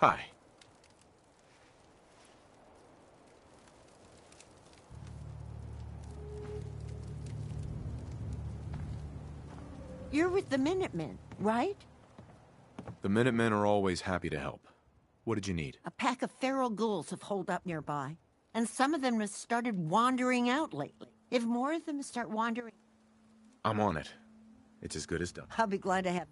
Hi. You're with the Minutemen, right? The Minutemen are always happy to help. What did you need? A pack of feral ghouls have holed up nearby, and some of them have started wandering out lately. If more of them start wandering... I'm on it. It's as good as done. I'll be glad to have...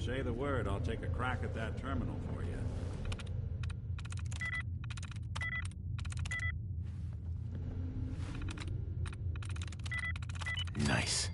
Say the word, I'll take a crack at that terminal for you. Nice.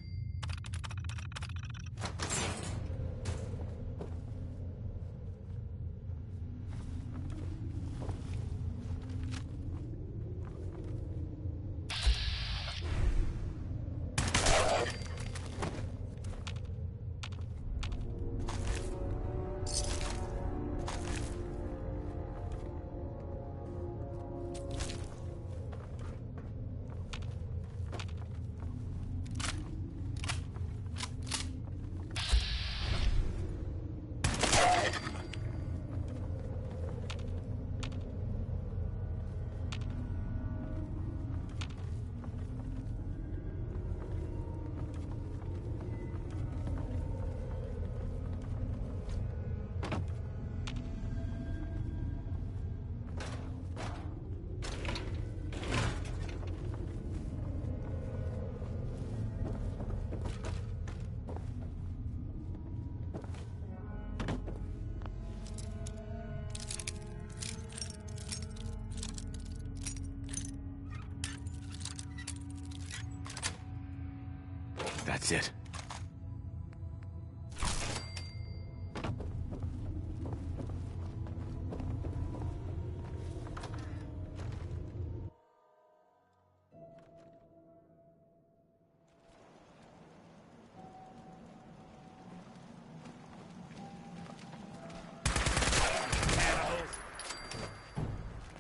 That's it.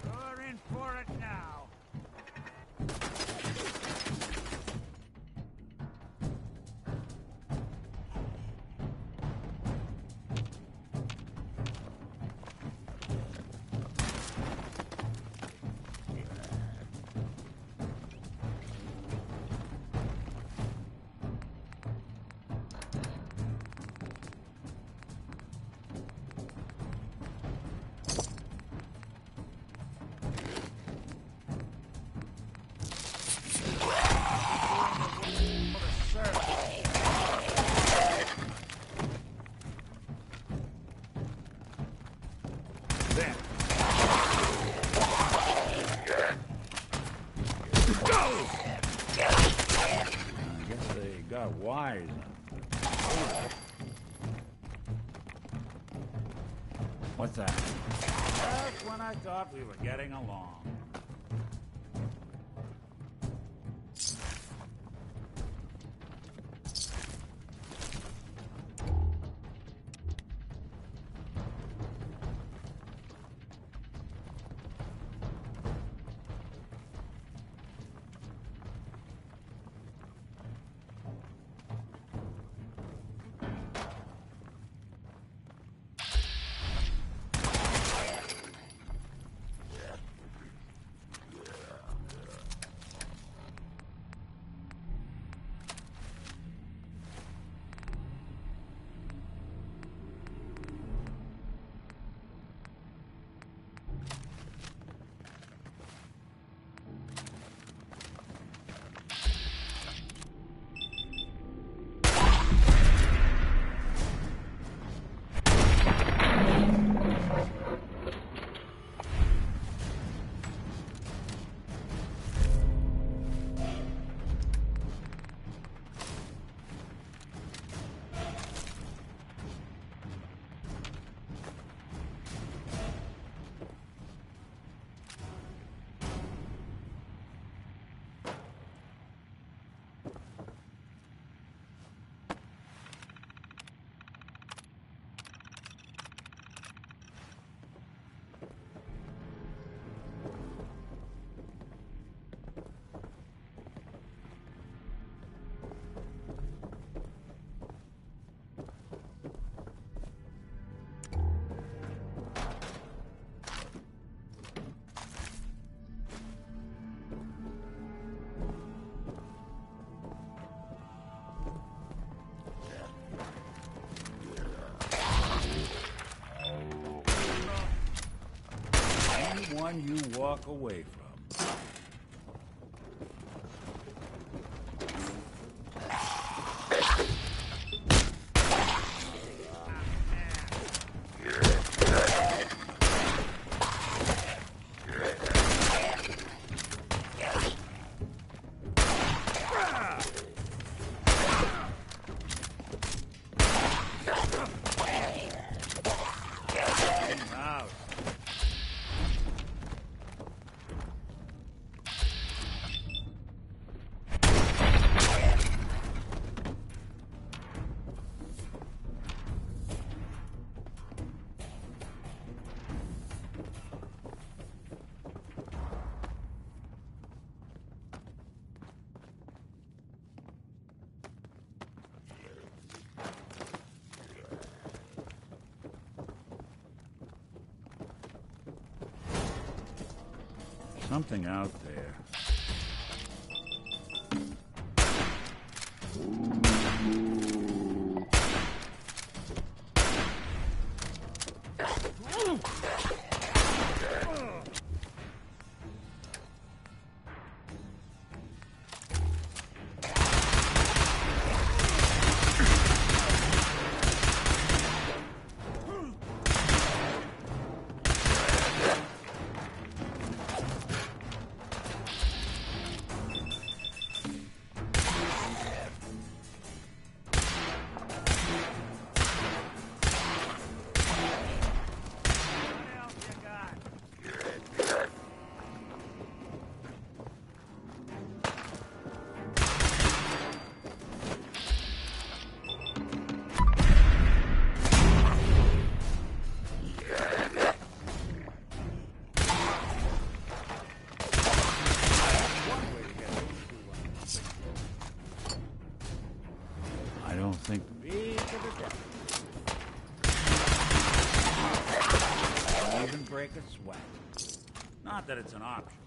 You're in for it now. Wise. What's that? Just when I thought we were getting along. one you walk away from. Something out there. Break a sweat. Not that it's an option.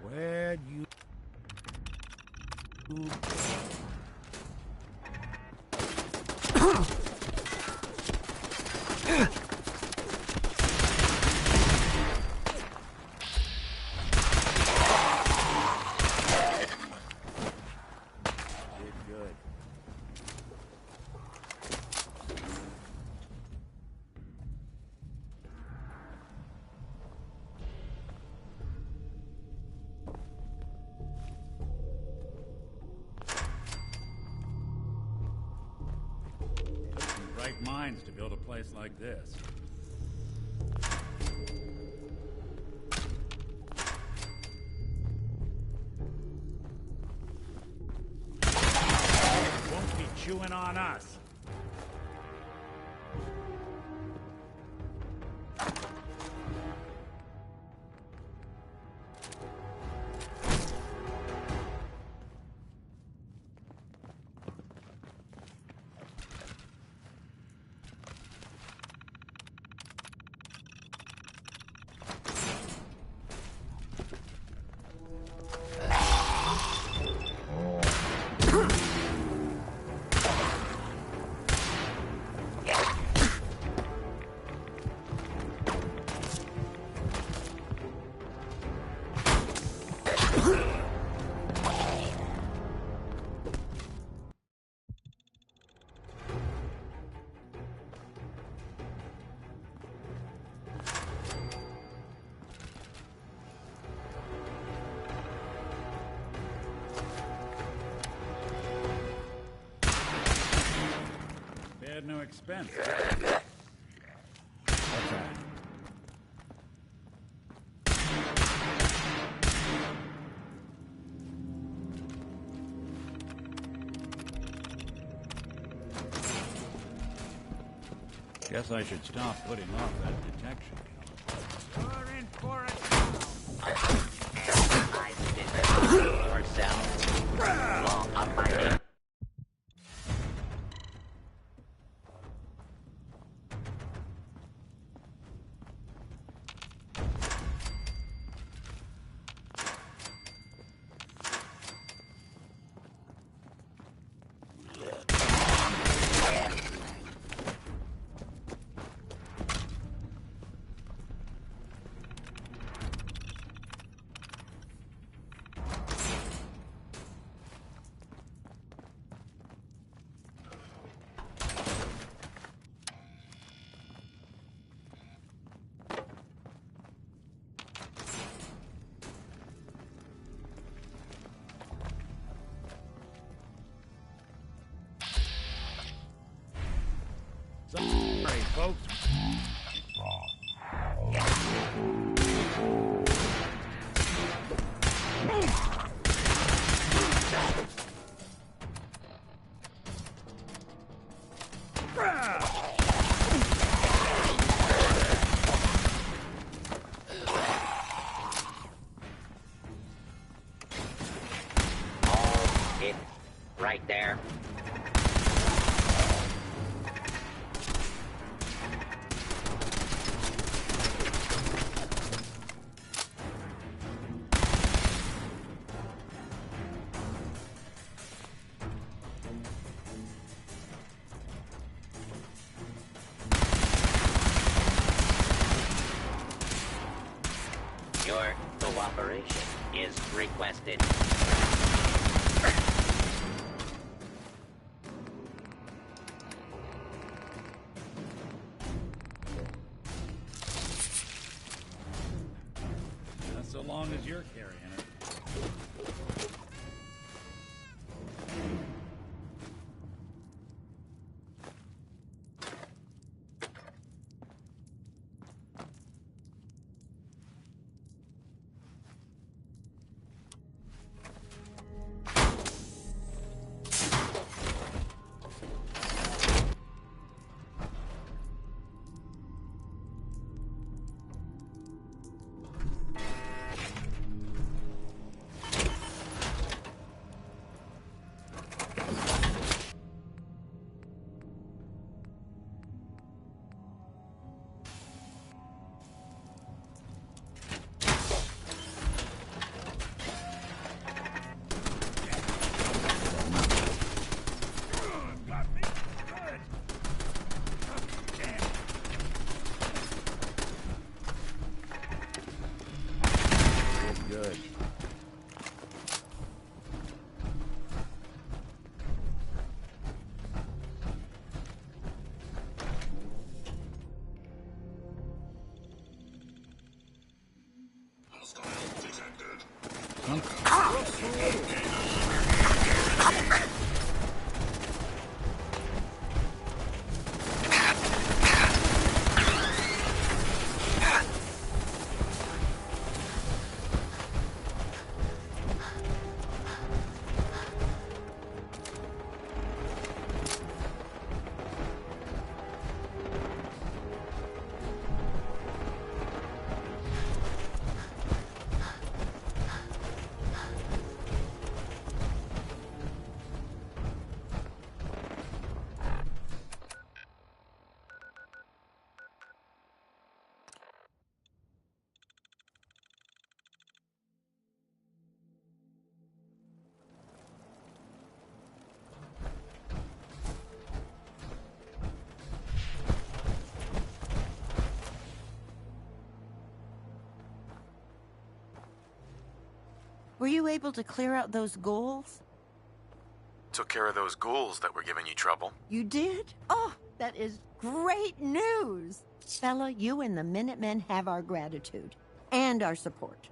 Where'd you... Right minds to build a place like this. Won't be chewing on us. expense. Guess I should stop putting off that detection. You're in for it now. Yourself. Law of my name. Sorry, folks. It right there. Your cooperation is requested. Not so long as you're carrying it. Good. Were you able to clear out those ghouls? Took care of those ghouls that were giving you trouble. You did? Oh, that is great news! Fella, you and the Minutemen have our gratitude. And our support.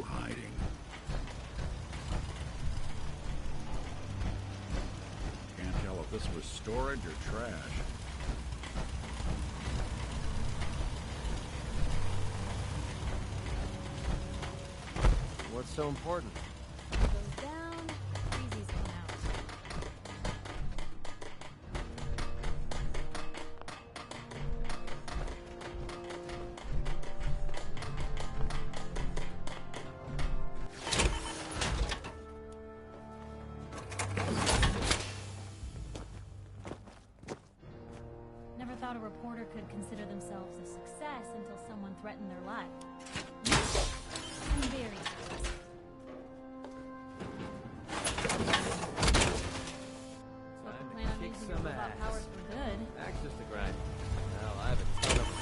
hiding? Can't tell if this was storage or trash. What's so important? Goes down, Breezy's come out. Never thought a reporter could consider themselves a success until someone threatened their life. I'm very impressed. So if you plan on using your robot powers for good. Access to grind. Hell, I have a ton of them.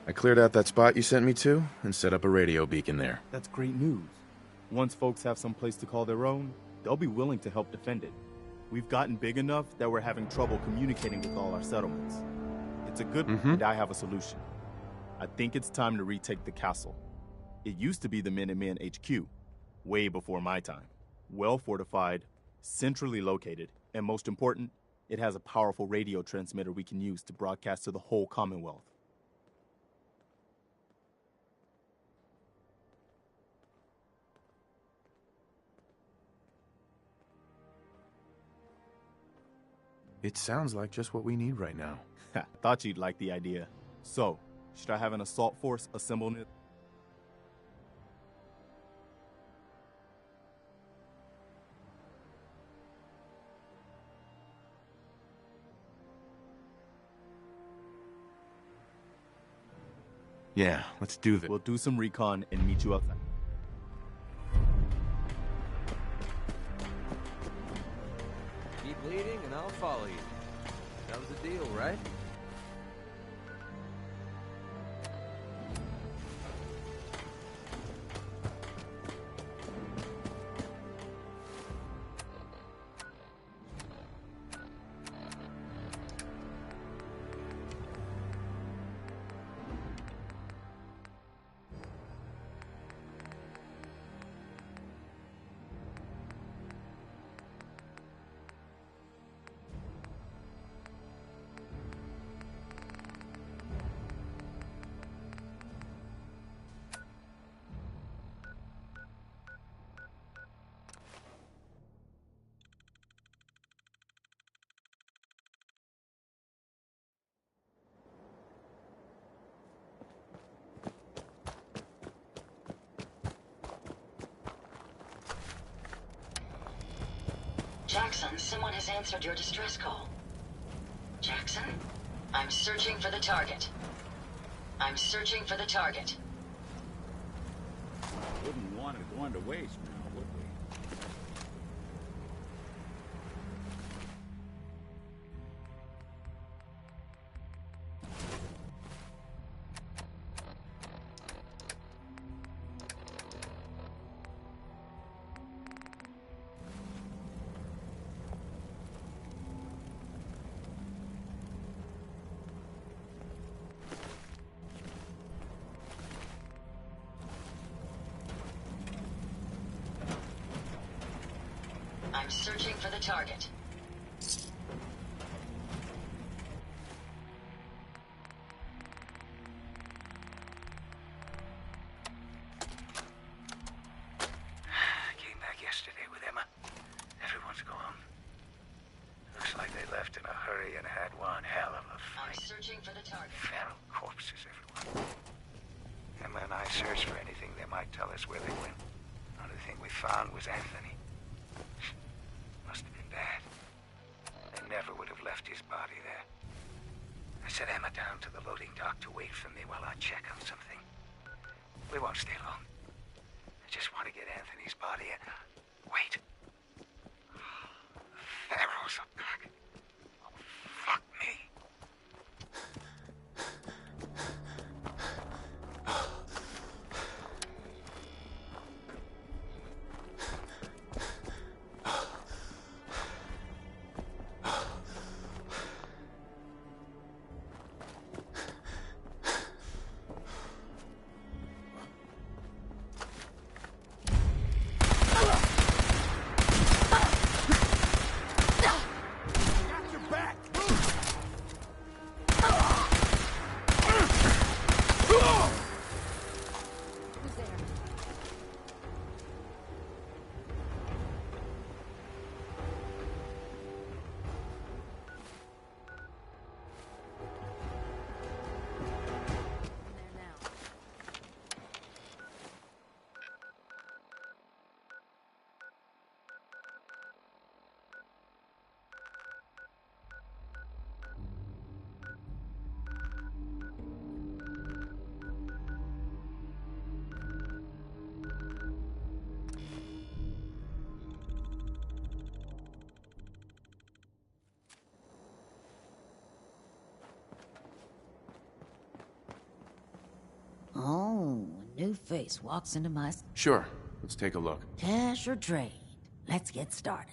I cleared out that spot you sent me to and set up a radio beacon there. That's great news. Once folks have some place to call their own, they'll be willing to help defend it. We've gotten big enough that we're having trouble communicating with all our settlements. It's a good and I have a solution. I think it's time to retake the castle. It used to be the Minutemen HQ, way before my time. Well fortified, centrally located, and most important, it has a powerful radio transmitter we can use to broadcast to the whole Commonwealth. It sounds like just what we need right now. Thought you'd like the idea. So, should I have an assault force assemble it? Yeah, let's do this. We'll do some recon and meet you outside. Keep leading and I'll follow you. That was the deal, right? Jackson, someone has answered your distress call. Jackson? I'm searching for the target. I'm searching for the target. Wouldn't want it going to waste now, would we? I'm searching for the target. Came back yesterday with Emma. Everyone's gone. Looks like they left in a hurry and had one hell of a fight. I'm searching for the target. Feral corpses, everyone. Emma and I searched for anything that might tell us where they went. The only thing we found was Anthony. Must have been bad. They never would have left his body there. I set Emma down to the loading dock to wait for me while I check on something. We won't stay long. I just want to get Anthony's body and... Wait. The Pharaohs are back. Oh, fuck me. face walks into my... Sure. Let's take a look. Cash or trade? Let's get started.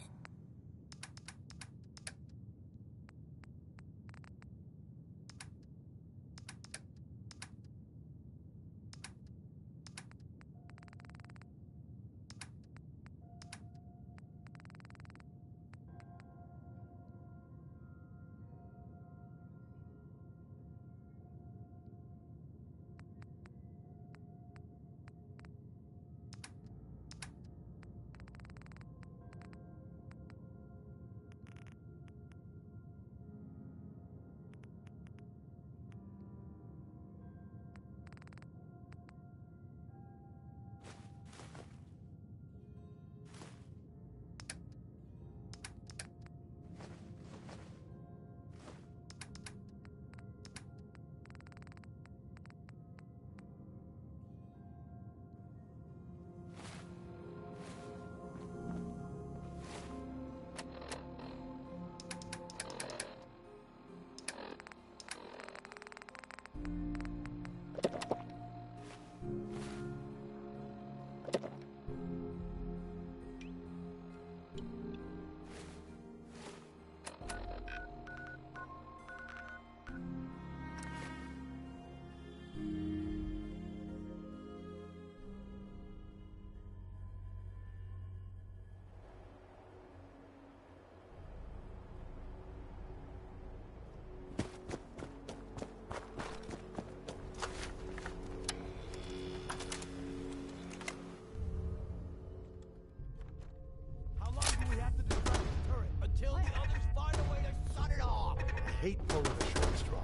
Hate pulling a short straw.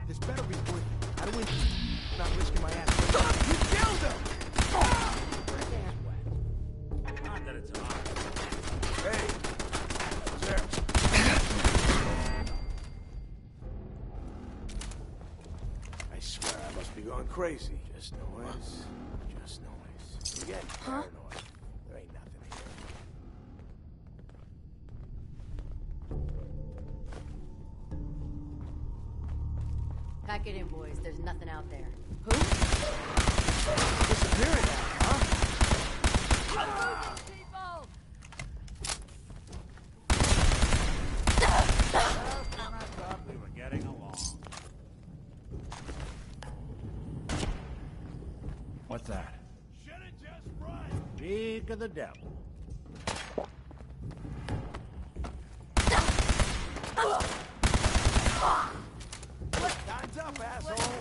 This better be worth it. I don't want not risking my ass. Stop! You killed him! Not that it's hard. Hey, sir. I swear I must be going crazy. Just noise. Just noise. You're getting paranoid. There ain't nothing here. Pack it in, boys. There's nothing out there. Who? Disappearing now, huh? We were getting along. What's that? Should've just run. Speak of the devil. Time's up, asshole.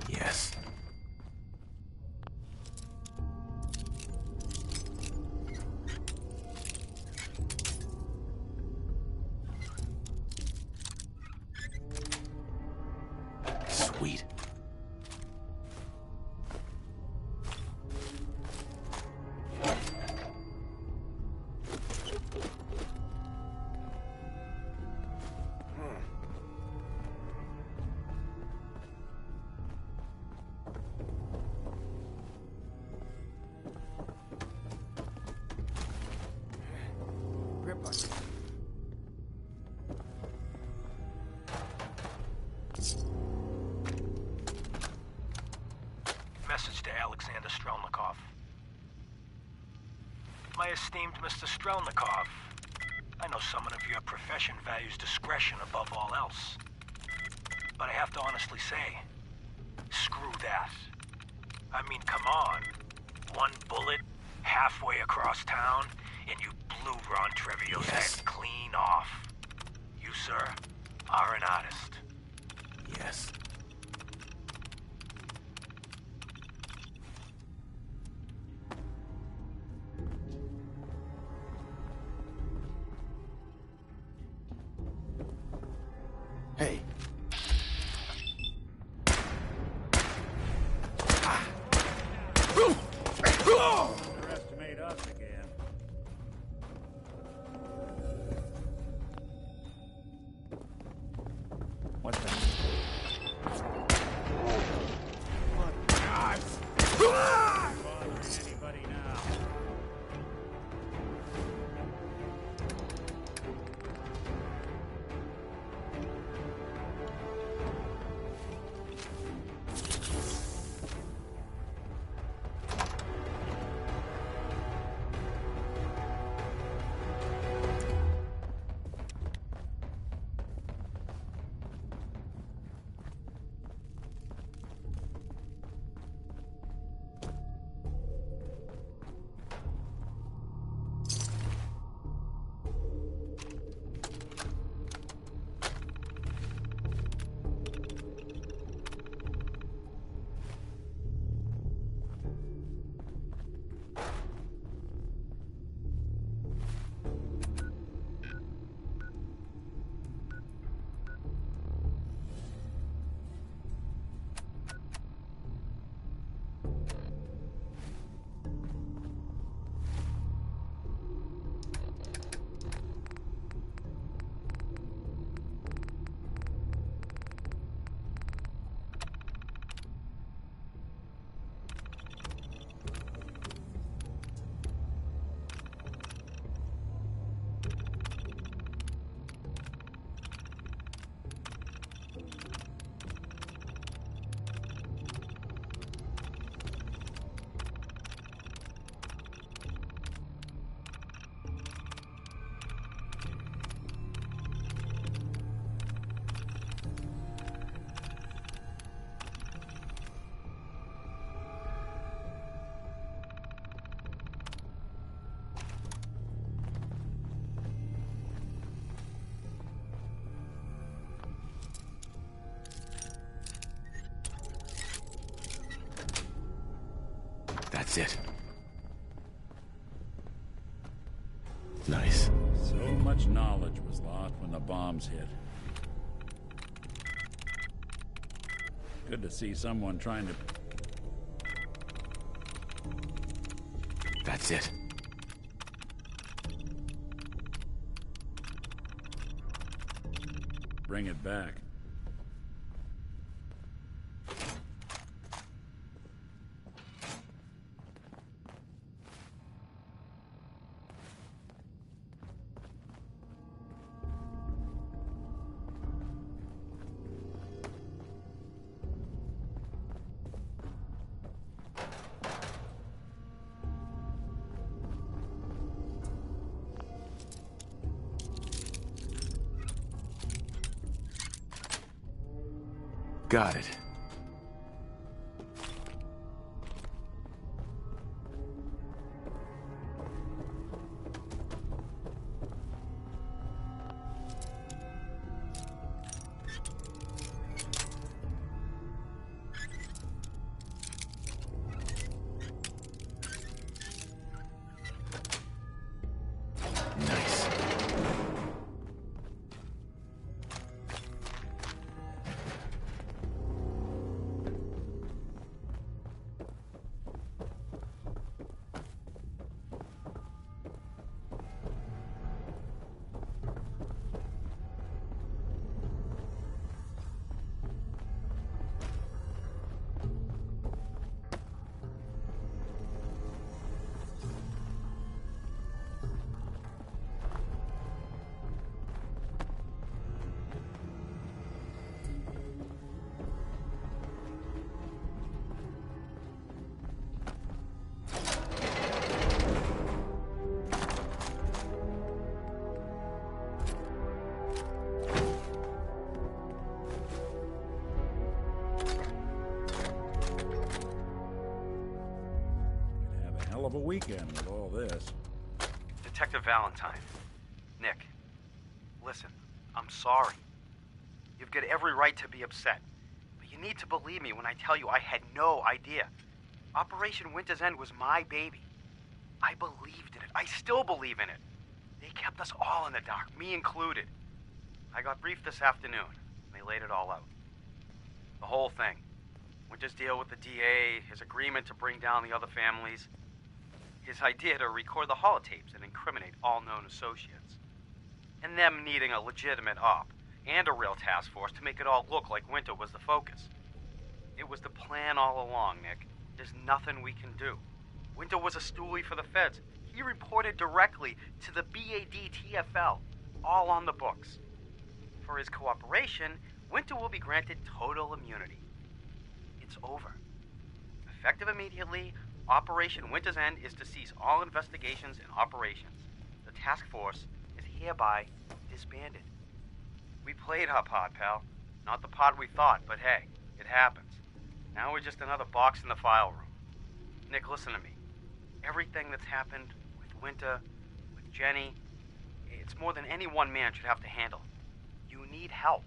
Yes. Sweet. Message to Alexander Strelnikov. My esteemed Mr. Strelnikov, I know someone of your profession values discretion above all else. But I have to honestly say, screw that. I mean, come on. One bullet, halfway across town, and you blew Ron Treviot's head clean off. You, sir, are an artist. Yes. Hey. Underestimate us again. What's that? Bothering anybody now? That's it. Nice. So much knowledge was lost when the bombs hit. Good to see someone trying to... That's it. bring it back. Got it. of a weekend with all this. Detective Valentine. Nick. Listen, I'm sorry. You've got every right to be upset. But you need to believe me when I tell you I had no idea. Operation Winter's End was my baby. I believed in it. I still believe in it. They kept us all in the dark, me included. I got briefed this afternoon. They laid it all out. The whole thing. Winter's deal with the DA, his agreement to bring down the other families, his idea to record the holotapes and incriminate all known associates, and them needing a legitimate op and a real task force to make it all look like Winter was the focus. It was the plan all along, Nick. There's nothing we can do. Winter was a stoolie for the feds. He reported directly to the BADTFL, all on the books. For his cooperation, Winter will be granted total immunity. It's over. Effective immediately, Operation Winter's End is to cease all investigations and operations. The task force is hereby disbanded. We played our part, pal. Not the part we thought, but hey, it happens. Now we're just another box in the file room. Nick, listen to me. Everything that's happened with Winter, with Jenny, it's more than any one man should have to handle. You need help.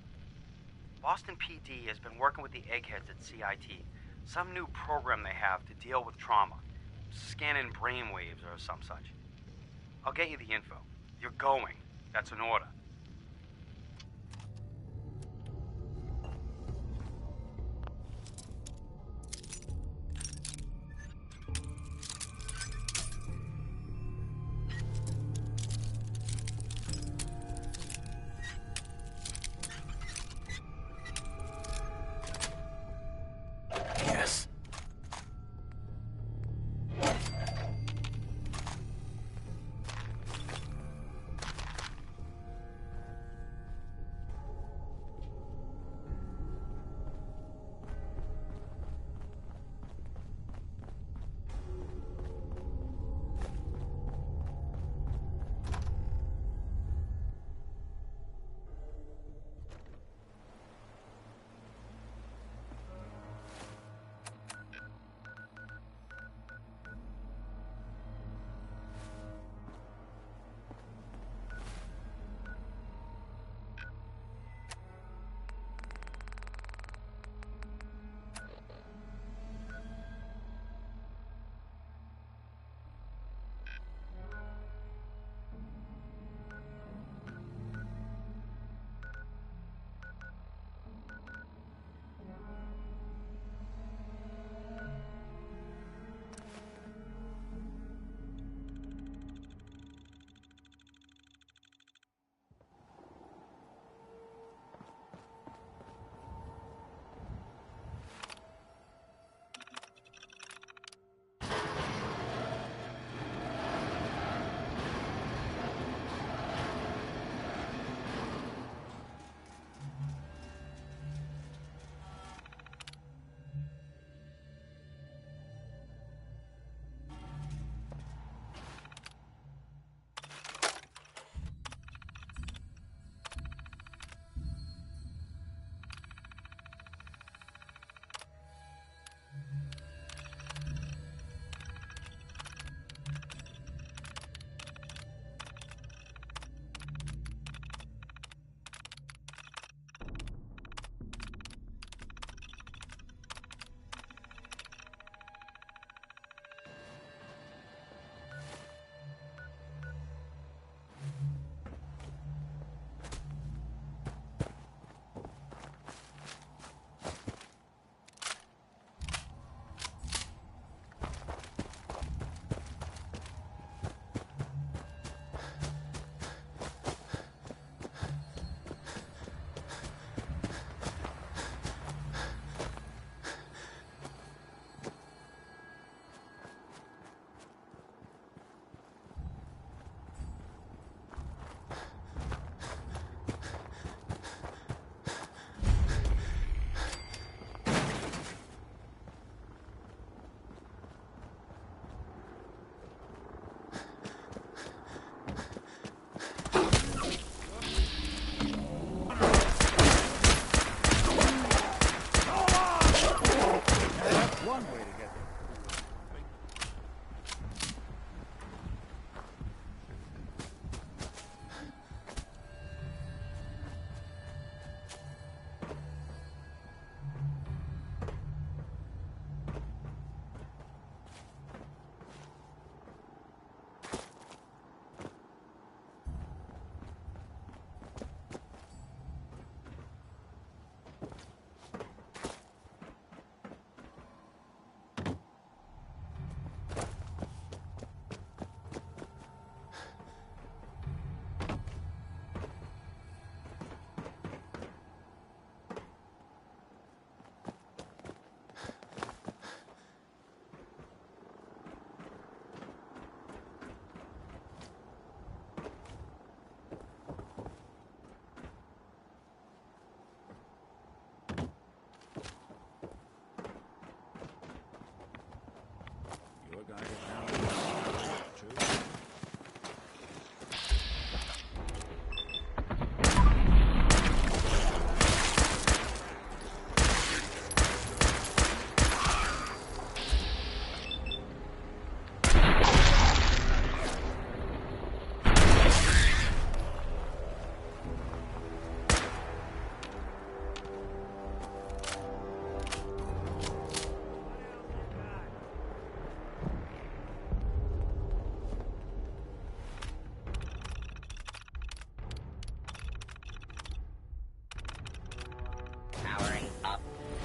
Boston PD has been working with the eggheads at CIT. Some new program they have to deal with trauma. Scanning brainwaves or some such. I'll get you the info. You're going. That's an order. Yes.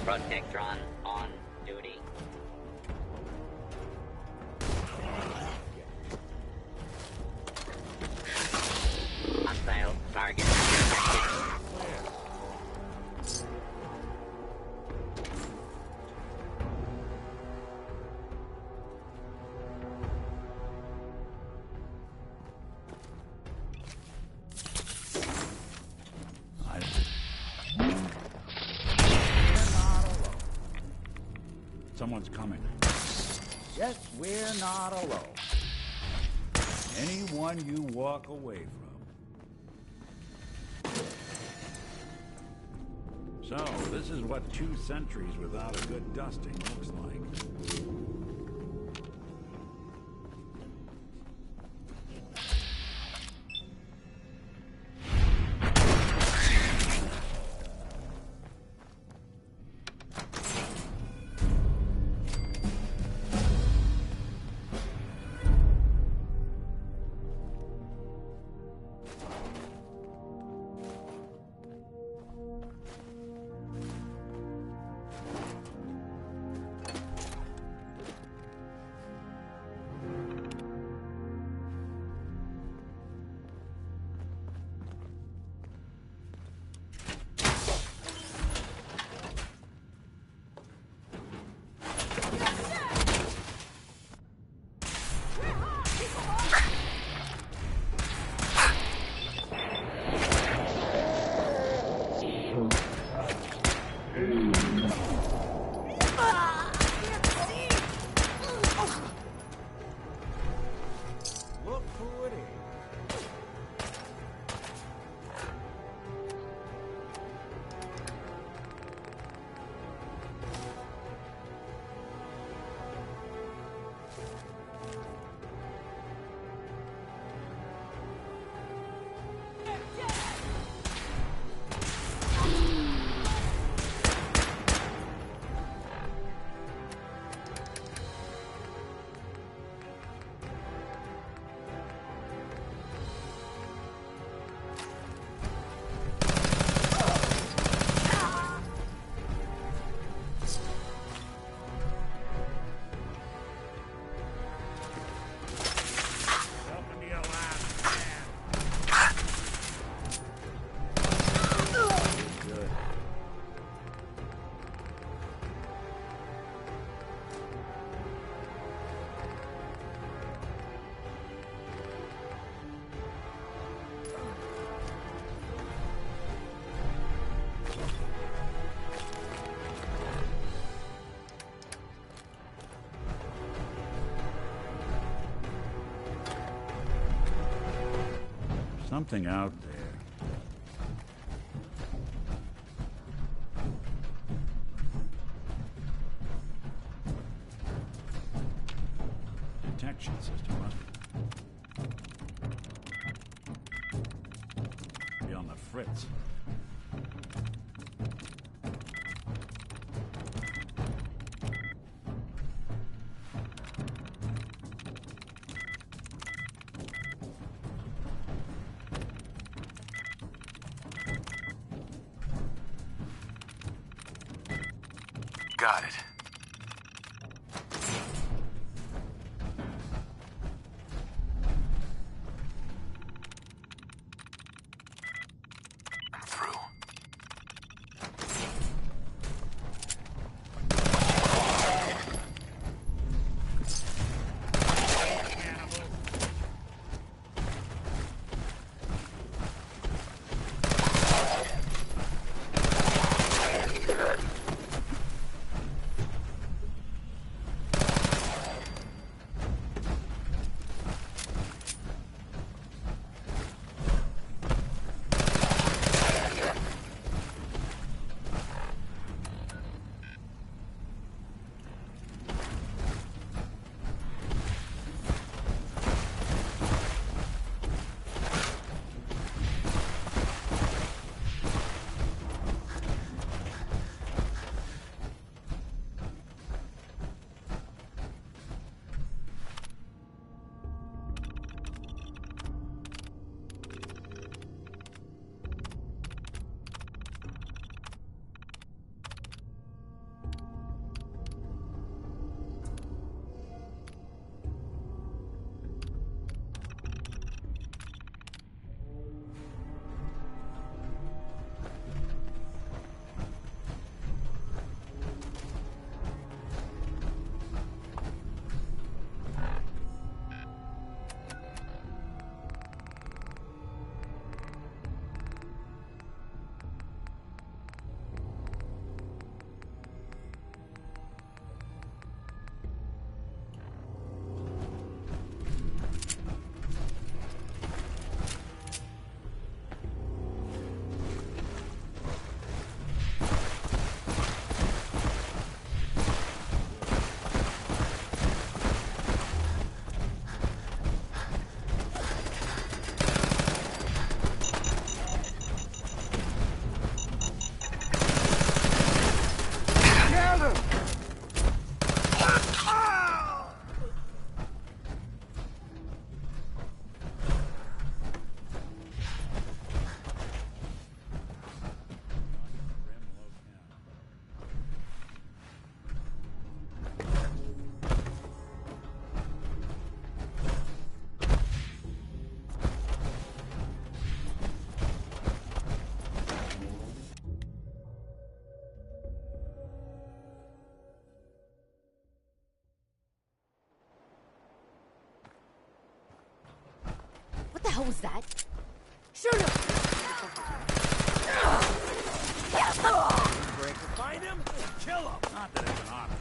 Protectron on duty. Hostile target detected. Someone's coming. Yes, we're not alone. Anyone you walk away from. So, this is what 2 centuries without a good dusting looks like. Something out there. Detection system must be on the fritz. Got it. I'm through. hell was that? Shoot him! Find him, kill him. Not that it's an honor.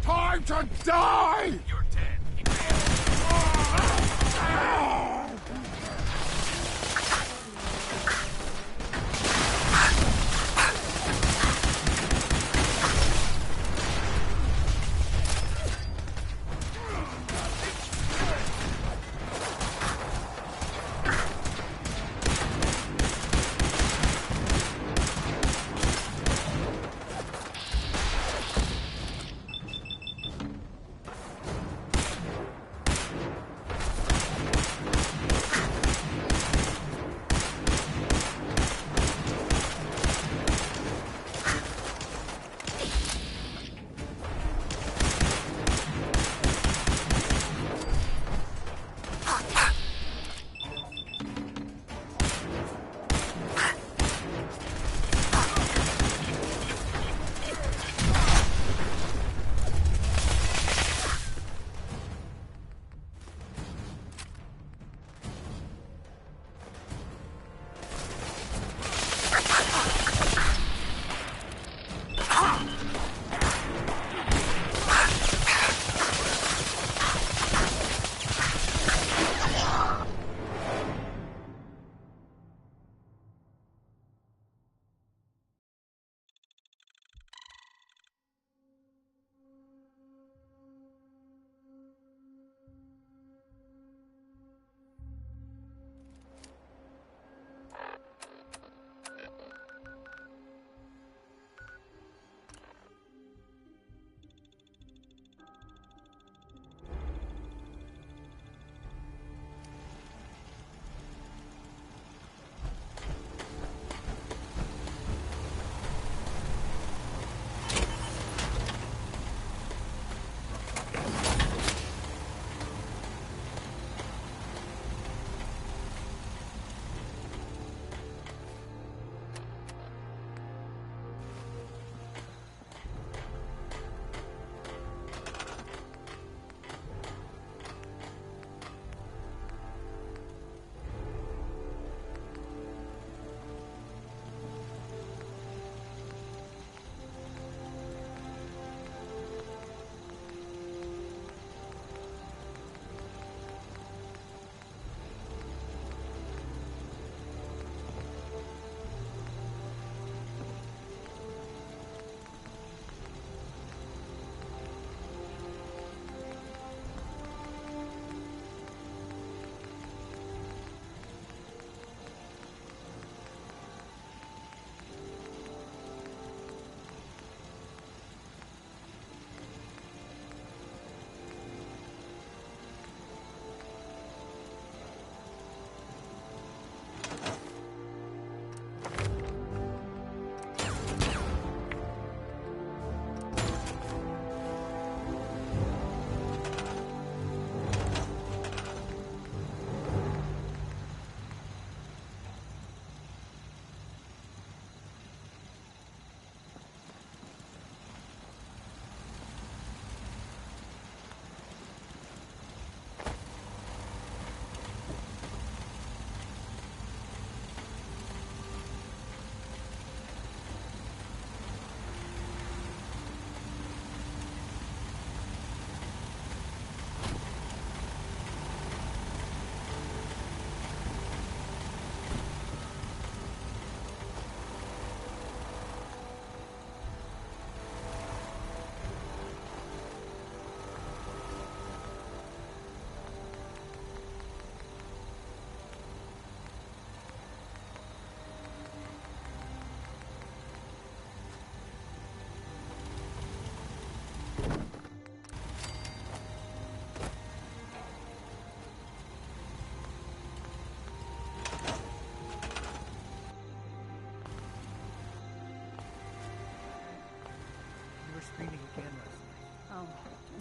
Time to die! You're dead.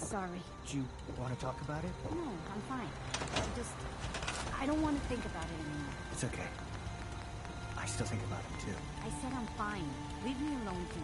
sorry. Do you want to talk about it? No, I'm fine. I don't want to think about it anymore. It's okay. I still think about it, too. I said I'm fine. Leave me alone, dude.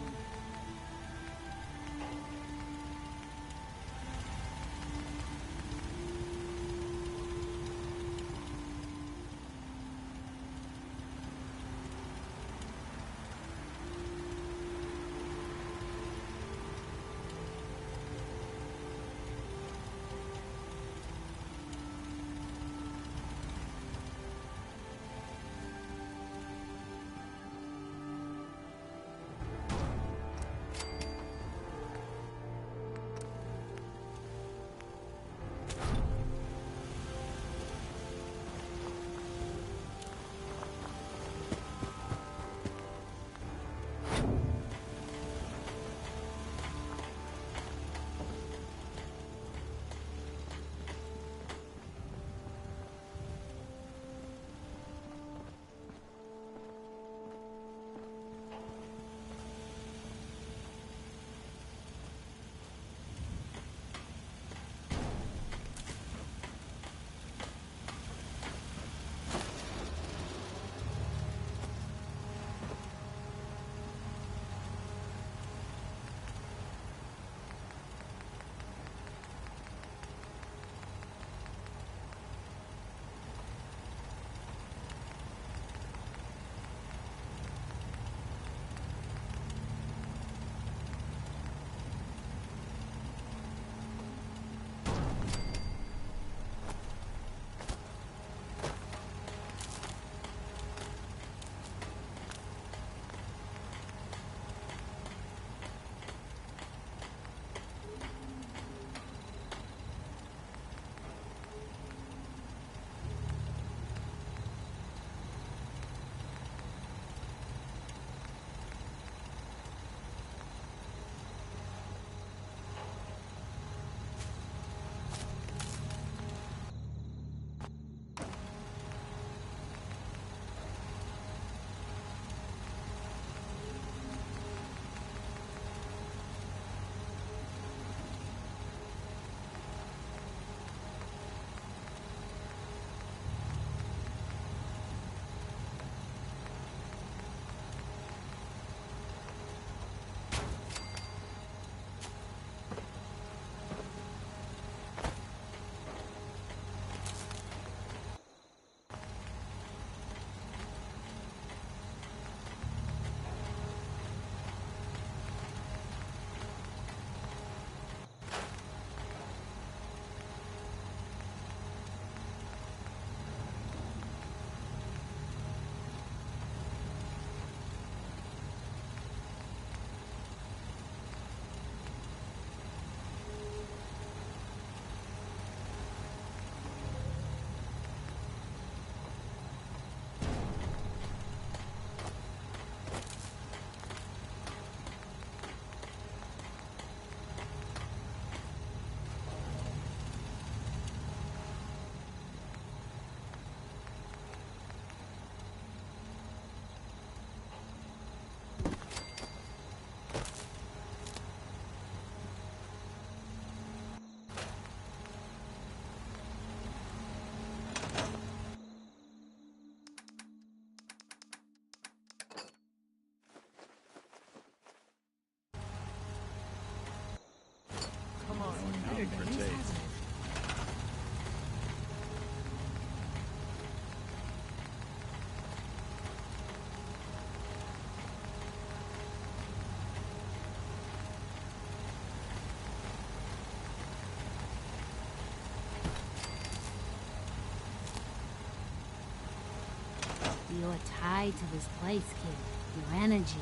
You're tied to this place, kid. Your energy.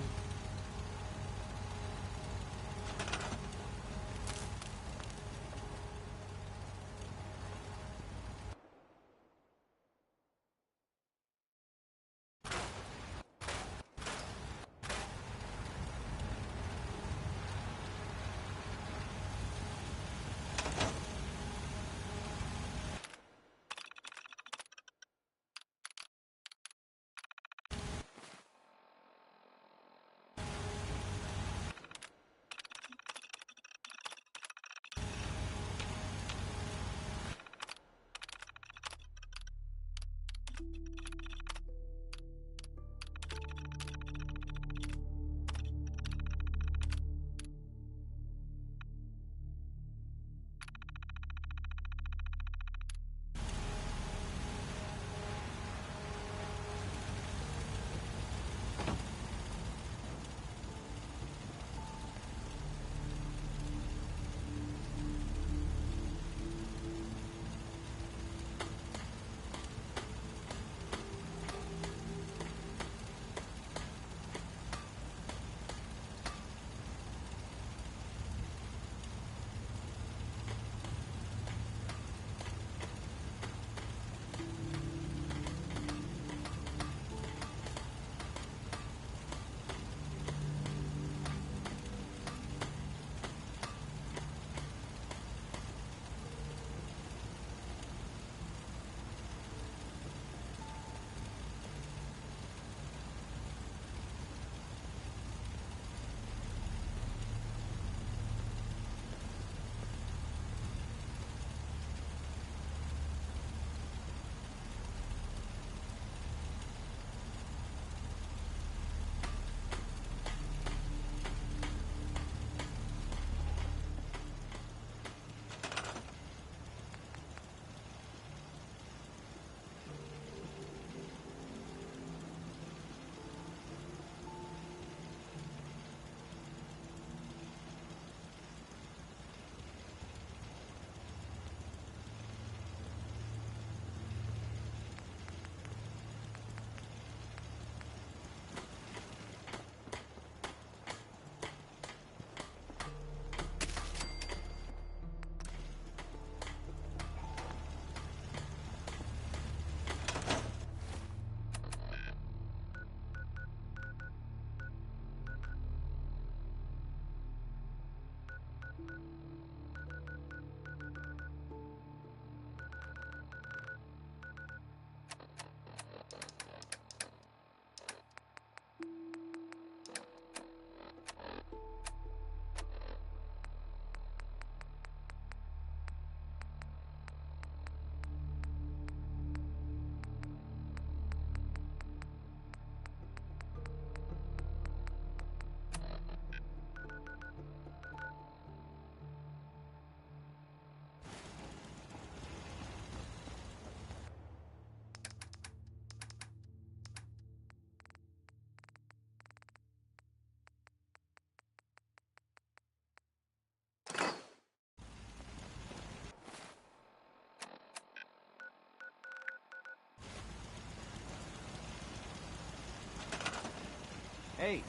Hey,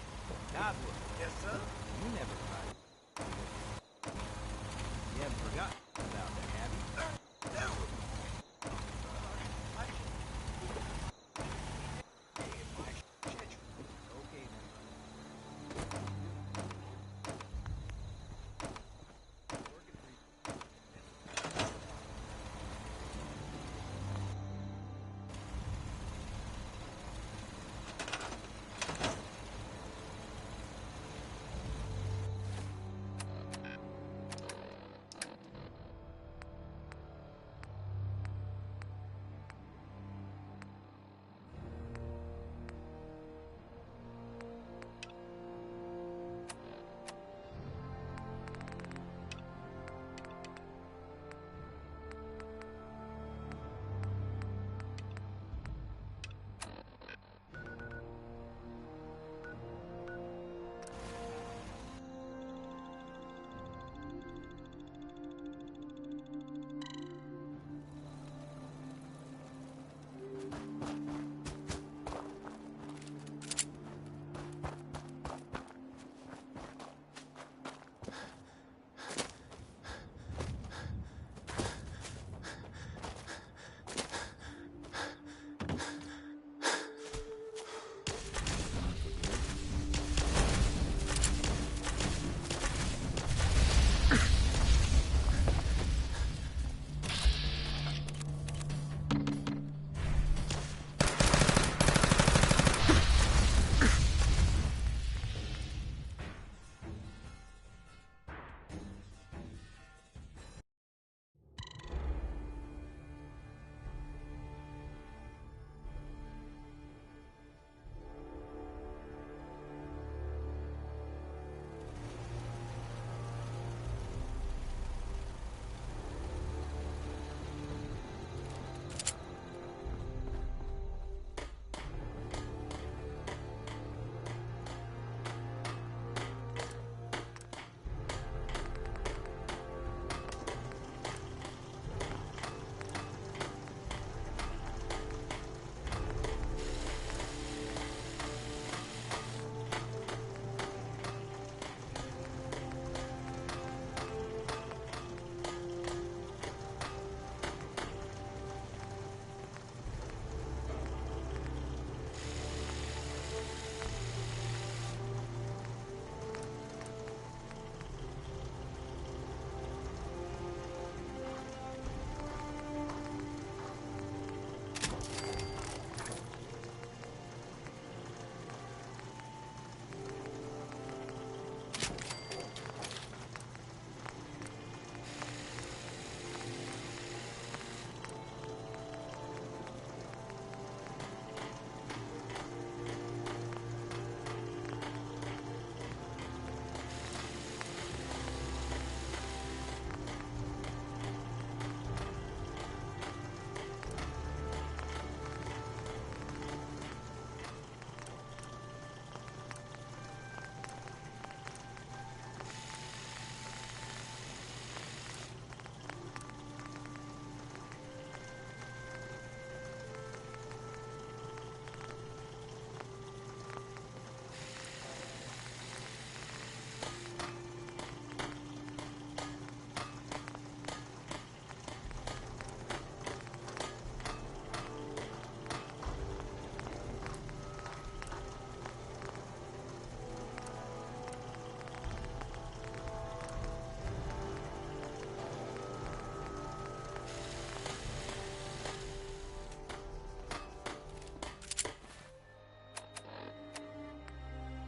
Godwood. Yes, sir? You never